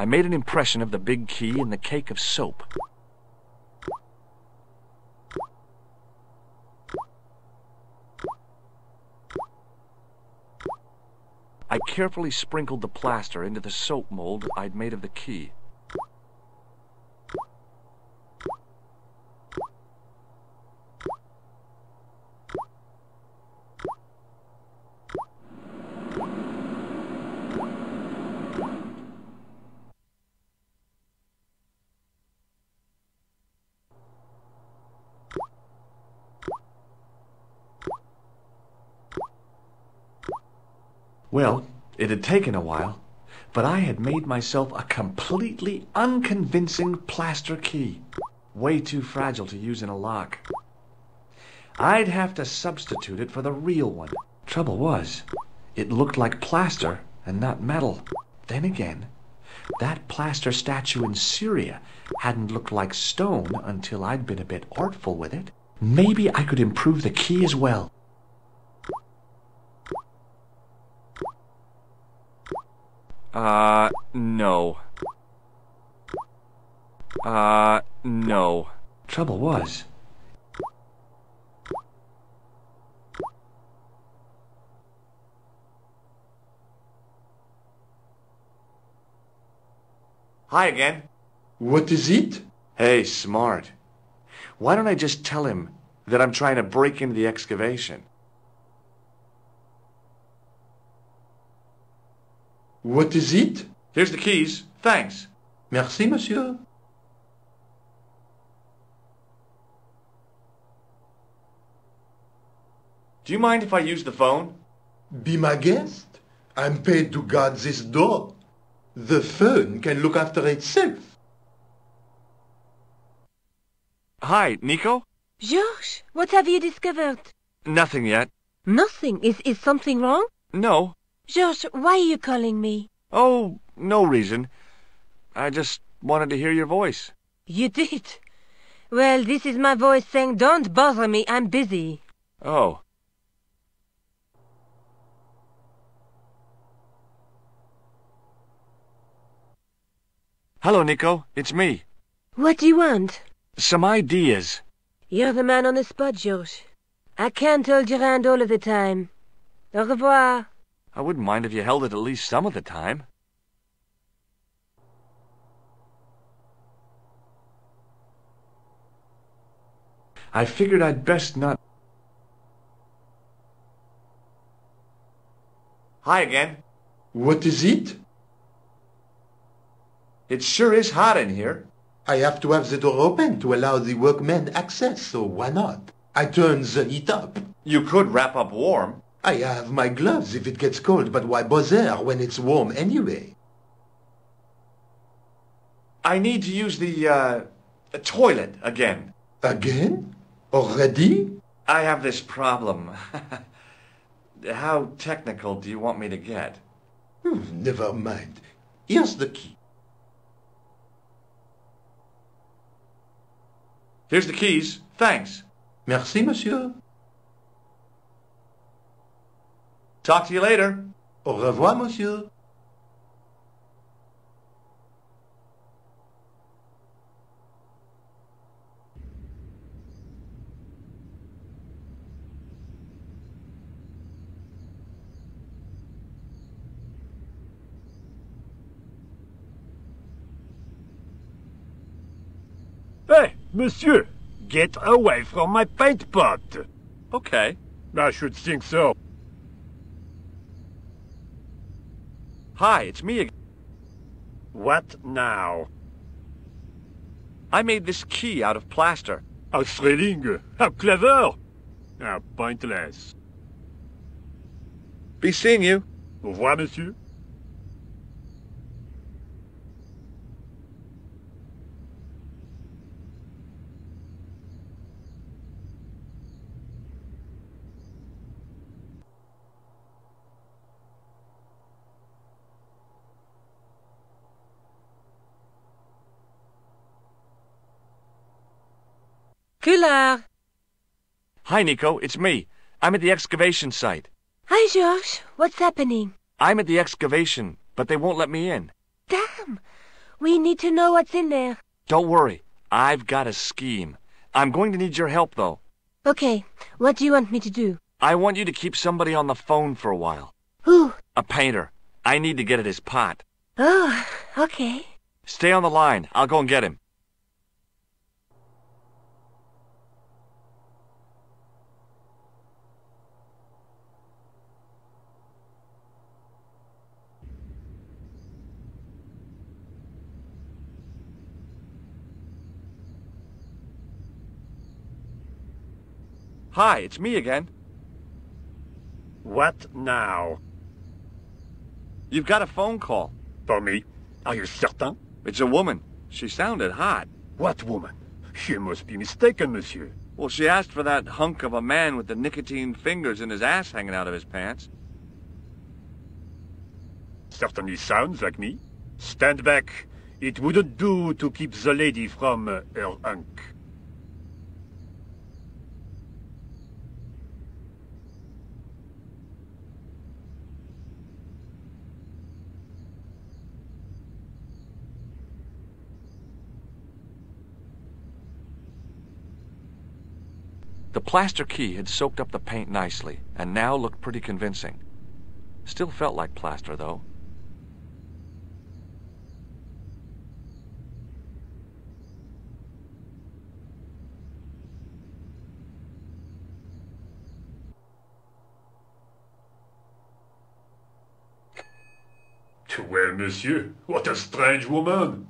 Speaker 1: I made an impression of the big key in the cake of soap. I carefully sprinkled the plaster into the soap mold I'd made of the key. Well, it had taken a while, but I had made myself a completely unconvincing plaster key. Way too fragile to use in a lock. I'd have to substitute it for the real one. Trouble was, it looked like plaster and not metal. Then again, that plaster statue in Syria hadn't looked like stone until I'd been a bit artful with it. Maybe I could improve the key as well. No. No. Trouble was, hi again.
Speaker 5: What is it?
Speaker 1: Hey, smart. Why don't I just tell him that I'm trying to break into the excavation?
Speaker 5: What is it?
Speaker 1: Here's the keys. Thanks.
Speaker 5: Merci, monsieur.
Speaker 1: Do you mind if I use the phone?
Speaker 5: Be my guest. I'm paid to guard this door. The phone can look after itself.
Speaker 1: Hi, Nico?
Speaker 3: Georges, what have you discovered?
Speaker 1: Nothing yet.
Speaker 3: Nothing. Is something wrong?
Speaker 1: No.
Speaker 3: Georges, why are you calling me?
Speaker 1: Oh, no reason. I just wanted to hear your voice.
Speaker 3: You did? Well, this is my voice saying, don't bother me, I'm busy.
Speaker 1: Oh. Hello, Nico. It's me.
Speaker 3: What do you want?
Speaker 1: Some ideas.
Speaker 3: You're the man on the spot, Georges. I can't hold your hand all of the time. Au revoir.
Speaker 1: I wouldn't mind if you held it at least some of the time. I figured I'd best not... Hi again.
Speaker 5: What is it?
Speaker 1: It sure is hot in here.
Speaker 5: I have to have the door open to allow the workmen access, so why not? I turn the heat up.
Speaker 1: You could wrap up warm.
Speaker 5: I have my gloves if it gets cold, but why bother when it's warm anyway?
Speaker 1: I need to use the toilet again.
Speaker 5: Again? Already?
Speaker 1: I have this problem. How technical do you want me to get?
Speaker 5: Never mind. Here's the key.
Speaker 1: Here's the keys. Thanks.
Speaker 5: Merci, monsieur.
Speaker 1: Talk to you later.
Speaker 5: Au revoir, monsieur.
Speaker 10: Hey, monsieur! Get away from my paint pot!
Speaker 1: Okay.
Speaker 10: I should think so.
Speaker 1: Hi, it's me again.
Speaker 10: What now?
Speaker 1: I made this key out of plaster.
Speaker 10: How thrilling! How clever! How pointless.
Speaker 1: Be seeing you.
Speaker 10: Au revoir, monsieur.
Speaker 3: Coulard.
Speaker 1: Hi, Nico. It's me. I'm at the excavation site.
Speaker 3: Hi, Georges. What's happening?
Speaker 1: I'm at the excavation, but they won't let me in.
Speaker 3: Damn! We need to know what's in there.
Speaker 1: Don't worry. I've got a scheme. I'm going to need your help, though.
Speaker 3: Okay, what do you want me to do?
Speaker 1: I want you to keep somebody on the phone for a while.
Speaker 3: Who?
Speaker 1: A painter. I need to get at his pot.
Speaker 3: Oh, okay.
Speaker 1: Stay on the line. I'll go and get him. Hi, it's me again.
Speaker 10: What now?
Speaker 1: You've got a phone call.
Speaker 10: For me? Are you certain?
Speaker 1: It's a woman. She sounded hot.
Speaker 10: What woman? You must be mistaken, monsieur.
Speaker 1: Well, she asked for that hunk of a man with the nicotine fingers and his ass hanging out of his pants.
Speaker 10: Certainly sounds like me. Stand back. It wouldn't do to keep the lady from her hunk.
Speaker 1: The plaster key had soaked up the paint nicely, and now looked pretty convincing. Still felt like plaster, though.
Speaker 10: Well, monsieur, what a strange woman.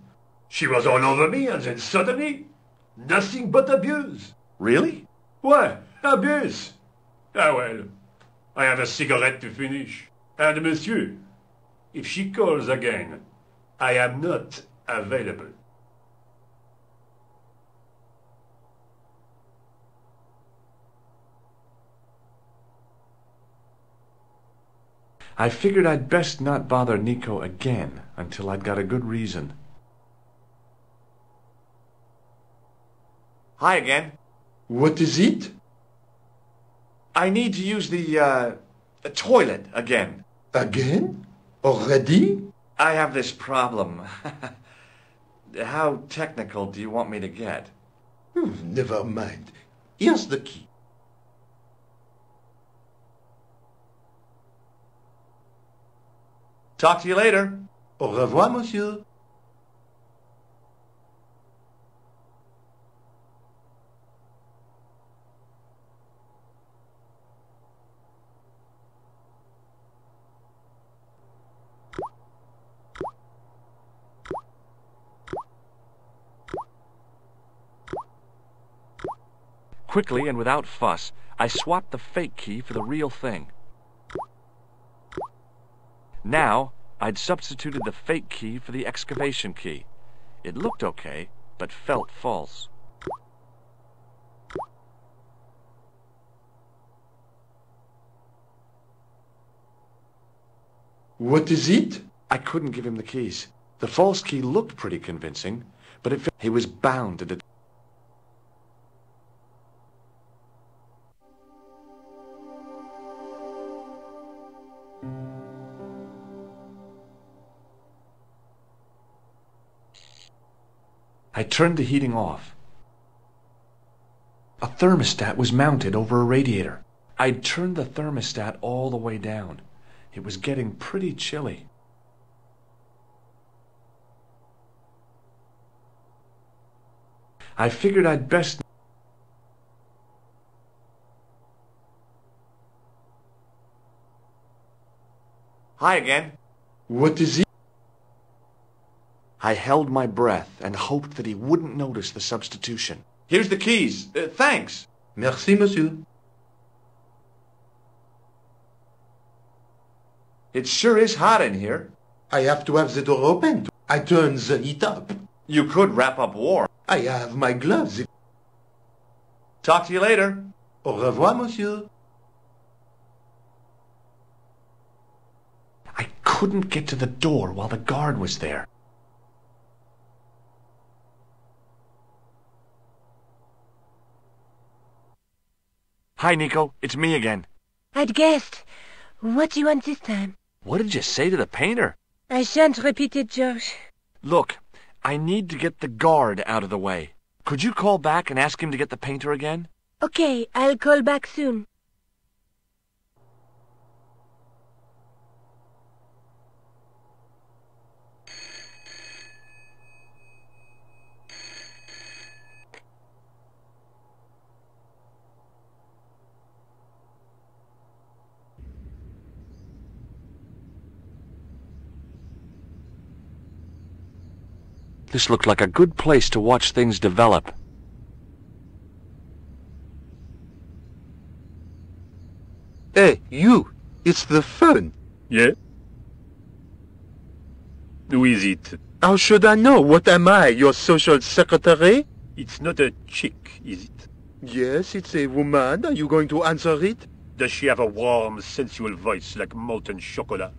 Speaker 10: She was all over me, and then suddenly, nothing but abuse.
Speaker 1: Really?
Speaker 10: Why, abuse? Ah well, I have a cigarette to finish. And monsieur, if she calls again, I am not available.
Speaker 1: I figured I'd best not bother Nico again until I'd got a good reason. Hi again.
Speaker 5: What is it?
Speaker 1: I need to use the toilet again.
Speaker 5: Again? Already?
Speaker 1: I have this problem. How technical do you want me to get?
Speaker 5: Never mind. Here's the key.
Speaker 1: Talk to you later.
Speaker 5: Au revoir, monsieur.
Speaker 1: Quickly and without fuss, I swapped the fake key for the real thing. Now, I'd substituted the fake key for the excavation key. It looked okay, but felt false.
Speaker 5: What is it?
Speaker 1: I couldn't give him the keys. The false key looked pretty convincing, but he was bound to I turned the heating off. A thermostat was mounted over a radiator. I'd turned the thermostat all the way down. It was getting pretty chilly. I figured I'd best... Hi again.
Speaker 5: What is it?
Speaker 1: I held my breath and hoped that he wouldn't notice the substitution. Here's the keys. Thanks.
Speaker 5: Merci, monsieur.
Speaker 1: It sure is hot in here.
Speaker 5: I have to have the door open. I turn the heat up.
Speaker 1: You could wrap up warm.
Speaker 5: I have my gloves.
Speaker 1: Talk to you later.
Speaker 5: Au revoir, monsieur.
Speaker 1: I couldn't get to the door while the guard was there. Hi, Nico. It's me again.
Speaker 3: I'd guessed. What do you want this time?
Speaker 1: What did you say to the painter?
Speaker 3: I shan't repeat it, George.
Speaker 1: Look, I need to get the guard out of the way. Could you call back and ask him to get the painter again?
Speaker 3: Okay, I'll call back soon.
Speaker 1: This looked like a good place to watch things develop.
Speaker 5: Hey, you! It's the phone.
Speaker 10: Yeah? Who is it?
Speaker 5: How should I know? What am I, your social secretary?
Speaker 10: It's not a chick, is it?
Speaker 5: Yes, it's a woman. Are you going to answer it?
Speaker 10: Does she have a warm, sensual voice like molten chocolate?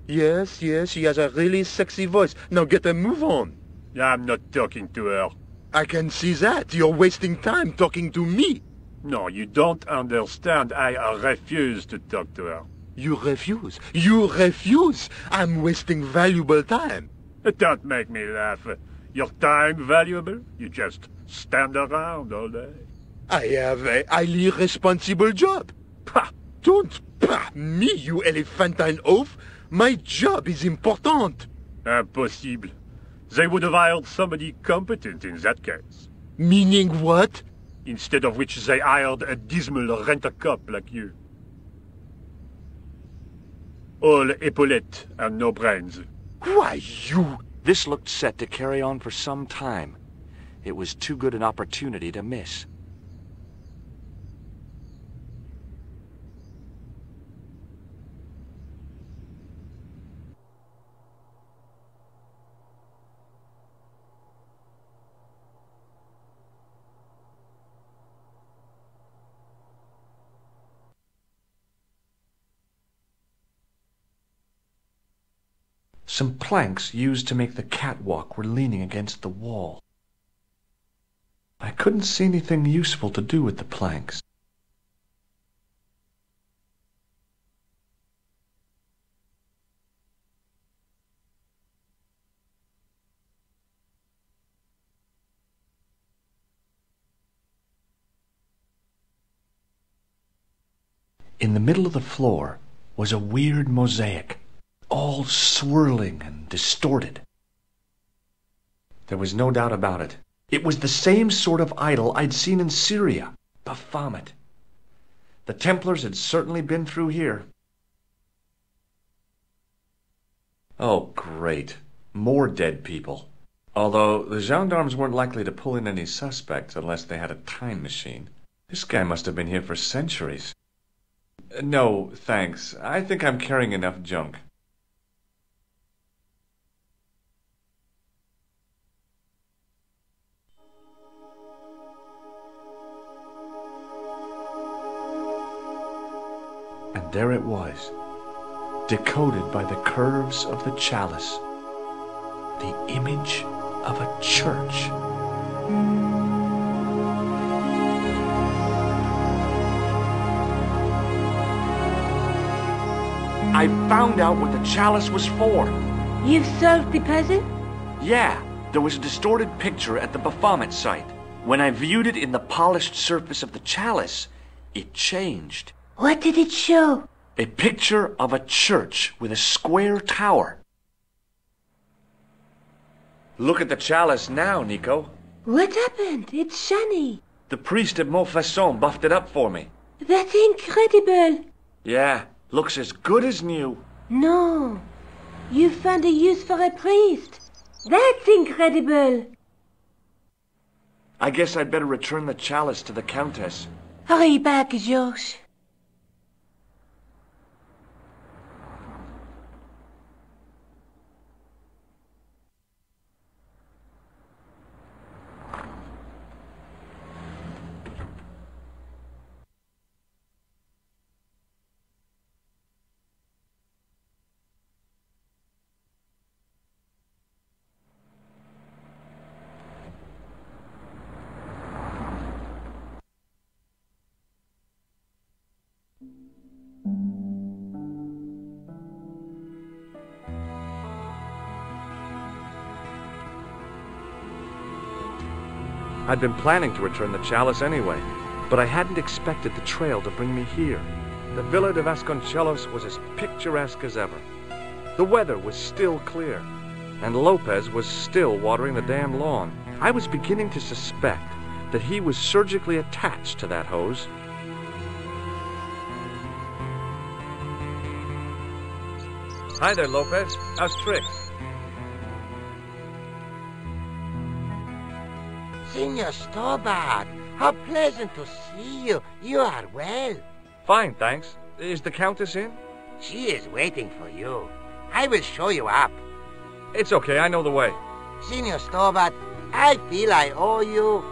Speaker 5: Yes, she has a really sexy voice. Now get a move on.
Speaker 10: I'm not talking to her.
Speaker 5: I can see that. You're wasting time talking to me.
Speaker 10: No, you don't understand. I refuse to talk to her.
Speaker 5: You refuse. You refuse. I'm wasting valuable time.
Speaker 10: Don't make me laugh. Your time valuable? You just stand around all day.
Speaker 5: I have a highly responsible job. Pah! Don't pah me, you elephantine oaf. My job is important.
Speaker 10: Impossible. They would have hired somebody competent in that case.
Speaker 5: Meaning what?
Speaker 10: Instead of which they hired a dismal rent-a-cop like you. All epaulettes and no brains.
Speaker 5: Why, you...
Speaker 1: This looked set to carry on for some time. It was too good an opportunity to miss. Some planks used to make the catwalk were leaning against the wall. I couldn't see anything useful to do with the planks. In the middle of the floor was a weird mosaic, all swirling and distorted. There was no doubt about it. It was the same sort of idol I'd seen in Syria, Baphomet. The Templars had certainly been through here. Oh, great. More dead people. Although the gendarmes weren't likely to pull in any suspects unless they had a time machine. This guy must have been here for centuries. No, thanks. I think I'm carrying enough junk. And there it was, decoded by the curves of the chalice, the image of a church. I found out what the chalice was for.
Speaker 3: You've solved the puzzle?
Speaker 1: Yeah, there was a distorted picture at the Baphomet site. When I viewed it in the polished surface of the chalice, it changed.
Speaker 3: What did it show?
Speaker 1: A picture of a church with a square tower. Look at the chalice now, Nico.
Speaker 3: What happened? It's shiny.
Speaker 1: The priest at Montfaucon buffed it up for me.
Speaker 3: That's incredible.
Speaker 1: Yeah, looks as good as new.
Speaker 3: No. You found a use for a priest. That's incredible.
Speaker 1: I guess I'd better return the chalice to the Countess.
Speaker 3: Hurry back, Georges.
Speaker 1: I'd been planning to return the chalice anyway, but I hadn't expected the trail to bring me here. The Villa de Vasconcelos was as picturesque as ever. The weather was still clear, and Lopez was still watering the damn lawn. I was beginning to suspect that he was surgically attached to that hose. Hi there, Lopez. How's tricks?
Speaker 6: Senor Stobart, how pleasant to see you. You are well.
Speaker 1: Fine, thanks. Is the Countess in?
Speaker 6: She is waiting for you. I will show you up.
Speaker 1: It's okay, I know the way.
Speaker 6: Senor Stobart, I feel I owe you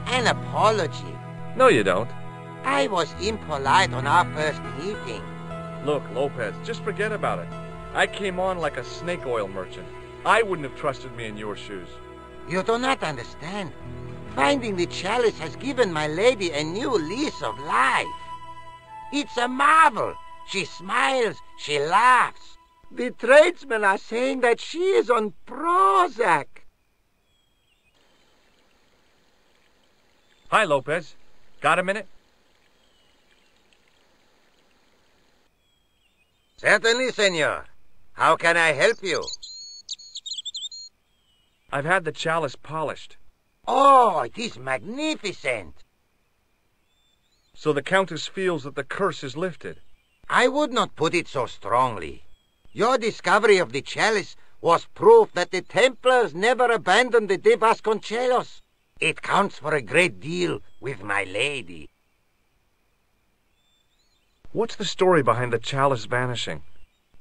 Speaker 6: an apology.
Speaker 1: No, you don't.
Speaker 6: I was impolite on our first meeting.
Speaker 1: Look, Lopez, just forget about it. I came on like a snake oil merchant. I wouldn't have trusted me in your shoes.
Speaker 6: You do not understand. Finding the chalice has given my lady a new lease of life. It's a marvel. She smiles, she laughs. The tradesmen are saying that she is on Prozac.
Speaker 1: Hi, Lopez. Got a minute?
Speaker 6: Certainly, senor. How can I help you?
Speaker 1: I've had the chalice polished.
Speaker 6: Oh, it is magnificent.
Speaker 1: So the Countess feels that the curse is lifted.
Speaker 6: I would not put it so strongly. Your discovery of the chalice was proof that the Templars never abandoned the de Vasconcelos. It counts for a great deal with my lady.
Speaker 1: What's the story behind the chalice vanishing?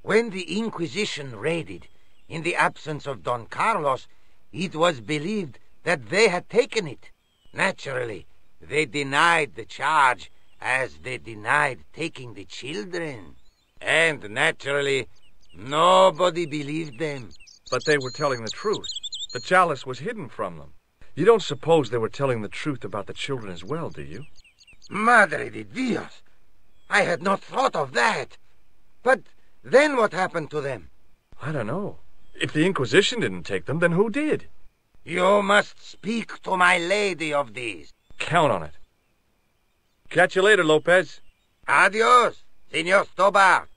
Speaker 6: When the Inquisition raided, in the absence of Don Carlos, it was believed that they had taken it. Naturally, they denied the charge, as they denied taking the children. And naturally, nobody believed them.
Speaker 1: But they were telling the truth. The chalice was hidden from them. You don't suppose they were telling the truth about the children as well, do you?
Speaker 6: Madre de Dios! I had not thought of that. But then what happened to them?
Speaker 1: I don't know. If the Inquisition didn't take them, then who did?
Speaker 6: You must speak to my lady of these.
Speaker 1: Count on it. Catch you later, Lopez.
Speaker 6: Adios, Senor Stobart.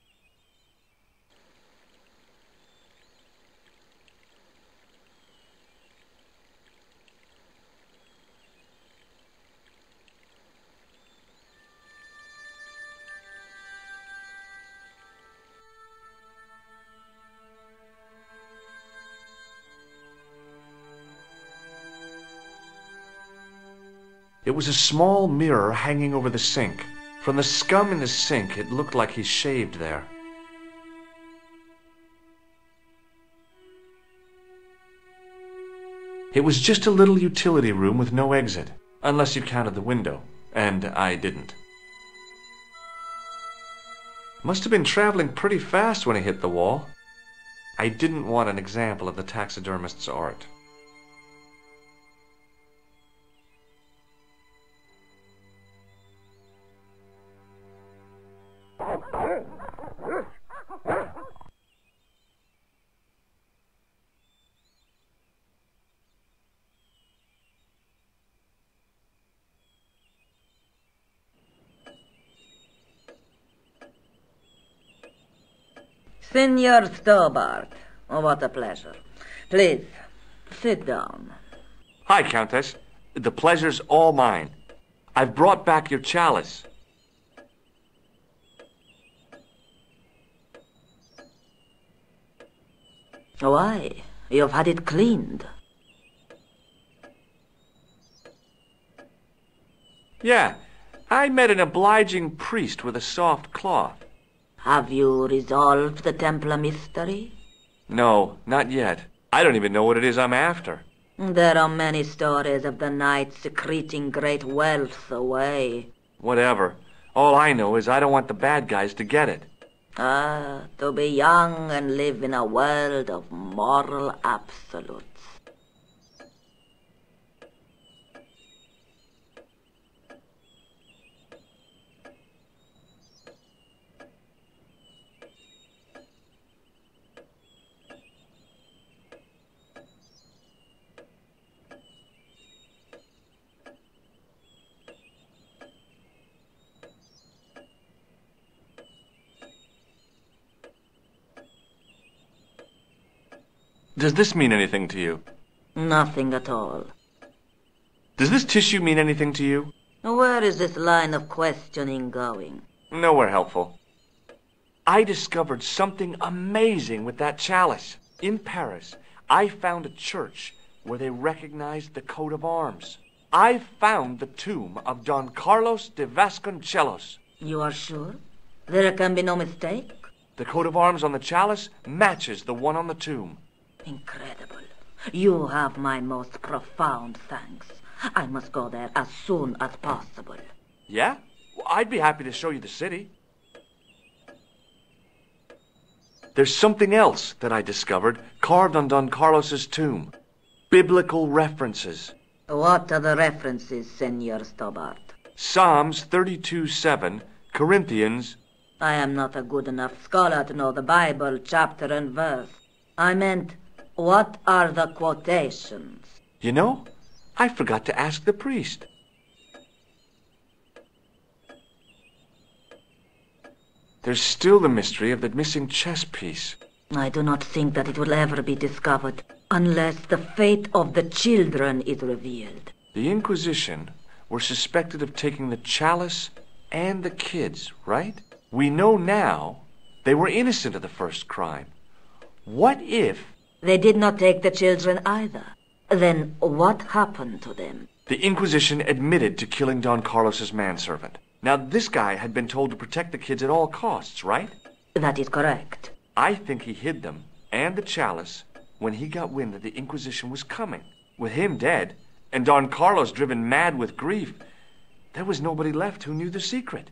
Speaker 1: It was a small mirror hanging over the sink. From the scum in the sink, it looked like he shaved there. It was just a little utility room with no exit, unless you counted the window, and I didn't. Must have been traveling pretty fast when he hit the wall. I didn't want an example of the taxidermist's art.
Speaker 2: Senor Stobart, oh, what a pleasure. Please, sit down.
Speaker 1: Hi, Countess. The pleasure's all mine. I've brought back your chalice.
Speaker 2: Why? You've had it cleaned.
Speaker 1: Yeah, I met an obliging priest with a soft cloth.
Speaker 2: Have you resolved the Templar mystery?
Speaker 1: No, not yet. I don't even know what it is I'm after.
Speaker 2: There are many stories of the knight secreting great wealth away.
Speaker 1: Whatever. All I know is I don't want the bad guys to get it.
Speaker 2: To be young and live in a world of moral absolutes.
Speaker 1: Does this mean anything to you?
Speaker 2: Nothing at all.
Speaker 1: Does this tissue mean anything to you?
Speaker 2: Where is this line of questioning going?
Speaker 1: Nowhere helpful. I discovered something amazing with that chalice. In Paris, I found a church where they recognized the coat of arms. I found the tomb of Don Carlos de Vasconcelos.
Speaker 2: You are sure? There can be no mistake?
Speaker 1: The coat of arms on the chalice matches the one on the tomb.
Speaker 2: Incredible. You have my most profound thanks. I must go there as soon as possible.
Speaker 1: Yeah? Well, I'd be happy to show you the city. There's something else that I discovered carved on Don Carlos's tomb. Biblical references.
Speaker 2: What are the references, Senor Stobart?
Speaker 1: Psalms 32:7, Corinthians.
Speaker 2: I am not a good enough scholar to know the Bible chapter and verse. I meant, what are the quotations?
Speaker 1: You know, I forgot to ask the priest. There's still the mystery of the missing chess piece.
Speaker 2: I do not think that it will ever be discovered unless the fate of the children is revealed.
Speaker 1: The Inquisition were suspected of taking the chalice and the kids, right? We know now they were innocent of the first crime. What if...
Speaker 2: They did not take the children either. Then what happened to them?
Speaker 1: The Inquisition admitted to killing Don Carlos's manservant. Now, this guy had been told to protect the kids at all costs, right?
Speaker 2: That is correct.
Speaker 1: I think he hid them and the chalice when he got wind that the Inquisition was coming. With him dead and Don Carlos driven mad with grief, there was nobody left who knew the secret.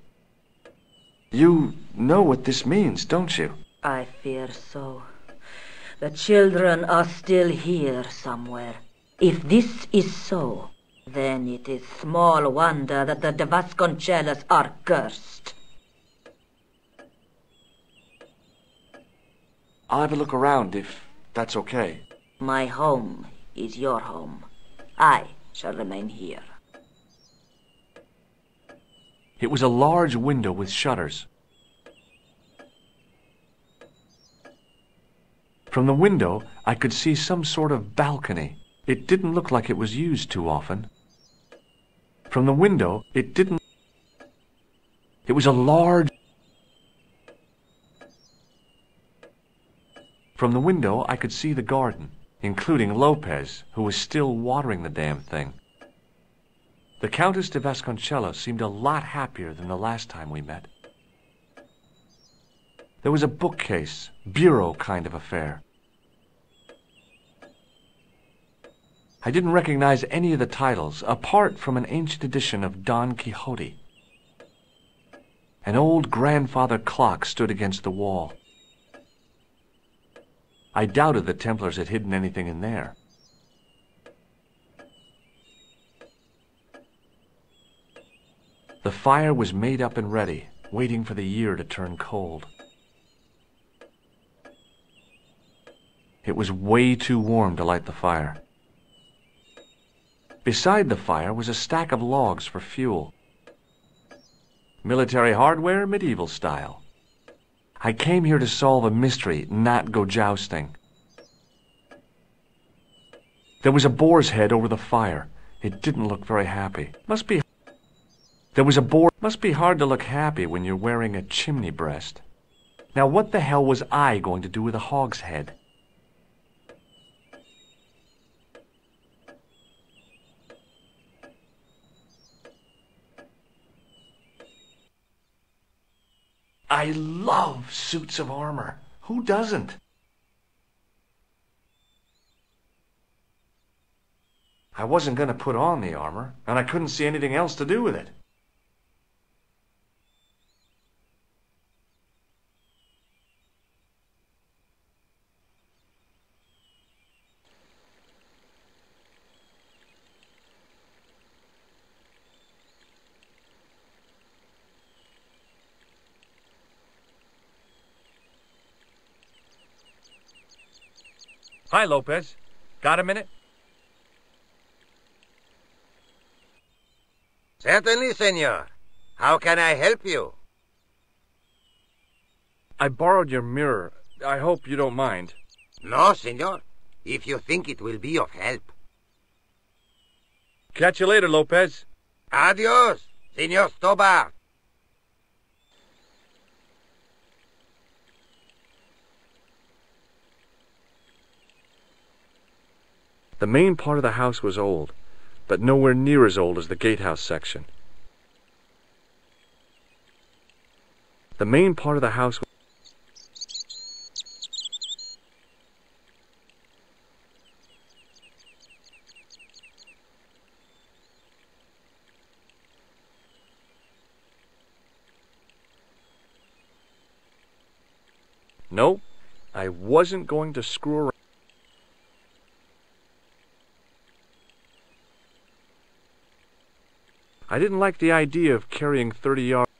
Speaker 1: You know what this means, don't you?
Speaker 2: I fear so. The children are still here somewhere. If this is so, then it is small wonder that the de Vasconcelos are cursed.
Speaker 1: I'll have a look around if that's okay.
Speaker 2: My home is your home. I shall remain here.
Speaker 1: It was a large window with shutters. From the window, I could see some sort of balcony. It didn't look like it was used too often. From the window, it didn't... It was a large... From the window, I could see the garden, including Lopez, who was still watering the damn thing. The Countess de Vasconcelos seemed a lot happier than the last time we met. There was a bookcase, bureau kind of affair. I didn't recognize any of the titles, apart from an ancient edition of Don Quixote. An old grandfather clock stood against the wall. I doubted the Templars had hidden anything in there. The fire was made up and ready, waiting for the year to turn cold. It was way too warm to light the fire. Beside the fire was a stack of logs for fuel. Military hardware, medieval style. I came here to solve a mystery, not go jousting. There was a boar's head over the fire. It didn't look very happy. Must be hard to look happy when you're wearing a chimney breast. Now what the hell was I going to do with a hog's head? I love suits of armor. Who doesn't? I wasn't going to put on the armor, and I couldn't see anything else to do with it. Hi, Lopez. Got a minute?
Speaker 6: Certainly, senor. How can I help you?
Speaker 1: I borrowed your mirror. I hope you don't mind.
Speaker 6: No, senor. if you think it will be of help.
Speaker 1: Catch you later, Lopez.
Speaker 6: Adios, Senor Stobart.
Speaker 1: The main part of the house was old, but nowhere near as old as the gatehouse section. The main part of the house was No, I wasn't going to screw around. I didn't like the idea of carrying 30 yards.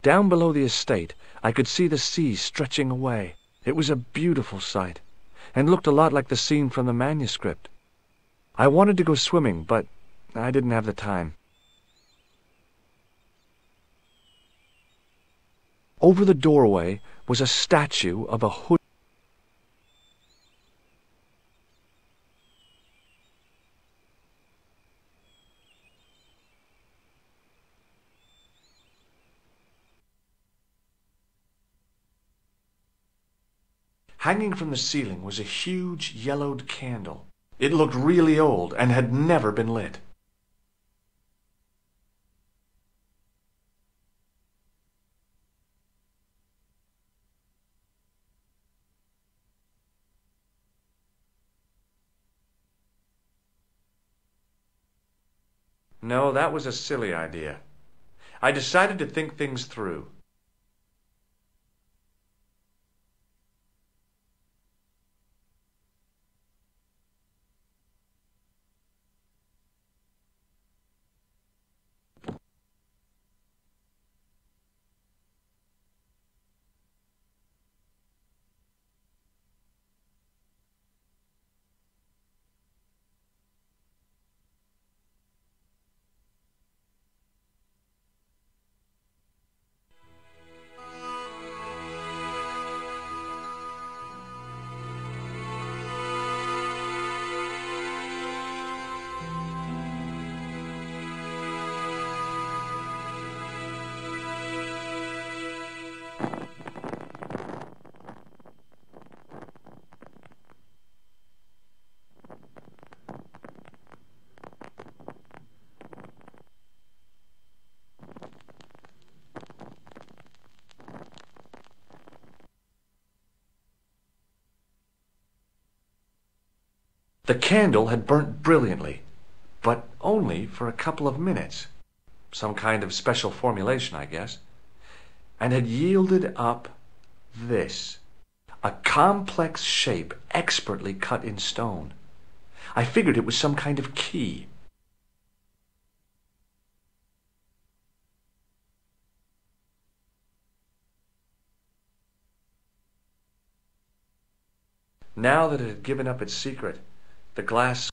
Speaker 1: Down below the estate, I could see the sea stretching away. It was a beautiful sight, and looked a lot like the scene from the manuscript. I wanted to go swimming, but I didn't have the time. Over the doorway was a statue of a hood. Hanging from the ceiling was a huge yellowed candle. It looked really old and had never been lit. No, that was a silly idea. I decided to think things through. The candle had burnt brilliantly, but only for a couple of minutes. Some kind of special formulation, I guess. And had yielded up this. A complex shape expertly cut in stone. I figured it was some kind of key. Now that it had given up its secret, the glass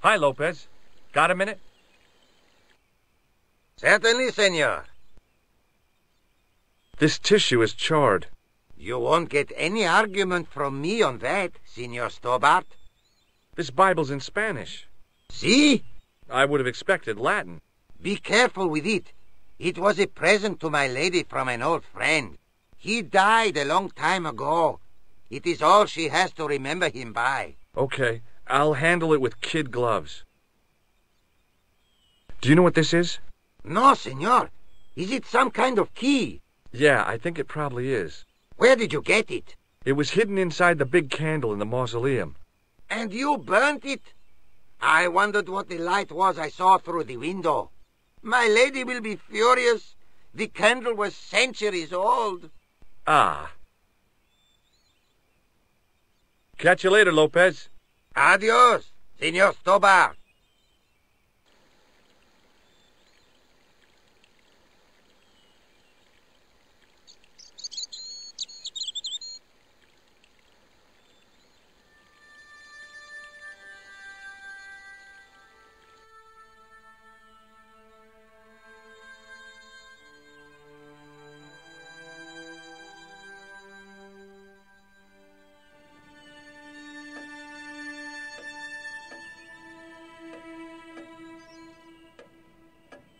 Speaker 1: Hi, Lopez. Got a minute?
Speaker 6: Certainly, senor.
Speaker 1: This tissue is charred.
Speaker 6: You won't get any argument from me on that, Senor Stobart.
Speaker 1: This Bible's in Spanish.
Speaker 6: See?
Speaker 1: I would have expected Latin.
Speaker 6: Be careful with it. It was a present to my lady from an old friend. He died a long time ago. It is all she has to remember him by.
Speaker 1: Okay, I'll handle it with kid gloves. Do you know what this is?
Speaker 6: No, senor. Is it some kind of key?
Speaker 1: Yeah, I think it probably is.
Speaker 6: Where did you get it?
Speaker 1: It was hidden inside the big candle in the mausoleum.
Speaker 6: And you burnt it? I wondered what the light was I saw through the window. My lady will be furious. The candle was centuries old.
Speaker 1: Ah. Catch you later, Lopez.
Speaker 6: Adios, Senor Stobart.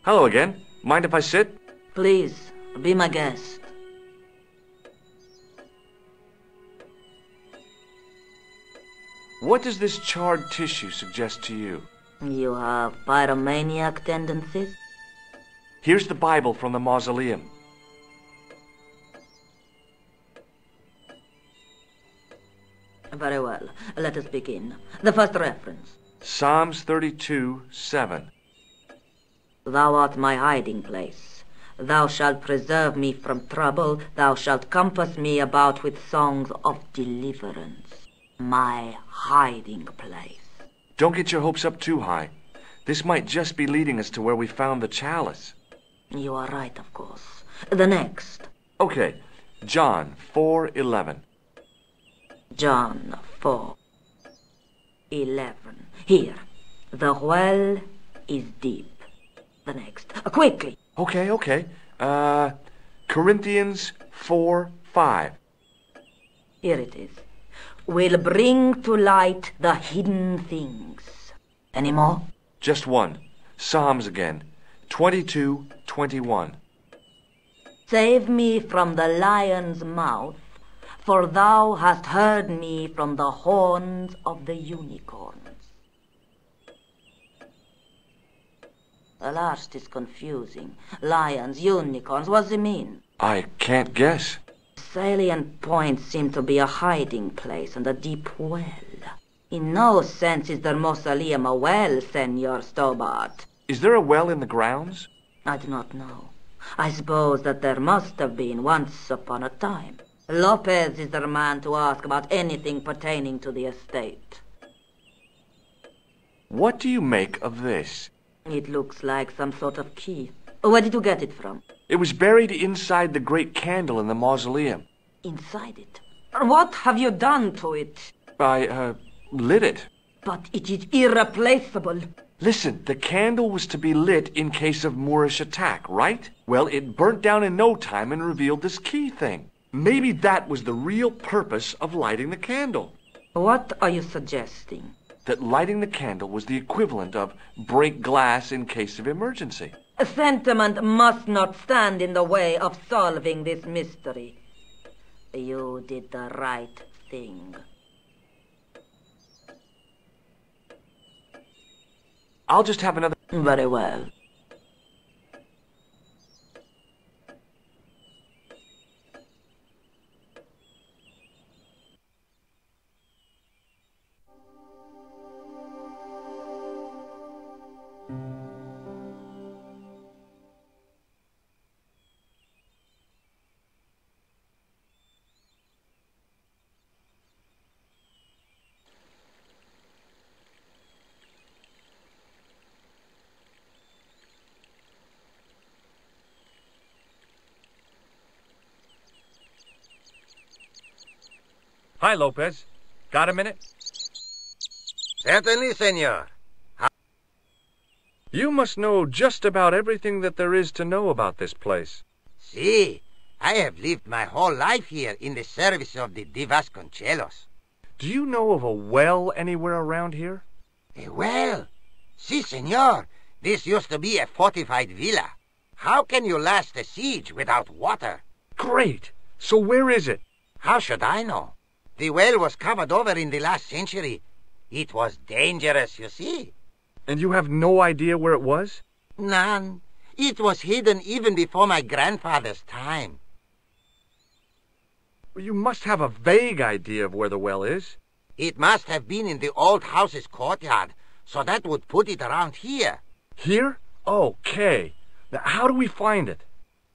Speaker 1: Hello again. Mind if I sit?
Speaker 2: Please, be my guest.
Speaker 1: What does this charred tissue suggest to you?
Speaker 2: You have pyromaniac tendencies?
Speaker 1: Here's the Bible from the mausoleum.
Speaker 2: Very well. Let us begin. The first reference.
Speaker 1: Psalms 32:7.
Speaker 2: Thou art my hiding place. Thou shalt preserve me from trouble. Thou shalt compass me about with songs of deliverance. My hiding place.
Speaker 1: Don't get your hopes up too high. This might just be leading us to where we found the chalice.
Speaker 2: You are right, of course. The next.
Speaker 1: Okay, John 4:11.
Speaker 2: John 4:11. Here. The well is deep. The next. Quickly.
Speaker 1: Okay. Corinthians 4:5.
Speaker 2: Here it is. Will bring to light the hidden things. Any more?
Speaker 1: Just one. Psalms again. 22:21.
Speaker 2: Save me from the lion's mouth, for thou hast heard me from the horns of the unicorns. The last is confusing. Lions, unicorns, what does it mean?
Speaker 1: I can't guess.
Speaker 2: Salient points seem to be a hiding place and a deep well. In no sense is the mausoleum a well, Senor Stobart.
Speaker 1: Is there a well in the grounds?
Speaker 2: I do not know. I suppose that there must have been once upon a time. Lopez is the man to ask about anything pertaining to the estate.
Speaker 1: What do you make of this?
Speaker 2: It looks like some sort of key. Where did you get it from?
Speaker 1: It was buried inside the great candle in the mausoleum.
Speaker 2: Inside it? What have you done to it?
Speaker 1: I, lit it.
Speaker 2: But it is irreplaceable.
Speaker 1: Listen, the candle was to be lit in case of Moorish attack, right? Well, it burnt down in no time and revealed this key thing. Maybe that was the real purpose of lighting the candle.
Speaker 2: What are you suggesting?
Speaker 1: That lighting the candle was the equivalent of break glass in case of emergency.
Speaker 2: Sentiment must not stand in the way of solving this mystery. You did the right thing.
Speaker 1: I'll just have another...
Speaker 2: Very well.
Speaker 1: Hi, Lopez. Got a minute?
Speaker 6: Certainly, senor.
Speaker 1: You must know just about everything that there is to know about this place.
Speaker 6: See, I have lived my whole life here in the service of the de Vasconcelos.
Speaker 1: Do you know of a well anywhere around here?
Speaker 6: A well? Si, senor. This used to be a fortified villa. How can you last a siege without water?
Speaker 1: Great! So where is it?
Speaker 6: How should I know? The well was covered over in the last century. It was dangerous, you see.
Speaker 1: And you have no idea where it was?
Speaker 6: None. It was hidden even before my grandfather's time.
Speaker 1: You must have a vague idea of where the well is.
Speaker 6: It must have been in the old house's courtyard, so that would put it around here.
Speaker 1: Here? Okay. Now, how do we find it?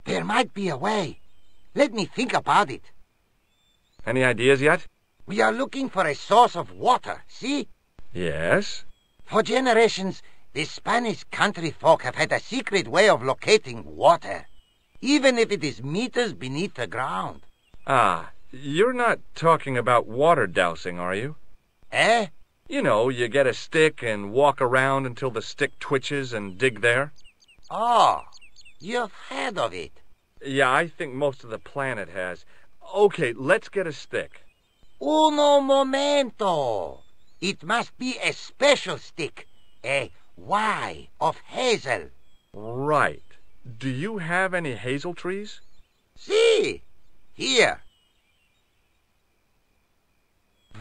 Speaker 6: There might be a way. Let me think about it.
Speaker 1: Any ideas yet?
Speaker 6: We are looking for a source of water, see?
Speaker 1: Yes.
Speaker 6: For generations, the Spanish country folk have had a secret way of locating water, even if it is meters beneath the ground.
Speaker 1: Ah, you're not talking about water dousing, are you?
Speaker 6: Eh?
Speaker 1: You know, you get a stick and walk around until the stick twitches and dig there.
Speaker 6: Oh, you've heard of it.
Speaker 1: Yeah, I think most of the planet has. Okay, let's get a stick.
Speaker 6: Uno momento. It must be a special stick. A Y of hazel.
Speaker 1: Right. Do you have any hazel trees?
Speaker 6: See, here.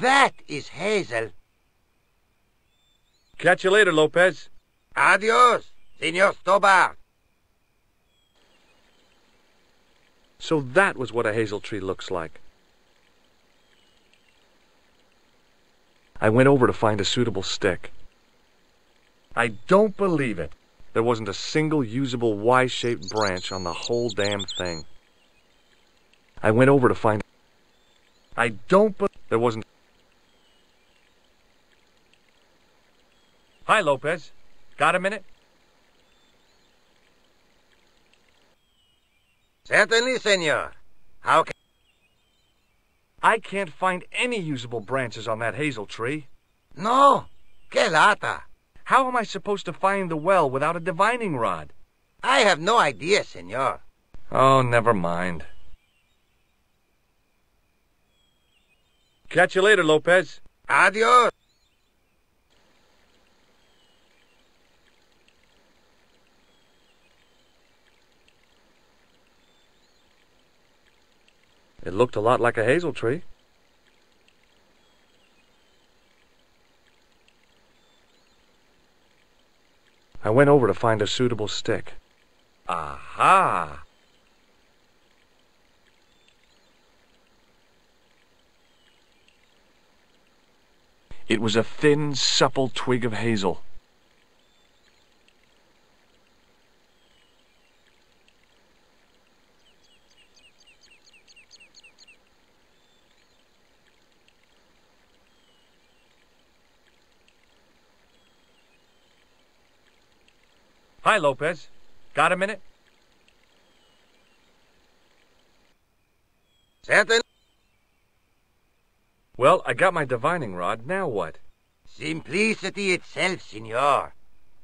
Speaker 6: That is hazel.
Speaker 1: Catch you later, Lopez.
Speaker 6: Adios, Senor Stobart.
Speaker 1: So that was what a hazel tree looks like. I went over to find a suitable stick. I don't believe it. There wasn't a single usable Y-shaped branch on the whole damn thing. I went over to find... I don't believe... There wasn't... Hi, Lopez. Got a minute?
Speaker 6: Certainly, senor. How can...
Speaker 1: I can't find any usable branches on that hazel tree.
Speaker 6: No. Que lata.
Speaker 1: How am I supposed to find the well without a divining rod?
Speaker 6: I have no idea, senor.
Speaker 1: Oh, never mind. Catch you later, Lopez.
Speaker 6: Adios.
Speaker 1: It looked a lot like a hazel tree. I went over to find a suitable stick. Aha! It was a thin, supple twig of hazel. Hi, Lopez. Got a minute?
Speaker 6: Certain?
Speaker 1: Well, I got my divining rod. Now what?
Speaker 6: Simplicity itself, senor.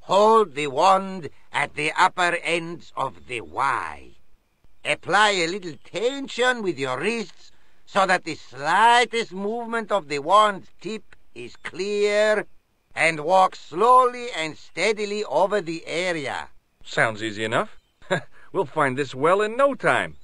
Speaker 6: Hold the wand at the upper ends of the Y. Apply a little tension with your wrists so that the slightest movement of the wand's tip is clear, and walk slowly and steadily over the area.
Speaker 1: Sounds easy enough. We'll find this well in no time.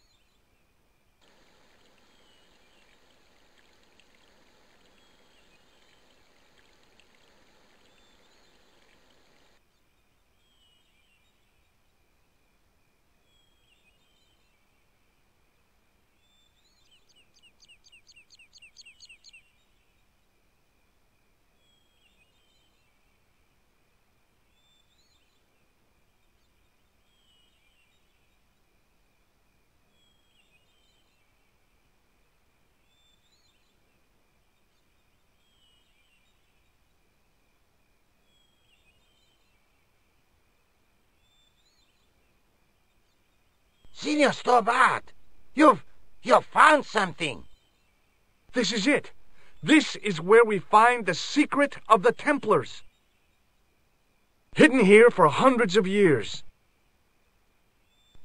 Speaker 6: Senor Stobart, you've found something.
Speaker 1: This is it. This is where we find the secret of the Templars. hidden here for hundreds of years,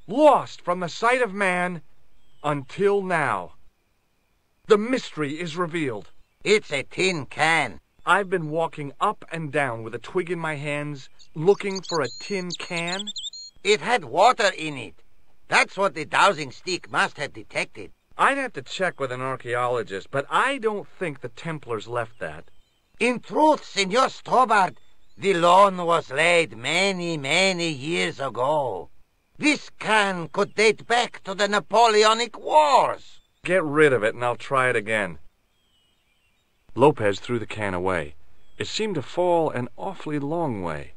Speaker 1: lost from the sight of man until now. The mystery is revealed.
Speaker 6: It's a tin can.
Speaker 1: I've been walking up and down with a twig in my hands, looking for a tin can.
Speaker 6: It had water in it. That's what the dowsing stick must have detected.
Speaker 1: I'd have to check with an archaeologist, but I don't think the Templars left that.
Speaker 6: In truth, Senor Stobart, the loan was laid many, many years ago. This can could date back to the Napoleonic Wars.
Speaker 1: Get rid of it and I'll try it again. Lopez threw the can away. It seemed to fall an awfully long way.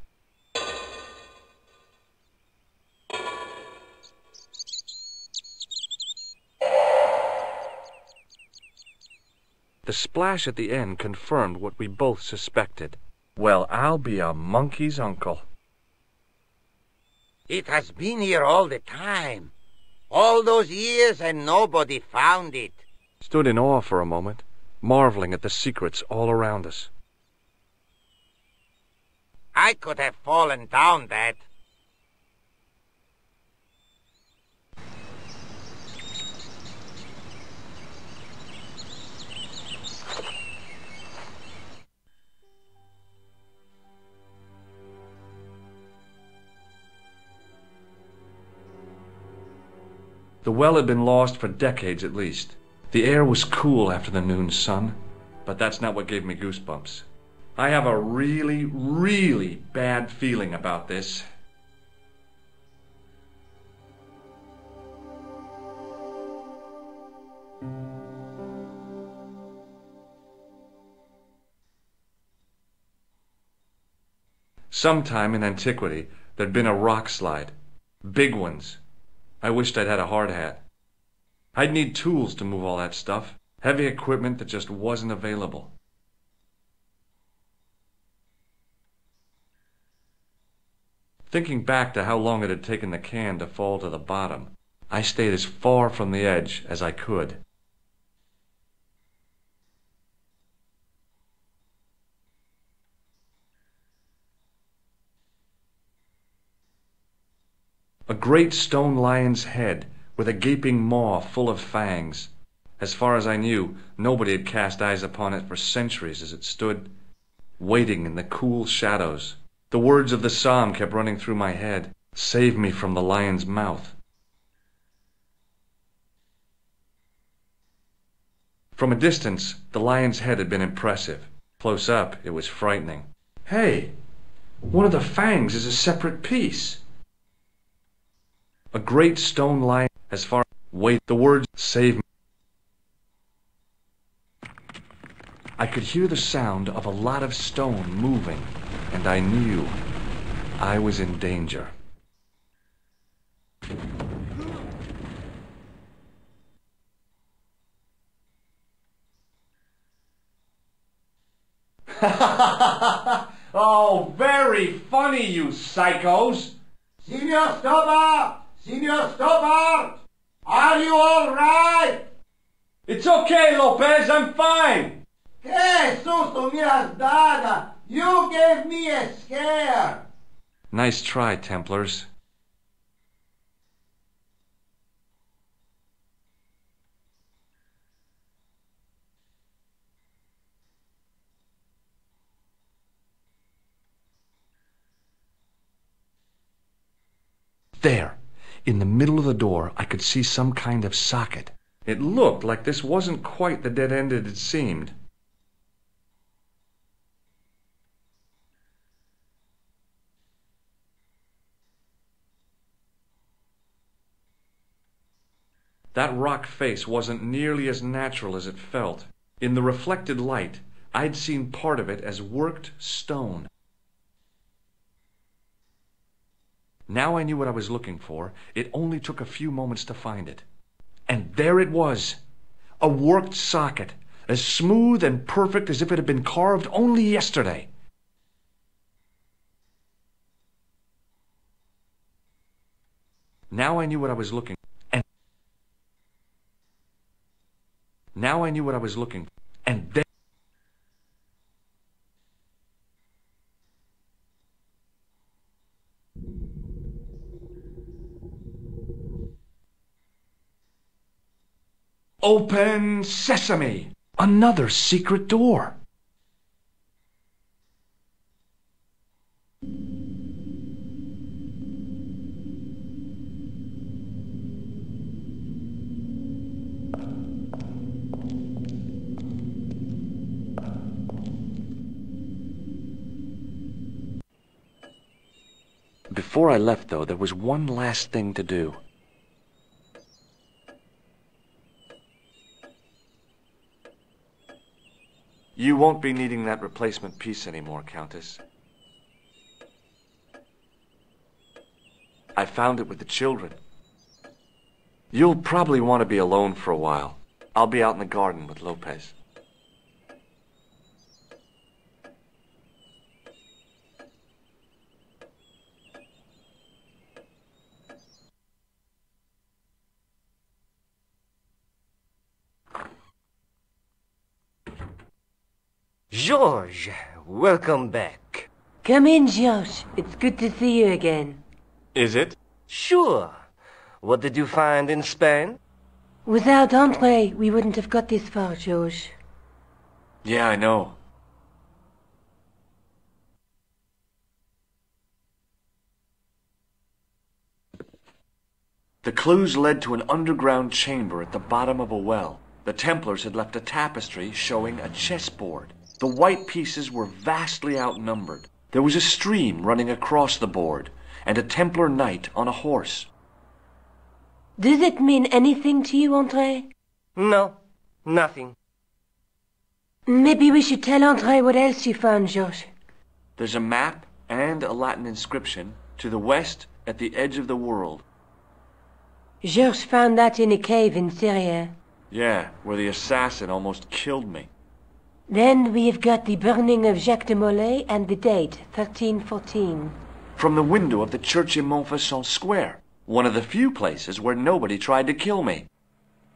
Speaker 1: The splash at the end confirmed what we both suspected. Well, I'll be a monkey's uncle.
Speaker 6: It has been here all the time. All those years and nobody found it.
Speaker 1: Stood in awe for a moment, marveling at the secrets all around us.
Speaker 6: I could have fallen down that.
Speaker 1: The well had been lost for decades at least. The air was cool after the noon sun, but that's not what gave me goosebumps. I have a really, really bad feeling about this. Sometime in antiquity, there'd been a rock slide. Big ones. I wished I'd had a hard hat. I'd need tools to move all that stuff. Heavy equipment that just wasn't available. Thinking back to how long it had taken the can to fall to the bottom, I stayed as far from the edge as I could. A great stone lion's head with a gaping maw full of fangs. As far as I knew, nobody had cast eyes upon it for centuries as it stood, waiting in the cool shadows. The words of the psalm kept running through my head. Save me from the lion's mouth. From a distance, the lion's head had been impressive. Close up, it was frightening. Hey, one of the fangs is a separate piece. A great stone lion, as far... Wait, the words, save me. I could hear the sound of a lot of stone moving, and I knew I was in danger. Oh, very funny, you psychos!
Speaker 6: Senor Stobart! Senor Stobart! Are you all right?
Speaker 1: It's okay, Lopez, I'm fine!
Speaker 6: Que susto me has dado! You gave me a scare!
Speaker 1: Nice try, Templars. There, in the middle of the door, I could see some kind of socket. It looked like this wasn't quite the dead end it had seemed. That rock face wasn't nearly as natural as it felt. In the reflected light, I'd seen part of it as worked stone. Now I knew what I was looking for. It only took a few moments to find it. And there it was, a worked socket, as smooth and perfect as if it had been carved only yesterday. Now I knew what I was looking for. Now I knew what I was looking for. And then Open sesame! Another secret door. Before I left, though, there was one last thing to do. You won't be needing that replacement piece anymore, Countess. I found it with the children. You'll probably want to be alone for a while. I'll be out in the garden with Lopez.
Speaker 9: George, welcome back.
Speaker 3: Come in, George. It's good to see you again.
Speaker 1: Is it?
Speaker 9: Sure. What did you find in Spain?
Speaker 3: Without Andre, we wouldn't have got this far, George.
Speaker 1: Yeah, I know. The clues led to an underground chamber at the bottom of a well. The Templars had left a tapestry showing a chessboard. The white pieces were vastly outnumbered. There was a stream running across the board, and a Templar knight on a horse.
Speaker 3: Does it mean anything to you, Andre?
Speaker 9: No, nothing.
Speaker 3: Maybe we should tell Andre what else you found, George.
Speaker 1: There's a map and a Latin inscription to the west at the edge of the world.
Speaker 3: George found that in a cave in Syria.
Speaker 1: Yeah, where the assassin almost killed me.
Speaker 3: Then we have got the burning of Jacques de Molay and the date, 1314.
Speaker 1: From the window of the church in Montfaucon Square, one of the few places where nobody tried to kill me.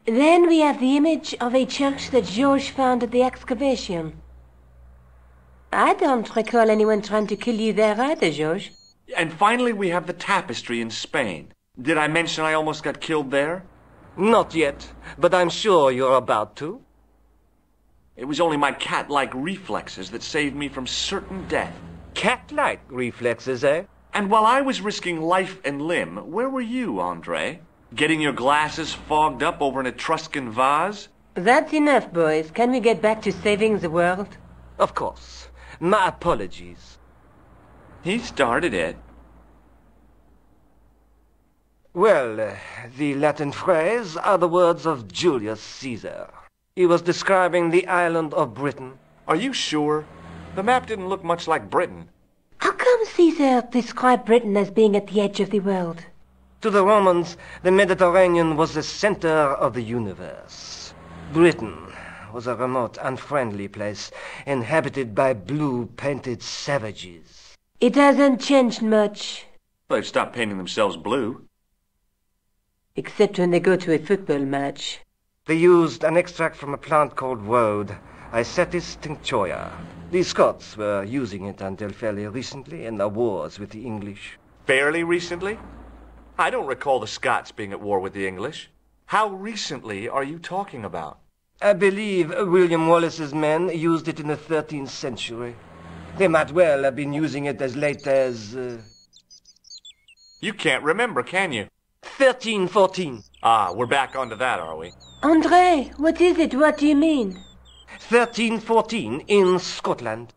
Speaker 3: Then we have the image of a church that George found at the excavation. I don't recall anyone trying to kill you there either, George.
Speaker 1: And finally we have the tapestry in Spain. Did I mention I almost got killed there?
Speaker 9: Not yet, but I'm sure you're about to.
Speaker 1: It was only my cat-like reflexes that saved me from certain death.
Speaker 9: Cat-like reflexes, eh?
Speaker 1: And while I was risking life and limb, where were you, Andre? Getting your glasses fogged up over an Etruscan vase?
Speaker 3: That's enough, boys. Can we get back to saving the world?
Speaker 9: Of course. My apologies.
Speaker 1: He started it.
Speaker 9: Well, the Latin phrase are the words of Julius Caesar. He was describing the island of Britain.
Speaker 1: Are you sure? The map didn't look much like Britain.
Speaker 3: How come Caesar described Britain as being at the edge of the world?
Speaker 9: To the Romans, the Mediterranean was the center of the universe. Britain was a remote, unfriendly place, inhabited by blue-painted savages.
Speaker 3: It hasn't changed much.
Speaker 1: They've stopped painting themselves blue.
Speaker 3: Except when they go to a football match.
Speaker 9: They used an extract from a plant called woad, Isetis tinctoria. The Scots were using it until fairly recently in their wars with the English.
Speaker 1: Fairly recently? I don't recall the Scots being at war with the English. How recently are you talking about?
Speaker 9: I believe William Wallace's men used it in the 13th century. They might well have been using it as late as...
Speaker 1: You can't remember, can you?
Speaker 9: 1314.
Speaker 1: Ah, we're back onto that, are we?
Speaker 3: Andre, what is it? What do you mean?
Speaker 9: 1314 in Scotland.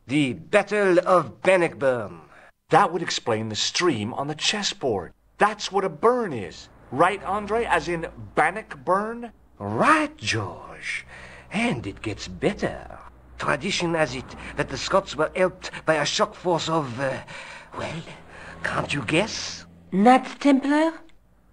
Speaker 9: The Battle of Bannockburn.
Speaker 1: That would explain the stream on the chessboard. That's what a burn is. Right, Andre? As in Bannockburn?
Speaker 9: Right, George. And it gets better. Tradition has it that the Scots were helped by a shock force of, well, can't you guess?
Speaker 3: Knights Templar?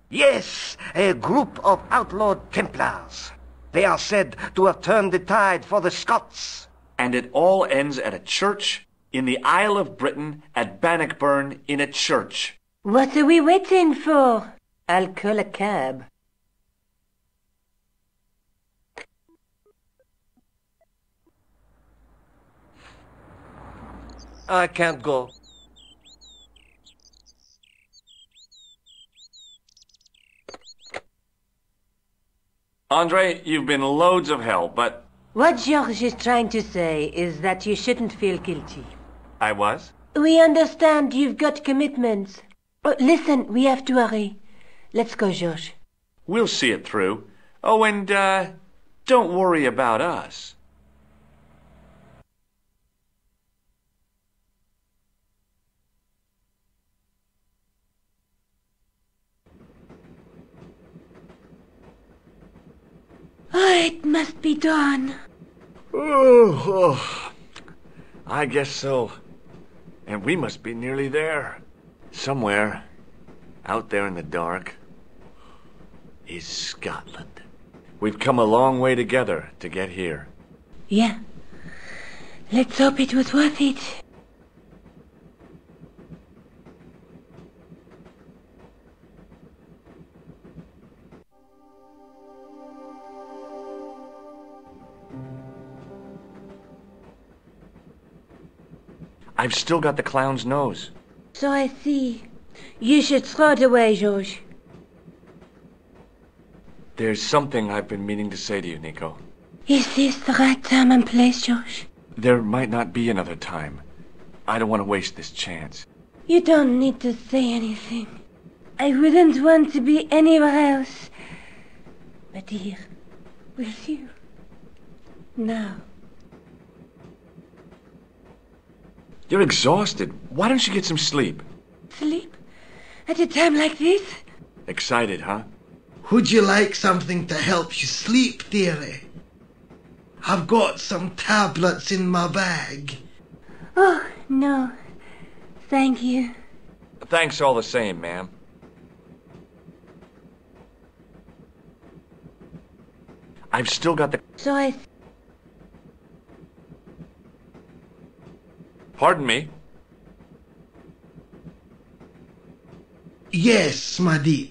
Speaker 9: Yes, a group of outlawed Templars. They are said to have turned the tide for the Scots.
Speaker 1: And it all ends at a church in the Isle of Britain at Bannockburn in a church.
Speaker 3: What are we waiting for? I'll call a cab.
Speaker 9: I can't go.
Speaker 1: Andre, you've been loads of help, but...
Speaker 3: What George is trying to say is that you shouldn't feel guilty.
Speaker 1: I was?
Speaker 3: We understand you've got commitments. Oh, listen, we have to hurry. Let's go, George.
Speaker 1: We'll see it through. Oh, and, don't worry about us.
Speaker 3: Oh, it must be dawn.
Speaker 1: Oh, I guess so. And we must be nearly there. Somewhere, out there in the dark, is Scotland. We've come a long way together to get here.
Speaker 3: Yeah. Let's hope it was worth it.
Speaker 1: I've still got the clown's nose.
Speaker 3: So I see. You should throw it away, George.
Speaker 1: There's something I've been meaning to say to you, Nico.
Speaker 3: Is this the right time and place, George?
Speaker 1: There might not be another time. I don't want to waste this chance.
Speaker 3: You don't need to say anything. I wouldn't want to be anywhere else but here, with you. Now.
Speaker 1: You're exhausted. Why don't you get some sleep?
Speaker 3: Sleep? At a time like this?
Speaker 1: Excited, huh?
Speaker 8: Would you like something to help you sleep, dearie? I've got some tablets in my bag.
Speaker 3: Oh, no. Thank you.
Speaker 1: Thanks all the same, ma'am. I've still got the...
Speaker 3: So I...
Speaker 1: Pardon me?
Speaker 8: Yes, my dear.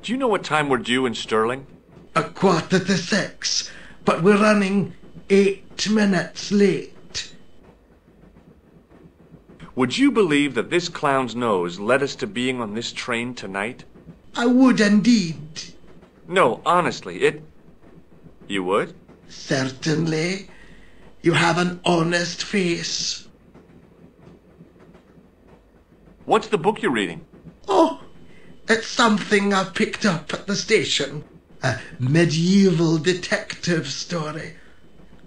Speaker 1: Do you know what time we're due in Stirling?
Speaker 8: 6:15, but we're running 8 minutes late.
Speaker 1: Would you believe that this clown's nose led us to being on this train tonight?
Speaker 8: I would indeed.
Speaker 1: No, honestly, it... You would?
Speaker 8: Certainly. You have an honest face.
Speaker 1: What's the book you're reading?
Speaker 8: Oh, it's something I've picked up at the station. A medieval detective story.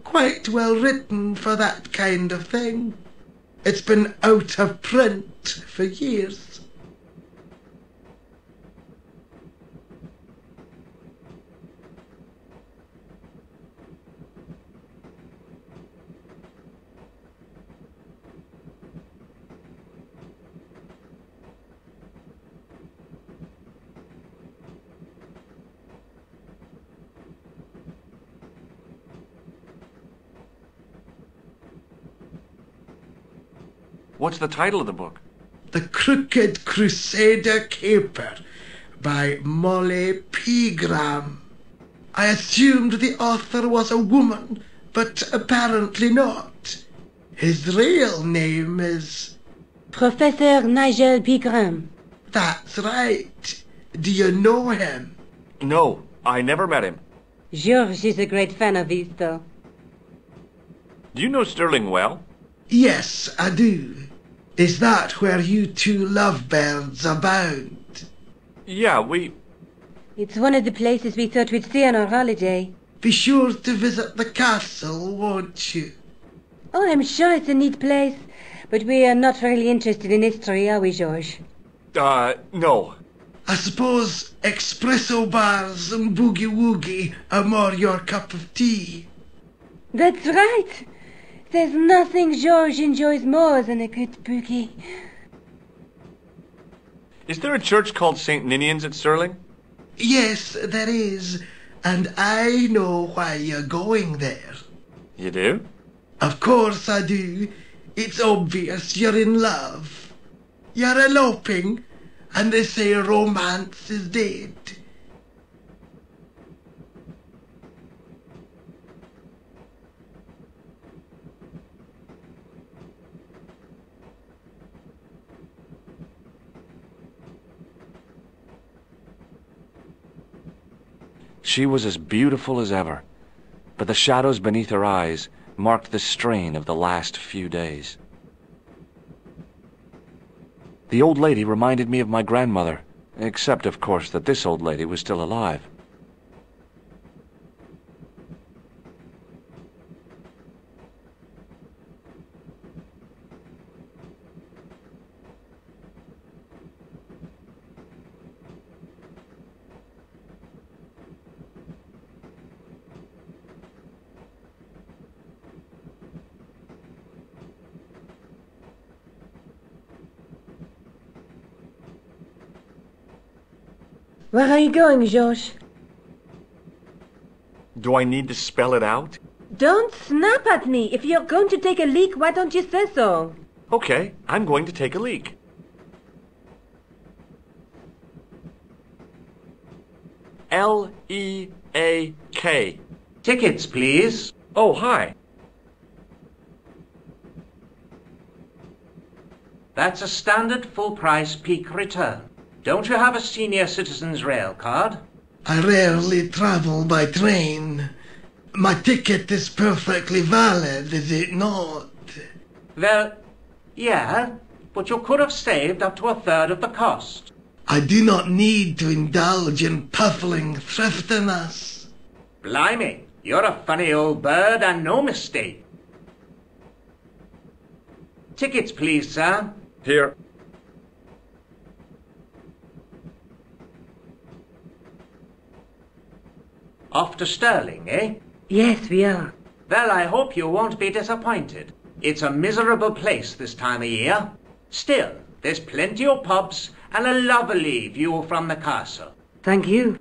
Speaker 8: Quite well written for that kind of thing. It's been out of print for years.
Speaker 1: What's the title of the book?
Speaker 8: The Crooked Crusader Caper by Molly Pegram. I assumed the author was a woman, but apparently not. His real name is...
Speaker 3: Professor Nigel Pegram.
Speaker 8: That's right. Do you know him?
Speaker 1: No, I never met him.
Speaker 3: George is a great fan of his, though.
Speaker 1: Do you know Stirling well?
Speaker 8: Yes, I do. Is that where you two lovebirds abound?
Speaker 1: Yeah, we...
Speaker 3: It's one of the places we thought we'd see on our holiday.
Speaker 8: Be sure to visit the castle, won't you?
Speaker 3: Oh, I'm sure it's a neat place. But we are not really interested in history, are we, George?
Speaker 1: No.
Speaker 8: I suppose espresso bars and boogie-woogie are more your cup of tea.
Speaker 3: That's right. There's nothing George enjoys more than a good boogie.
Speaker 1: Is there a church called St. Ninian's at Stirling?
Speaker 8: Yes, there is. And I know why you're going there.
Speaker 1: You do?
Speaker 8: Of course I do. It's obvious you're in love. You're eloping, and they say romance is dead.
Speaker 1: She was as beautiful as ever, but the shadows beneath her eyes marked the strain of the last few days. The old lady reminded me of my grandmother, except, of course, that this old lady was still alive.
Speaker 3: Where are you going, George?
Speaker 1: Do I need to spell it out?
Speaker 3: Don't snap at me. If you're going to take a leak, why don't you say so?
Speaker 1: Okay, I'm going to take a leak. L-E-A-K.
Speaker 7: Tickets, please.
Speaker 1: Oh, hi.
Speaker 7: That's a standard full-price peak return. Don't you have a senior citizen's rail card?
Speaker 8: I rarely travel by train. My ticket is perfectly valid, is it not?
Speaker 7: Well, yeah, but you could have saved up to a third of the cost.
Speaker 8: I do not need to indulge in puffling thriftiness.
Speaker 7: Blimey, you're a funny old bird and no mistake. Tickets, please, sir.
Speaker 1: Here.
Speaker 7: Off to Stirling, eh?
Speaker 3: Yes, we are.
Speaker 7: Well, I hope you won't be disappointed. It's a miserable place this time of year. Still, there's plenty of pubs and a lovely view from the castle.
Speaker 3: Thank you.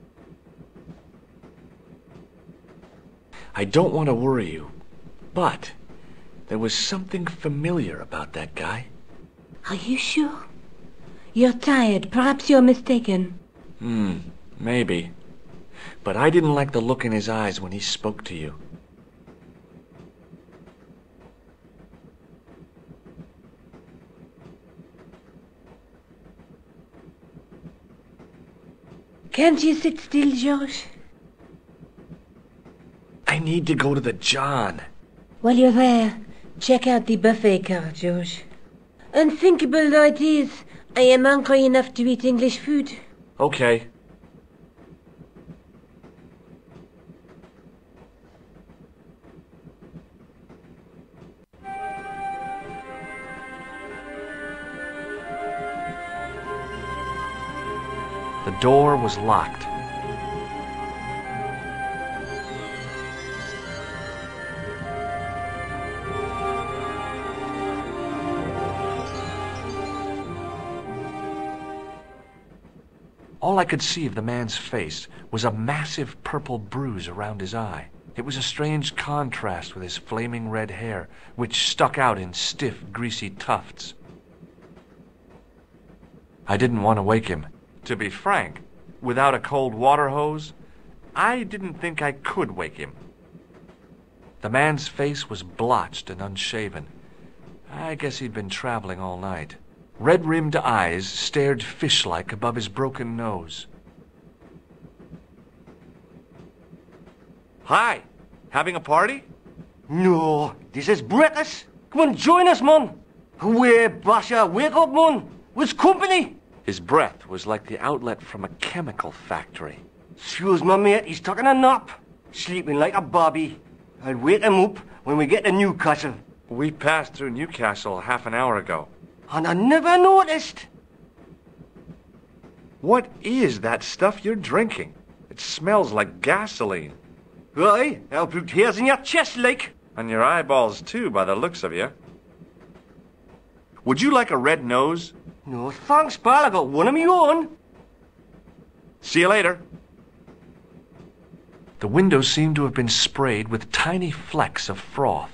Speaker 1: I don't want to worry you, but there was something familiar about that guy.
Speaker 3: Are you sure? You're tired. Perhaps you're mistaken.
Speaker 1: Maybe. But I didn't like the look in his eyes when he spoke to you.
Speaker 3: Can't you sit still, George?
Speaker 1: I need to go to the John.
Speaker 3: While you're there, check out the buffet car, George. Unthinkable though it is, I am hungry enough to eat English food.
Speaker 1: Okay. The door was locked. All I could see of the man's face was a massive purple bruise around his eye. It was a strange contrast with his flaming red hair, which stuck out in stiff, greasy tufts. I didn't want to wake him. To be frank, without a cold water hose, I didn't think I could wake him. The man's face was blotched and unshaven. I guess he'd been traveling all night. Red-rimmed eyes stared fish-like above his broken nose. Hi! Having a party?
Speaker 9: No, this is breakfast. Come on, join us, man. Away, Basha, wake up, man. What's company?
Speaker 1: His breath was like the outlet from a chemical factory.
Speaker 9: Excuse my mate, he's taking a nap. Sleeping like a bobby. I'll wake him up when we get to Newcastle.
Speaker 1: We passed through Newcastle half an hour ago.
Speaker 9: And I never noticed.
Speaker 1: What is that stuff you're drinking? It smells like gasoline.
Speaker 9: Aye, I'll put hairs in your chest, like.
Speaker 1: And your eyeballs, too, by the looks of you. Would you like a red nose?
Speaker 9: No, thanks, pal. I got one of my own.
Speaker 1: See you later. The windows seemed to have been sprayed with tiny flecks of froth.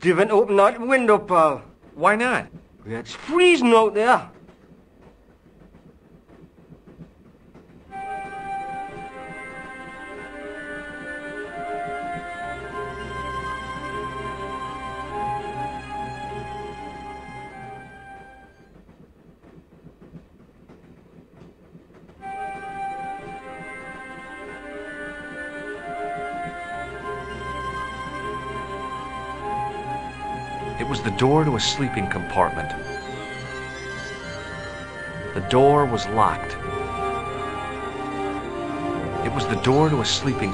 Speaker 9: Didn't open that window, pal.
Speaker 1: Why not?
Speaker 9: It's freezing out there.
Speaker 1: It was the door to a sleeping compartment. The door was locked. It was the door to a sleeping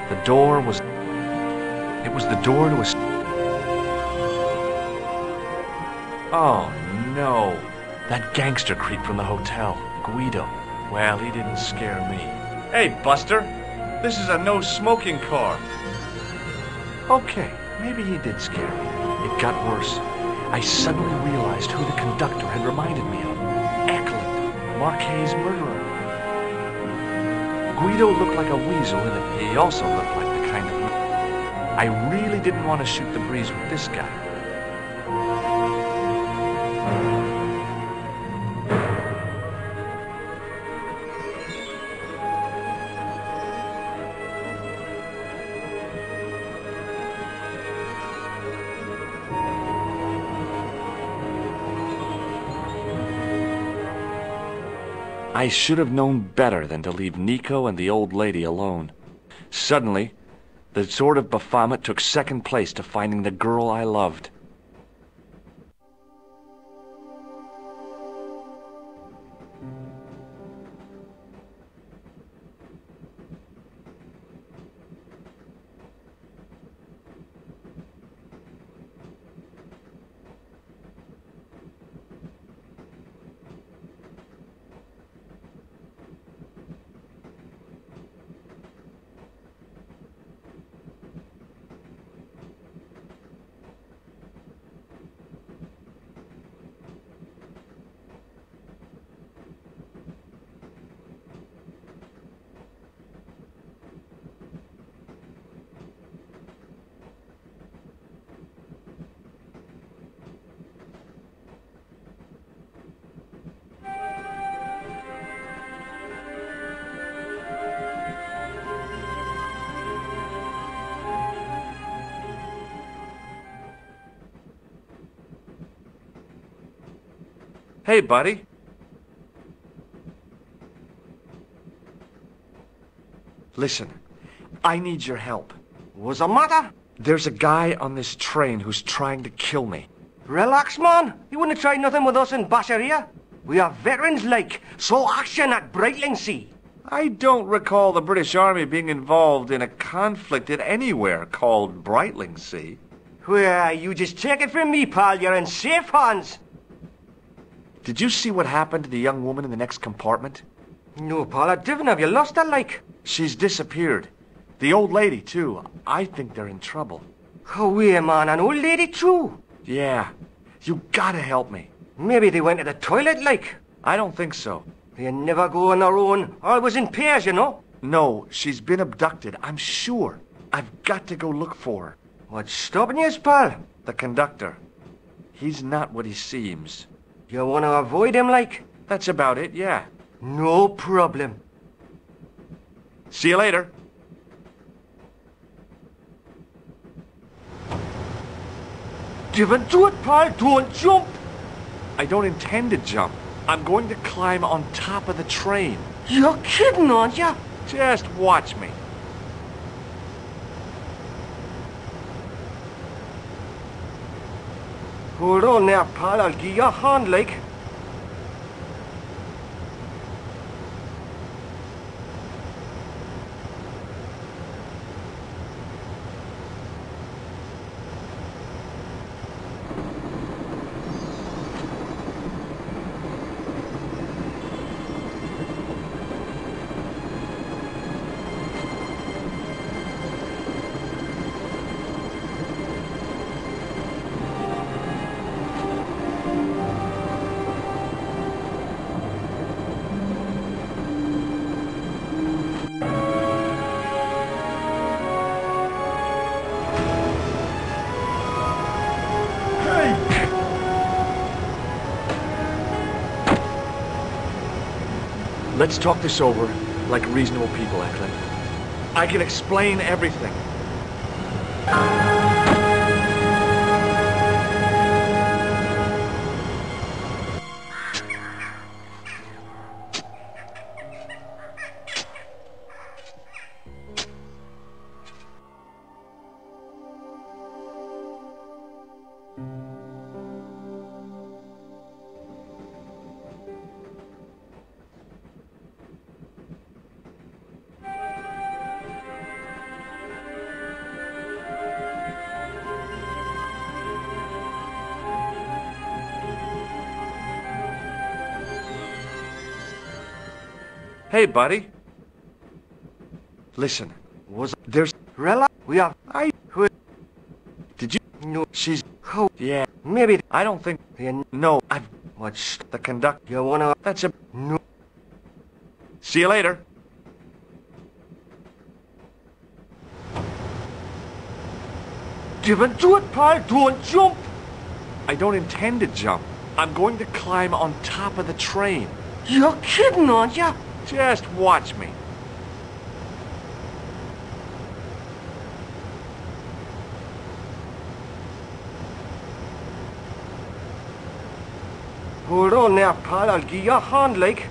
Speaker 1: The door was... It was the door to a... Oh, no. That gangster creep from the hotel, Guido. Well, he didn't scare me. Hey, Buster. This is a no-smoking car. Okay, maybe he did scare me. It got worse. I suddenly realized who the conductor had reminded me of. Eklund, Marquet's murderer. Guido looked like a weasel, and he also looked like the kind of... I really didn't want to shoot the breeze with this guy. I should have known better than to leave Nico and the old lady alone. Suddenly, the sword of Baphomet took second place to finding the girl I loved. Hey, buddy. Listen, I need your help.
Speaker 9: What's the matter?
Speaker 1: There's a guy on this train who's trying to kill me.
Speaker 9: Relax, man. You wouldn't try nothing with us in Basharia. We are veterans like, so action at Brightlingsea.
Speaker 1: I don't recall the British Army being involved in a conflict at anywhere called Brightlingsea.
Speaker 9: Well, you just take it from me, pal. You're in safe hands.
Speaker 1: Did you see what happened to the young woman in the next compartment?
Speaker 9: No, pal, I didn't. Have you lost her, like?
Speaker 1: She's disappeared. The old lady, too. I think they're in trouble.
Speaker 9: Oh, yeah, man. An old lady, too?
Speaker 1: Yeah. You gotta help me.
Speaker 9: Maybe they went to the toilet, like?
Speaker 1: I don't think so.
Speaker 9: They never go on their own. Always in pairs, you know?
Speaker 1: No, she's been abducted. I'm sure. I've got to go look for her.
Speaker 9: What's stopping you, pal?
Speaker 1: The conductor. He's not what he seems.
Speaker 9: You want to avoid him, like?
Speaker 1: That's about it, yeah.
Speaker 9: No problem.
Speaker 1: See you later.
Speaker 9: Give it to it, pal. Don't jump.
Speaker 1: I don't intend to jump. I'm going to climb on top of the train.
Speaker 9: You're kidding, aren't you?
Speaker 1: Just watch me.
Speaker 9: Hold on there, pal. I'll give you a hand, like.
Speaker 1: Let's talk this over like reasonable people, Eklund. I can explain everything. Hey, buddy. Listen, there's
Speaker 9: Rella? We are...
Speaker 1: Did you?
Speaker 9: No,
Speaker 1: She's...
Speaker 9: oh, yeah, maybe...
Speaker 1: I don't think...
Speaker 9: Yeah,
Speaker 1: No, I've...
Speaker 9: what's...
Speaker 1: The conductor...
Speaker 9: You wanna...
Speaker 1: That's a...
Speaker 9: No.
Speaker 1: See you later.
Speaker 9: Give it to it, pal. Don't jump.
Speaker 1: I don't intend to jump. I'm going to climb on top of the train.
Speaker 9: You're kidding, aren't you?
Speaker 1: Just watch me.
Speaker 9: Hold on now, pal. I'll give you a hand, like.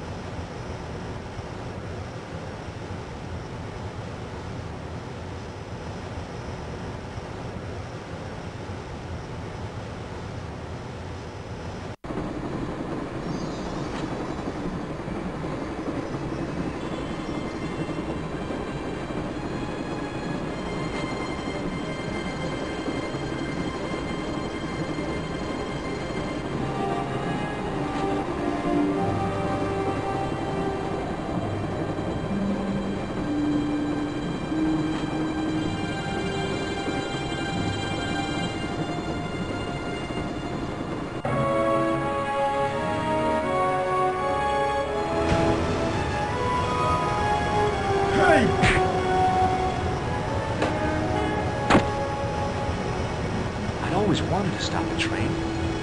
Speaker 1: I'd always wanted to stop the train,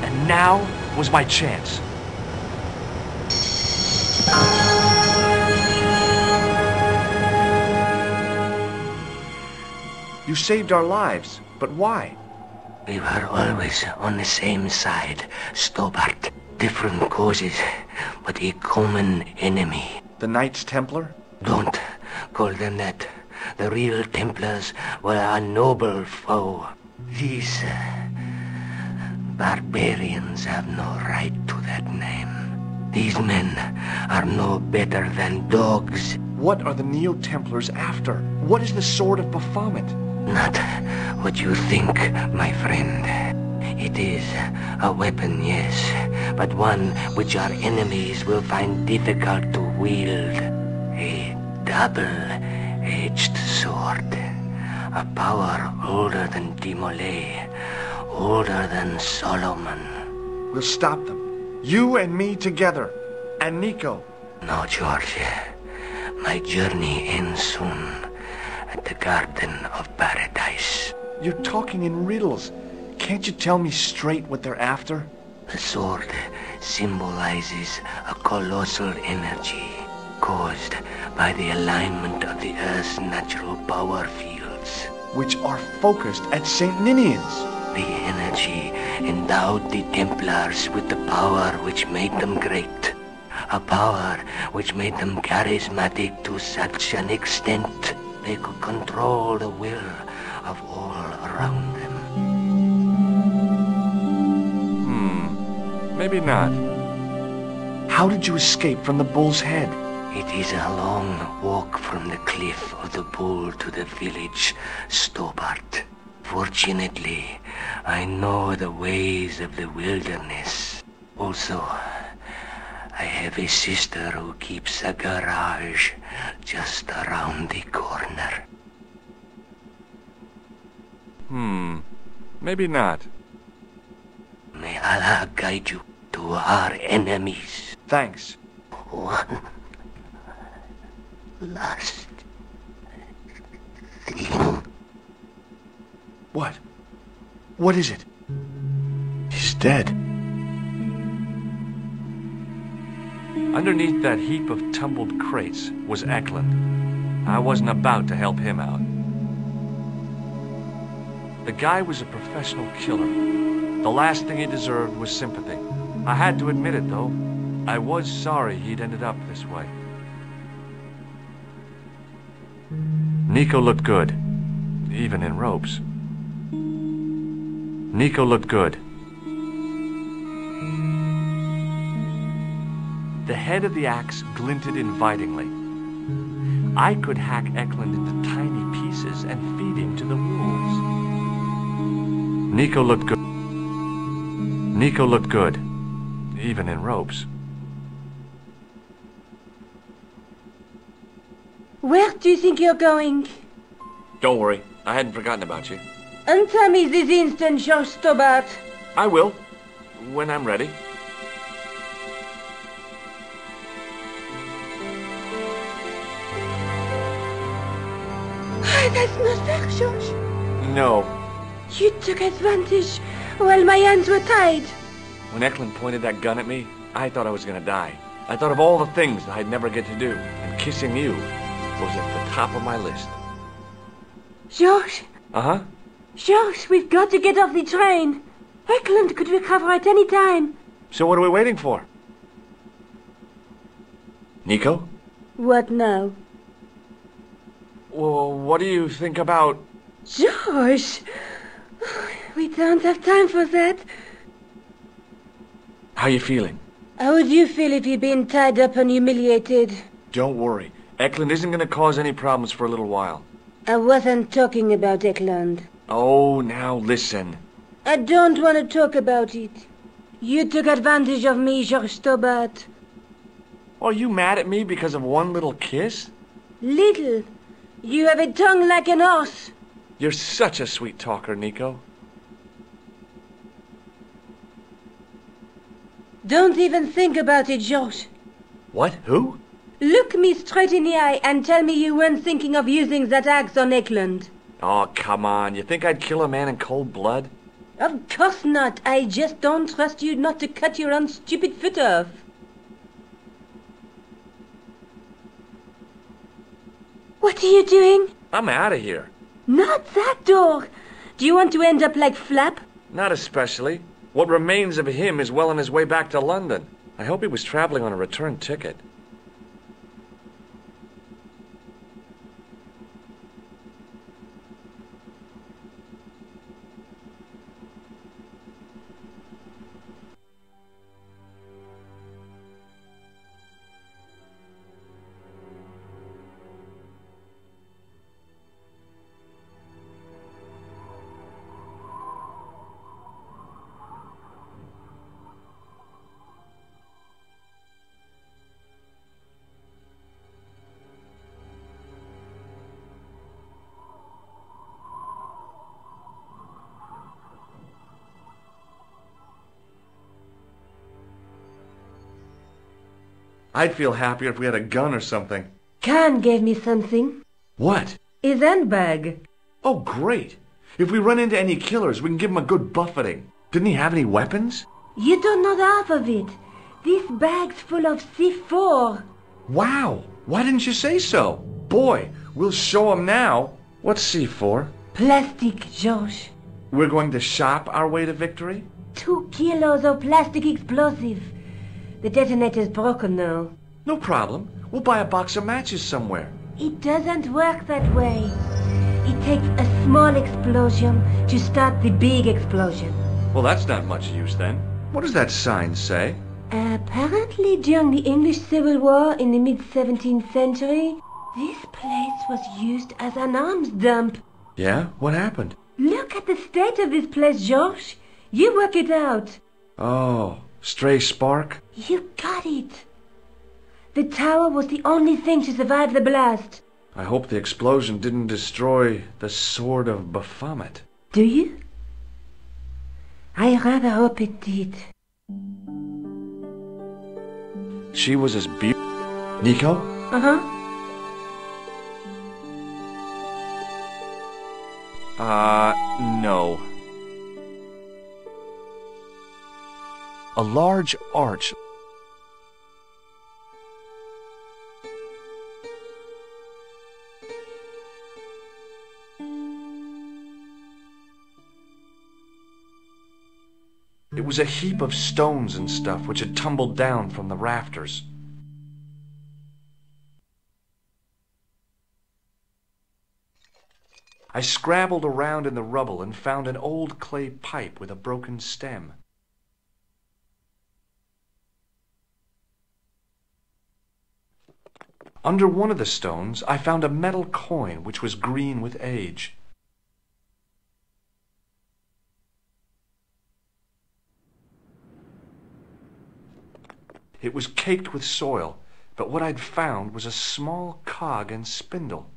Speaker 1: and now was my chance. You saved our lives, but why?
Speaker 8: We were always on the same side, Stobart. Different causes, but a common enemy.
Speaker 1: The Knights Templar?
Speaker 8: Don't call them that. The real Templars were a noble foe. These barbarians have no right to that name. These men are no better than dogs.
Speaker 1: What are the Neo-Templars after? What is the Sword of Baphomet?
Speaker 8: Not what you think, my friend. It is a weapon, yes, but one which our enemies will find difficult to wield. A double-edged sword. A power older than Dimolay, older than Solomon.
Speaker 1: We'll stop them. You and me together. And Nico.
Speaker 8: No, George. My journey ends soon at the Garden of Paradise.
Speaker 1: You're talking in riddles. Can't you tell me straight what they're after?
Speaker 8: The sword symbolizes a colossal energy caused by the alignment of the Earth's natural power fields,
Speaker 1: which are focused at St. Ninian's.
Speaker 8: The energy endowed the Templars with the power which made them great. A power which made them charismatic to such an extent they could control the will of all around them.
Speaker 1: Maybe not. How did you escape from the bull's head?
Speaker 8: It is a long walk from the cliff of the bull to the village, Stobart. Fortunately, I know the ways of the wilderness. Also, I have a sister who keeps a garage just around the corner.
Speaker 1: Maybe not.
Speaker 8: May Allah guide you to our enemies.
Speaker 1: Thanks.
Speaker 8: One last thing.
Speaker 1: What? What is it? He's dead. Underneath that heap of tumbled crates was Eklund. I wasn't about to help him out. The guy was a professional killer. The last thing he deserved was sympathy. I had to admit it, though. I was sorry he'd ended up this way. Nico looked good, even in ropes. Nico looked good. The head of the axe glinted invitingly. I could hack Eklund into tiny pieces and feed him to the wolves. Nico looked good. Nico looked good, even in ropes.
Speaker 3: Where do you think you're going?
Speaker 1: Don't worry, I hadn't forgotten about you.
Speaker 3: Answer me this instant, George Stobart.
Speaker 1: I will, when I'm ready.
Speaker 3: That's not fair, George.
Speaker 1: No.
Speaker 3: You took advantage while my hands were tied.
Speaker 1: When Eklund pointed that gun at me, I thought I was gonna die. I thought of all the things that I'd never get to do, and kissing you was at the top of my list.
Speaker 3: George.
Speaker 1: Uh-huh.
Speaker 3: George, we've got to get off the train. Eklund could recover at any time.
Speaker 1: So what are we waiting for? Nico?
Speaker 3: What now?
Speaker 1: Well, what do you think about...
Speaker 3: George! We don't have time for that.
Speaker 1: How you feeling?
Speaker 3: How would you feel if you'd been tied up and humiliated?
Speaker 1: Don't worry. Eklund isn't gonna cause any problems for a little while.
Speaker 3: I wasn't talking about Eklund.
Speaker 1: Oh, now listen.
Speaker 3: I don't want to talk about it. You took advantage of me, George Stobart.
Speaker 1: Are you mad at me because of one little kiss?
Speaker 3: Little. You have a tongue like an horse.
Speaker 1: You're such a sweet talker, Nico.
Speaker 3: Don't even think about it, George.
Speaker 1: What? Who?
Speaker 3: Look me straight in the eye and tell me you weren't thinking of using that axe on Eklund.
Speaker 1: Oh, come on. You think I'd kill a man in cold blood?
Speaker 3: Of course not. I just don't trust you not to cut your own stupid foot off. What are you doing?
Speaker 1: I'm out of here.
Speaker 3: Not that door. Do you want to end up like Flap?
Speaker 1: Not especially. What remains of him is well on his way back to London. I hope he was traveling on a return ticket. I'd feel happier if we had a gun or something.
Speaker 3: Khan gave me something.
Speaker 1: What?
Speaker 3: His handbag.
Speaker 1: Oh, great. If we run into any killers, we can give them a good buffeting. Didn't he have any weapons?
Speaker 3: You don't know the half of it. This bag's full of C4.
Speaker 1: Wow. Why didn't you say so? Boy, we'll show them now. What's C4?
Speaker 3: Plastic, George.
Speaker 1: We're going to shop our way to victory?
Speaker 3: 2 kilos of plastic explosive. The detonator's broken now.
Speaker 1: No problem. We'll buy a box of matches somewhere.
Speaker 3: It doesn't work that way. It takes a small explosion to start the big explosion.
Speaker 1: Well, that's not much use then. What does that sign say?
Speaker 3: Apparently during the English Civil War in the mid-17th century, this place was used as an arms dump.
Speaker 1: Yeah? What happened?
Speaker 3: Look at the state of this place, George. You work it out.
Speaker 1: Oh, stray spark?
Speaker 3: You got it. The tower was the only thing to survive the blast.
Speaker 1: I hope the explosion didn't destroy the Sword of Baphomet.
Speaker 3: Do you? I rather hope it did.
Speaker 1: She was as beautiful. Nico?
Speaker 3: Uh-huh.
Speaker 1: No. A large arch. It was a heap of stones and stuff which had tumbled down from the rafters. I scrabbled around in the rubble and found an old clay pipe with a broken stem. Under one of the stones, I found a metal coin which was green with age. It was caked with soil, but what I'd found was a small cog and spindle.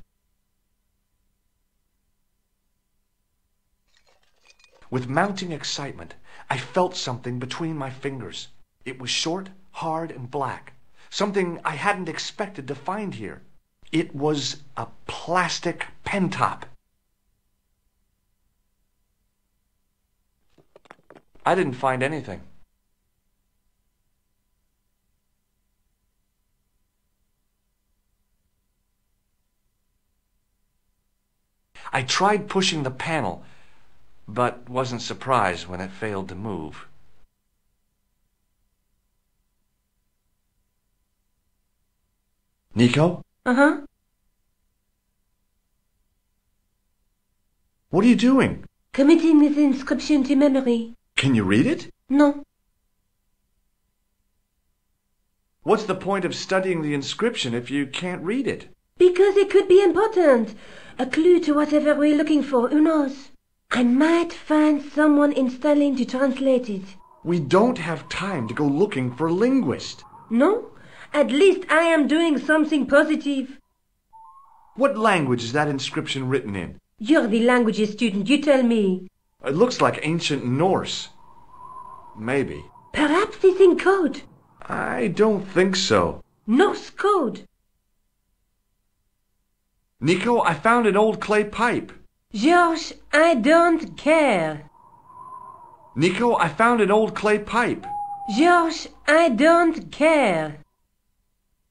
Speaker 1: With mounting excitement, I felt something between my fingers. It was short, hard, and black. Something I hadn't expected to find here. It was a plastic pen top. I didn't find anything. I tried pushing the panel, but wasn't surprised when it failed to move. Nico?
Speaker 3: Uh-huh.
Speaker 1: What are you doing?
Speaker 3: Committing this inscription to memory.
Speaker 1: Can you read it?
Speaker 3: No.
Speaker 1: What's the point of studying the inscription if you can't read it?
Speaker 3: Because it could be important. A clue to whatever we're looking for, who knows? I might find someone in Stirling to translate it.
Speaker 1: We don't have time to go looking for a linguist.
Speaker 3: No? At least I am doing something positive.
Speaker 1: What language is that inscription written in?
Speaker 3: You're the languages student, you tell me.
Speaker 1: It looks like ancient Norse. Maybe.
Speaker 3: Perhaps it's in code.
Speaker 1: I don't think so.
Speaker 3: Norse code.
Speaker 1: Nico, I found an old clay pipe.
Speaker 3: George, I don't care.
Speaker 1: Nico, I found an old clay pipe.
Speaker 3: George, I don't care.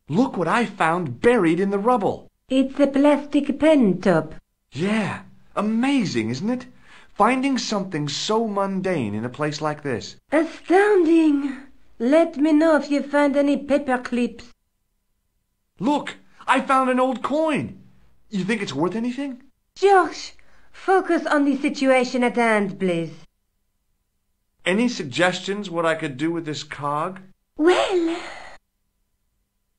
Speaker 1: Look what I found buried in the rubble.
Speaker 3: It's a plastic pen top.
Speaker 1: Yeah, amazing, isn't it? Finding something so mundane in a place like this.
Speaker 3: Astounding. Let me know if you find any paper clips.
Speaker 1: Look, I found an old coin. You think it's worth anything?
Speaker 3: George, focus on the situation at hand, please.
Speaker 1: Any suggestions what I could do with this cog?
Speaker 3: Well...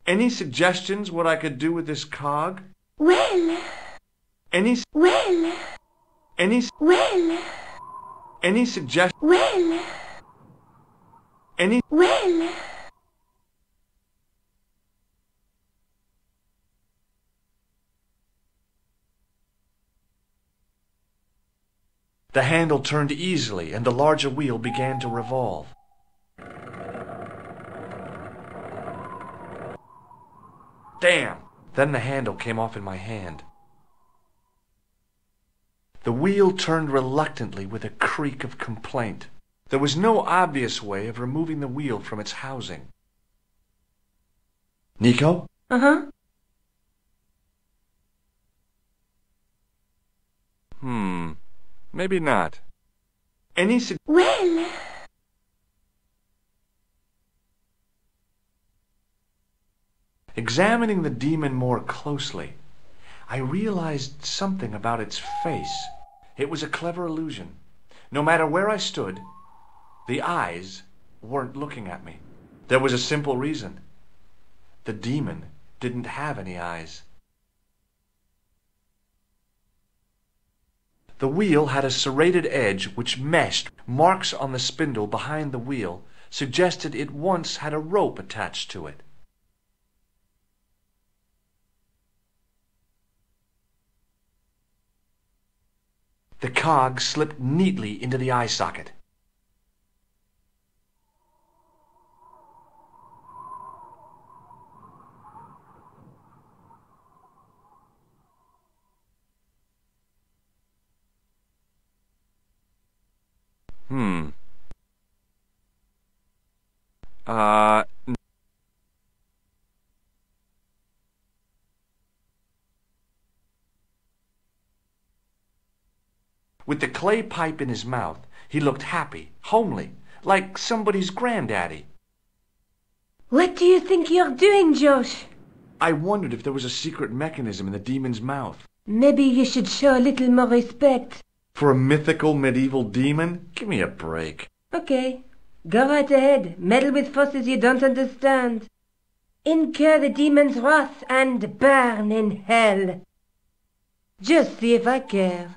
Speaker 1: Any suggestions what I could do with this cog?
Speaker 3: Well...
Speaker 1: Any...
Speaker 3: Well...
Speaker 1: Any...
Speaker 3: Well...
Speaker 1: Any suggestions?
Speaker 3: Well...
Speaker 1: Any...
Speaker 3: Well...
Speaker 1: The handle turned easily, and the larger wheel began to revolve. Damn! Then the handle came off in my hand. The wheel turned reluctantly with a creak of complaint. There was no obvious way of removing the wheel from its housing. Nico?
Speaker 3: Uh-huh.
Speaker 1: Maybe not. Any
Speaker 3: Well...
Speaker 1: Examining the demon more closely, I realized something about its face. It was a clever illusion. No matter where I stood, the eyes weren't looking at me. There was a simple reason. The demon didn't have any eyes. The wheel had a serrated edge which meshed. Marks on the spindle behind the wheel suggested it once had a rope attached to it. The cog slipped neatly into the eye socket. With the clay pipe in his mouth, he looked happy, homely, like somebody's granddaddy.
Speaker 3: What do you think you're doing, Josh?
Speaker 1: I wondered if there was a secret mechanism in the demon's mouth.
Speaker 3: Maybe you should show a little more respect.
Speaker 1: For a mythical medieval demon? Give me a break.
Speaker 3: Okay, go right ahead. Meddle with forces you don't understand. Incur the demon's wrath and burn in hell. Just see if I care.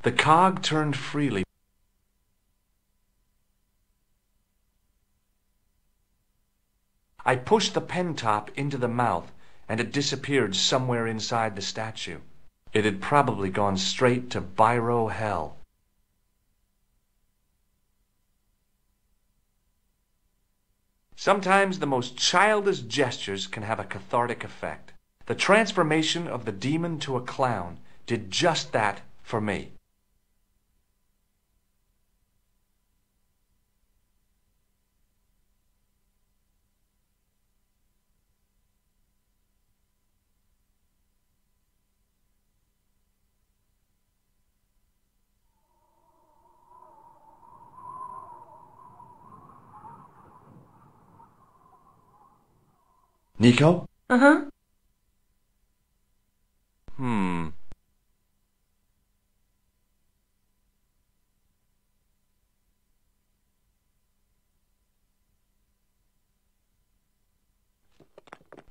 Speaker 1: The cog turned freely. I pushed the pen top into the mouth, and it disappeared somewhere inside the statue. It had probably gone straight to biro hell. Sometimes the most childish gestures can have a cathartic effect. The transformation of the demon to a clown did just that for me. Nico?
Speaker 9: Uh-huh.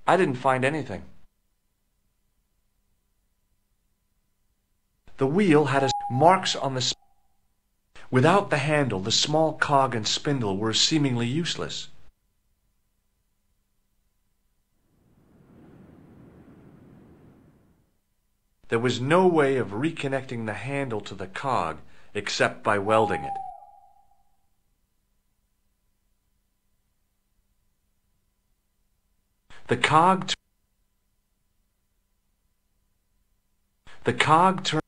Speaker 1: I didn't find anything. The wheel had marks on the... Without the handle, the small cog and spindle were seemingly useless. There was no way of reconnecting the handle to the cog except by welding it. The cog turned.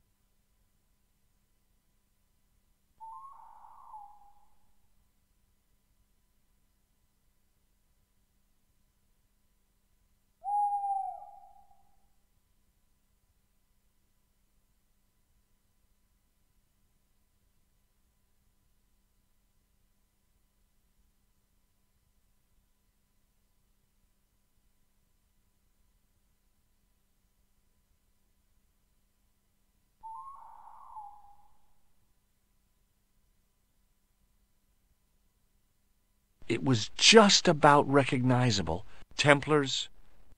Speaker 1: It was just about recognizable. Templars,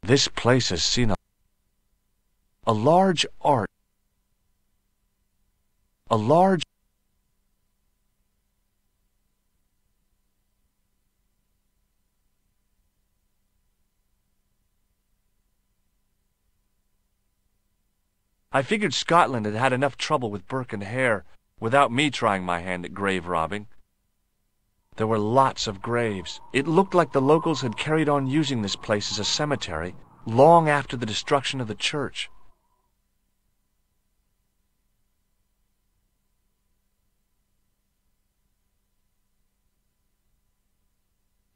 Speaker 1: this place has seen a large art. A large... I figured Scotland had had enough trouble with Burke and Hare without me trying my hand at grave robbing. There were lots of graves. It looked like the locals had carried on using this place as a cemetery long after the destruction of the church.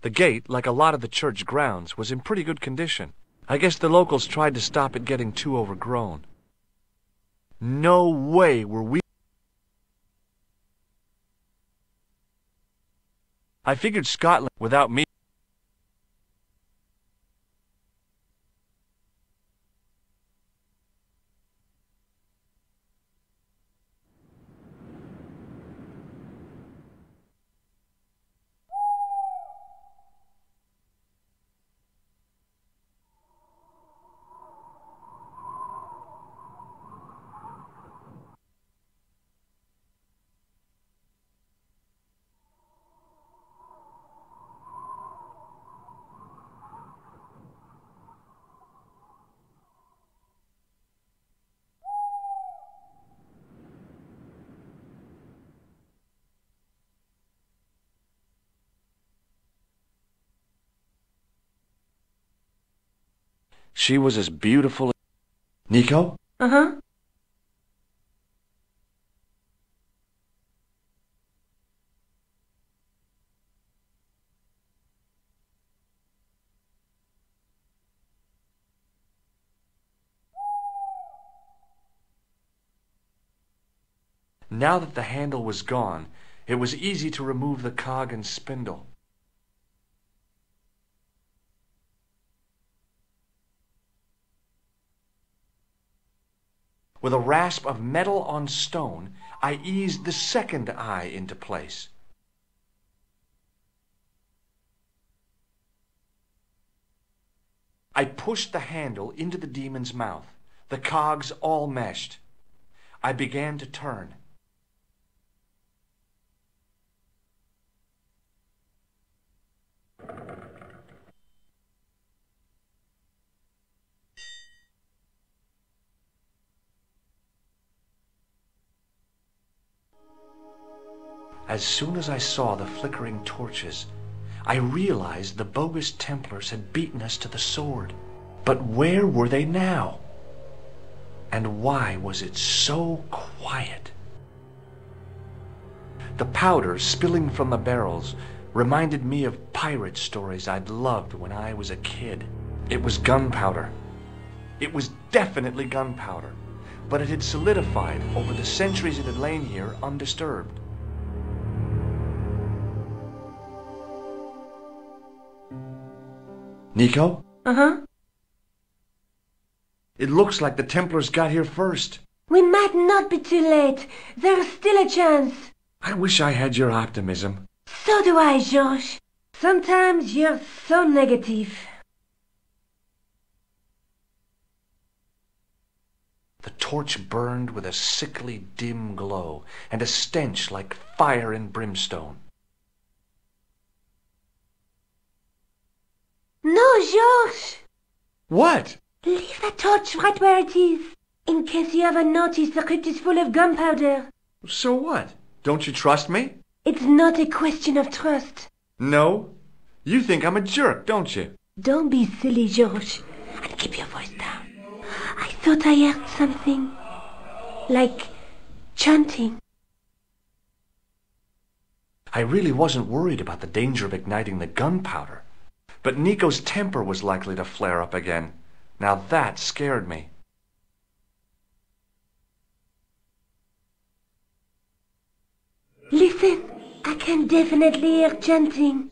Speaker 1: The gate, like a lot of the church grounds, was in pretty good condition. I guess the locals tried to stop it getting too overgrown. No way were we... I figured Scotland without me. She was as beautiful. Nico?
Speaker 9: Uh-huh.
Speaker 1: Now that the handle was gone, it was easy to remove the cog and spindle. With a rasp of metal on stone, I eased the second eye into place. I pushed the handle into the demon's mouth. The cogs all meshed. I began to turn. As soon as I saw the flickering torches, I realized the bogus Templars had beaten us to the sword. But where were they now? And why was it so quiet? The powder spilling from the barrels reminded me of pirate stories I'd loved when I was a kid. It was gunpowder. It was definitely gunpowder, but it had solidified over the centuries it had lain here undisturbed. Nico?
Speaker 3: Uh-huh.
Speaker 1: It looks like the Templars got here first.
Speaker 3: We might not be too late. There's still a chance.
Speaker 1: I wish I had your optimism.
Speaker 3: So do I, Georges. Sometimes you're so negative.
Speaker 1: The torch burned with a sickly dim glow and a stench like fire and brimstone.
Speaker 3: No, Georges!
Speaker 1: What?
Speaker 3: Leave that torch right where it is, in case you haven't noticed the crypt is full of gunpowder.
Speaker 1: So what? Don't you trust me?
Speaker 3: It's not a question of trust.
Speaker 1: No? You think I'm a jerk, don't you?
Speaker 3: Don't be silly, Georges, and keep your voice down. I thought I heard something, like chanting.
Speaker 1: I really wasn't worried about the danger of igniting the gunpowder, but Nico's temper was likely to flare up again. Now that scared me.
Speaker 3: Listen, I can definitely hear chanting.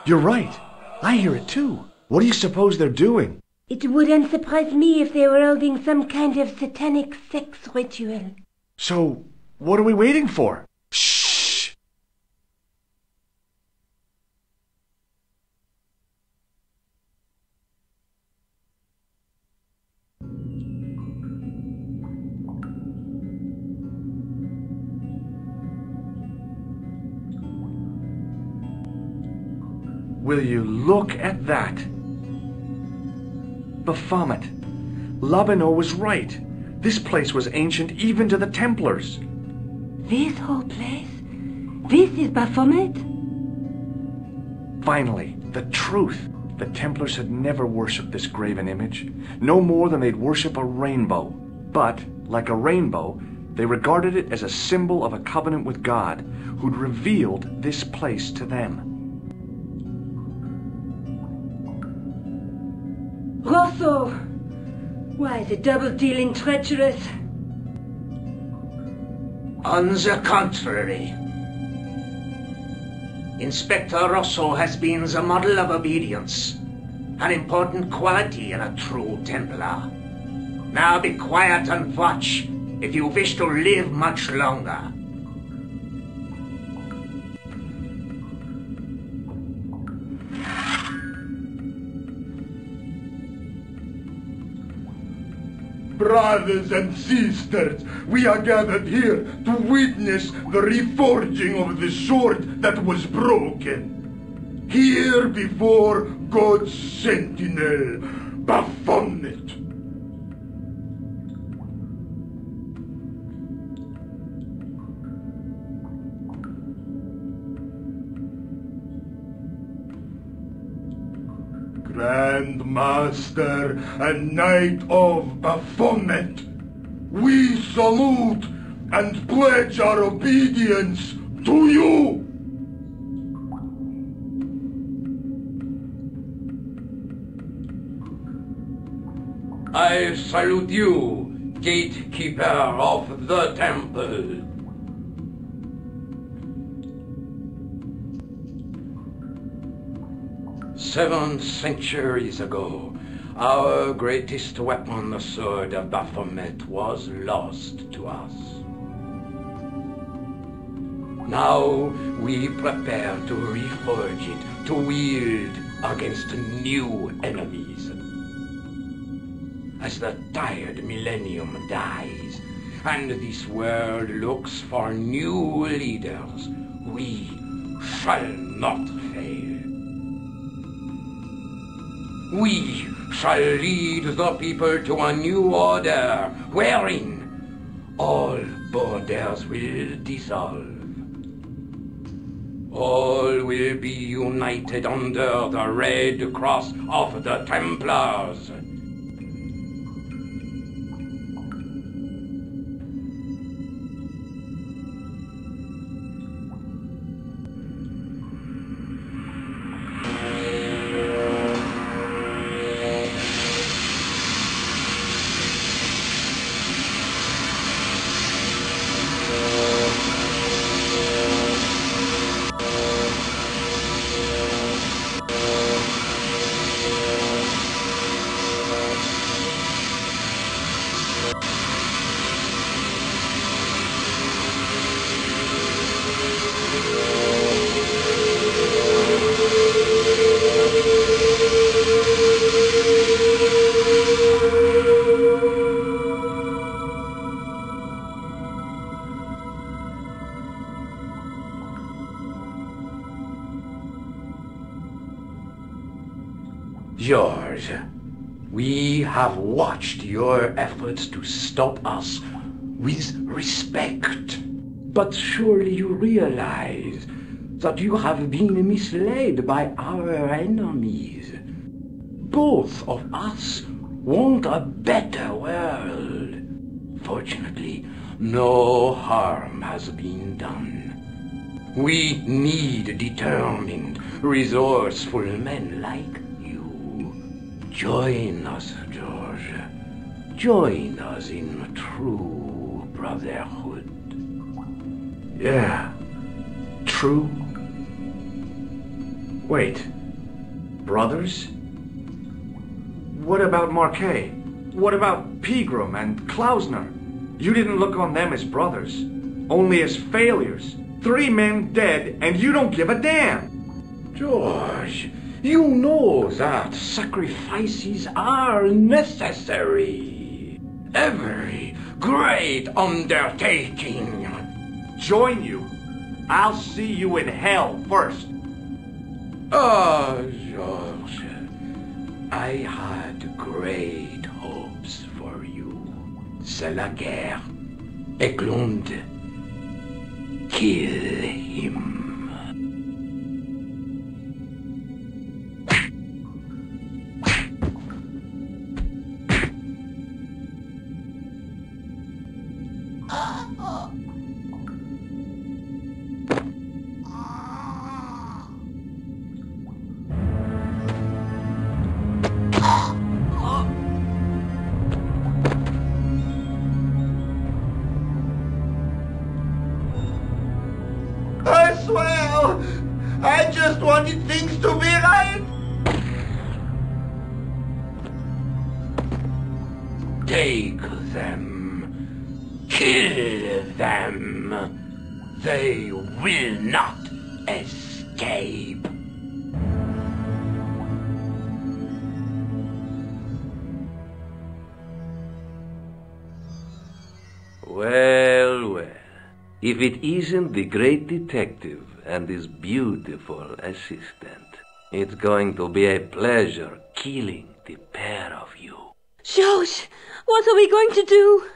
Speaker 1: You're right. I hear it too. What do you suppose they're doing?
Speaker 3: It wouldn't surprise me if they were holding some kind of satanic sex ritual.
Speaker 1: So, what are we waiting for? Shh! Will you look at that? Baphomet. Labinot was right. This place was ancient even to the Templars.
Speaker 3: This whole place? This is Baphomet?
Speaker 1: Finally, the truth. The Templars had never worshipped this graven image, no more than they'd worship a rainbow. But, like a rainbow, they regarded it as a symbol of a covenant with God, who'd revealed this place to them.
Speaker 3: Rosso! Why, the double-dealing treacherous?
Speaker 9: On the contrary, Inspector Rosso has been the model of obedience, an important quality in a true Templar. Now be quiet and watch if you wish to live much longer.
Speaker 5: Brothers and sisters, we are gathered here to witness the reforging of the sword that was broken. Here before God's sentinel, Baphomet. Grand Master and Knight of Baphomet, we salute and pledge our obedience to you!
Speaker 7: I salute you, gatekeeper of the temple. "7 centuries ago, our greatest weapon, the sword of Baphomet, was lost to us. Now we prepare to reforge it, to wield against new enemies. As the tired millennium dies, and this world looks for new leaders, we shall not fail. We shall lead the people to a new order, wherein all
Speaker 11: borders will dissolve. All will be united under the red cross of the Templars. George, we have watched your efforts to stop us with respect. But surely you realize that you have been misled by our enemies. Both of us want a better world. Fortunately, no harm has been done. We need determined, resourceful men like you. Join us, George. Join us in true brotherhood.
Speaker 1: Yeah. True? Wait. Brothers? What about Marquet? What about Pegram and Klausner? You didn't look on them as brothers, only as failures. 3 men dead, and you don't give a damn.
Speaker 11: George, you know that sacrifices are necessary. Every great undertaking.
Speaker 1: Join you. I'll see you in hell first.
Speaker 11: Oh, George, I had great hopes for you. C'est la guerre. Eklund, kill him.
Speaker 6: I swear, I just wanted things to be right.
Speaker 11: Take them. Kill them. They will not escape.
Speaker 9: Well, well. If it isn't the great detective and his beautiful assistant, it's going to be a pleasure killing the pair of you.
Speaker 3: George, what are we going to do?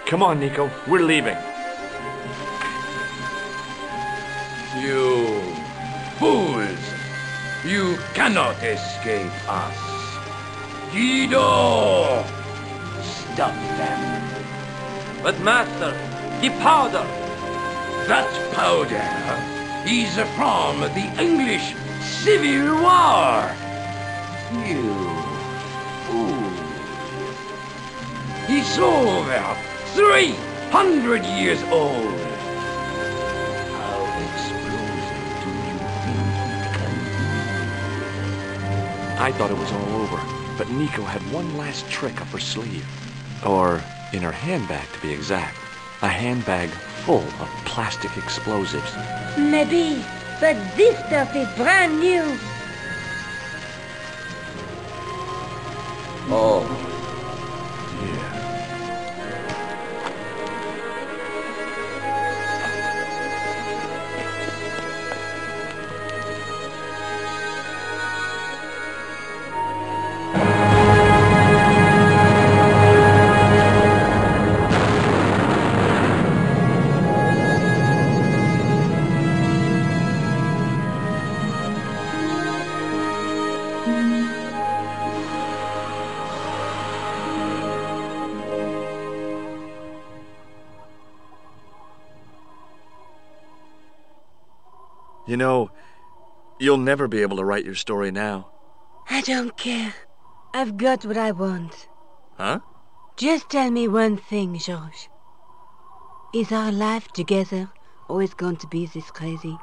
Speaker 1: Come on, Nico. We're leaving.
Speaker 11: You fools! You cannot escape us. Guido! Stop them.
Speaker 9: But master, the powder!
Speaker 11: That powder is from the English Civil War. You fool. It's over 300 years old. How explosive do you think it can be?
Speaker 1: I thought it was all over, but Nico had one last trick up her sleeve. Or in her handbag, to be exact. A handbag full of plastic explosives.
Speaker 3: Maybe, but this stuff is brand new.
Speaker 11: Oh,
Speaker 1: You know, you'll never be able to write your story now.
Speaker 3: I don't care. I've got what I want.
Speaker 1: Huh?
Speaker 3: Just tell me one thing, George. Is our life together always going to be this crazy?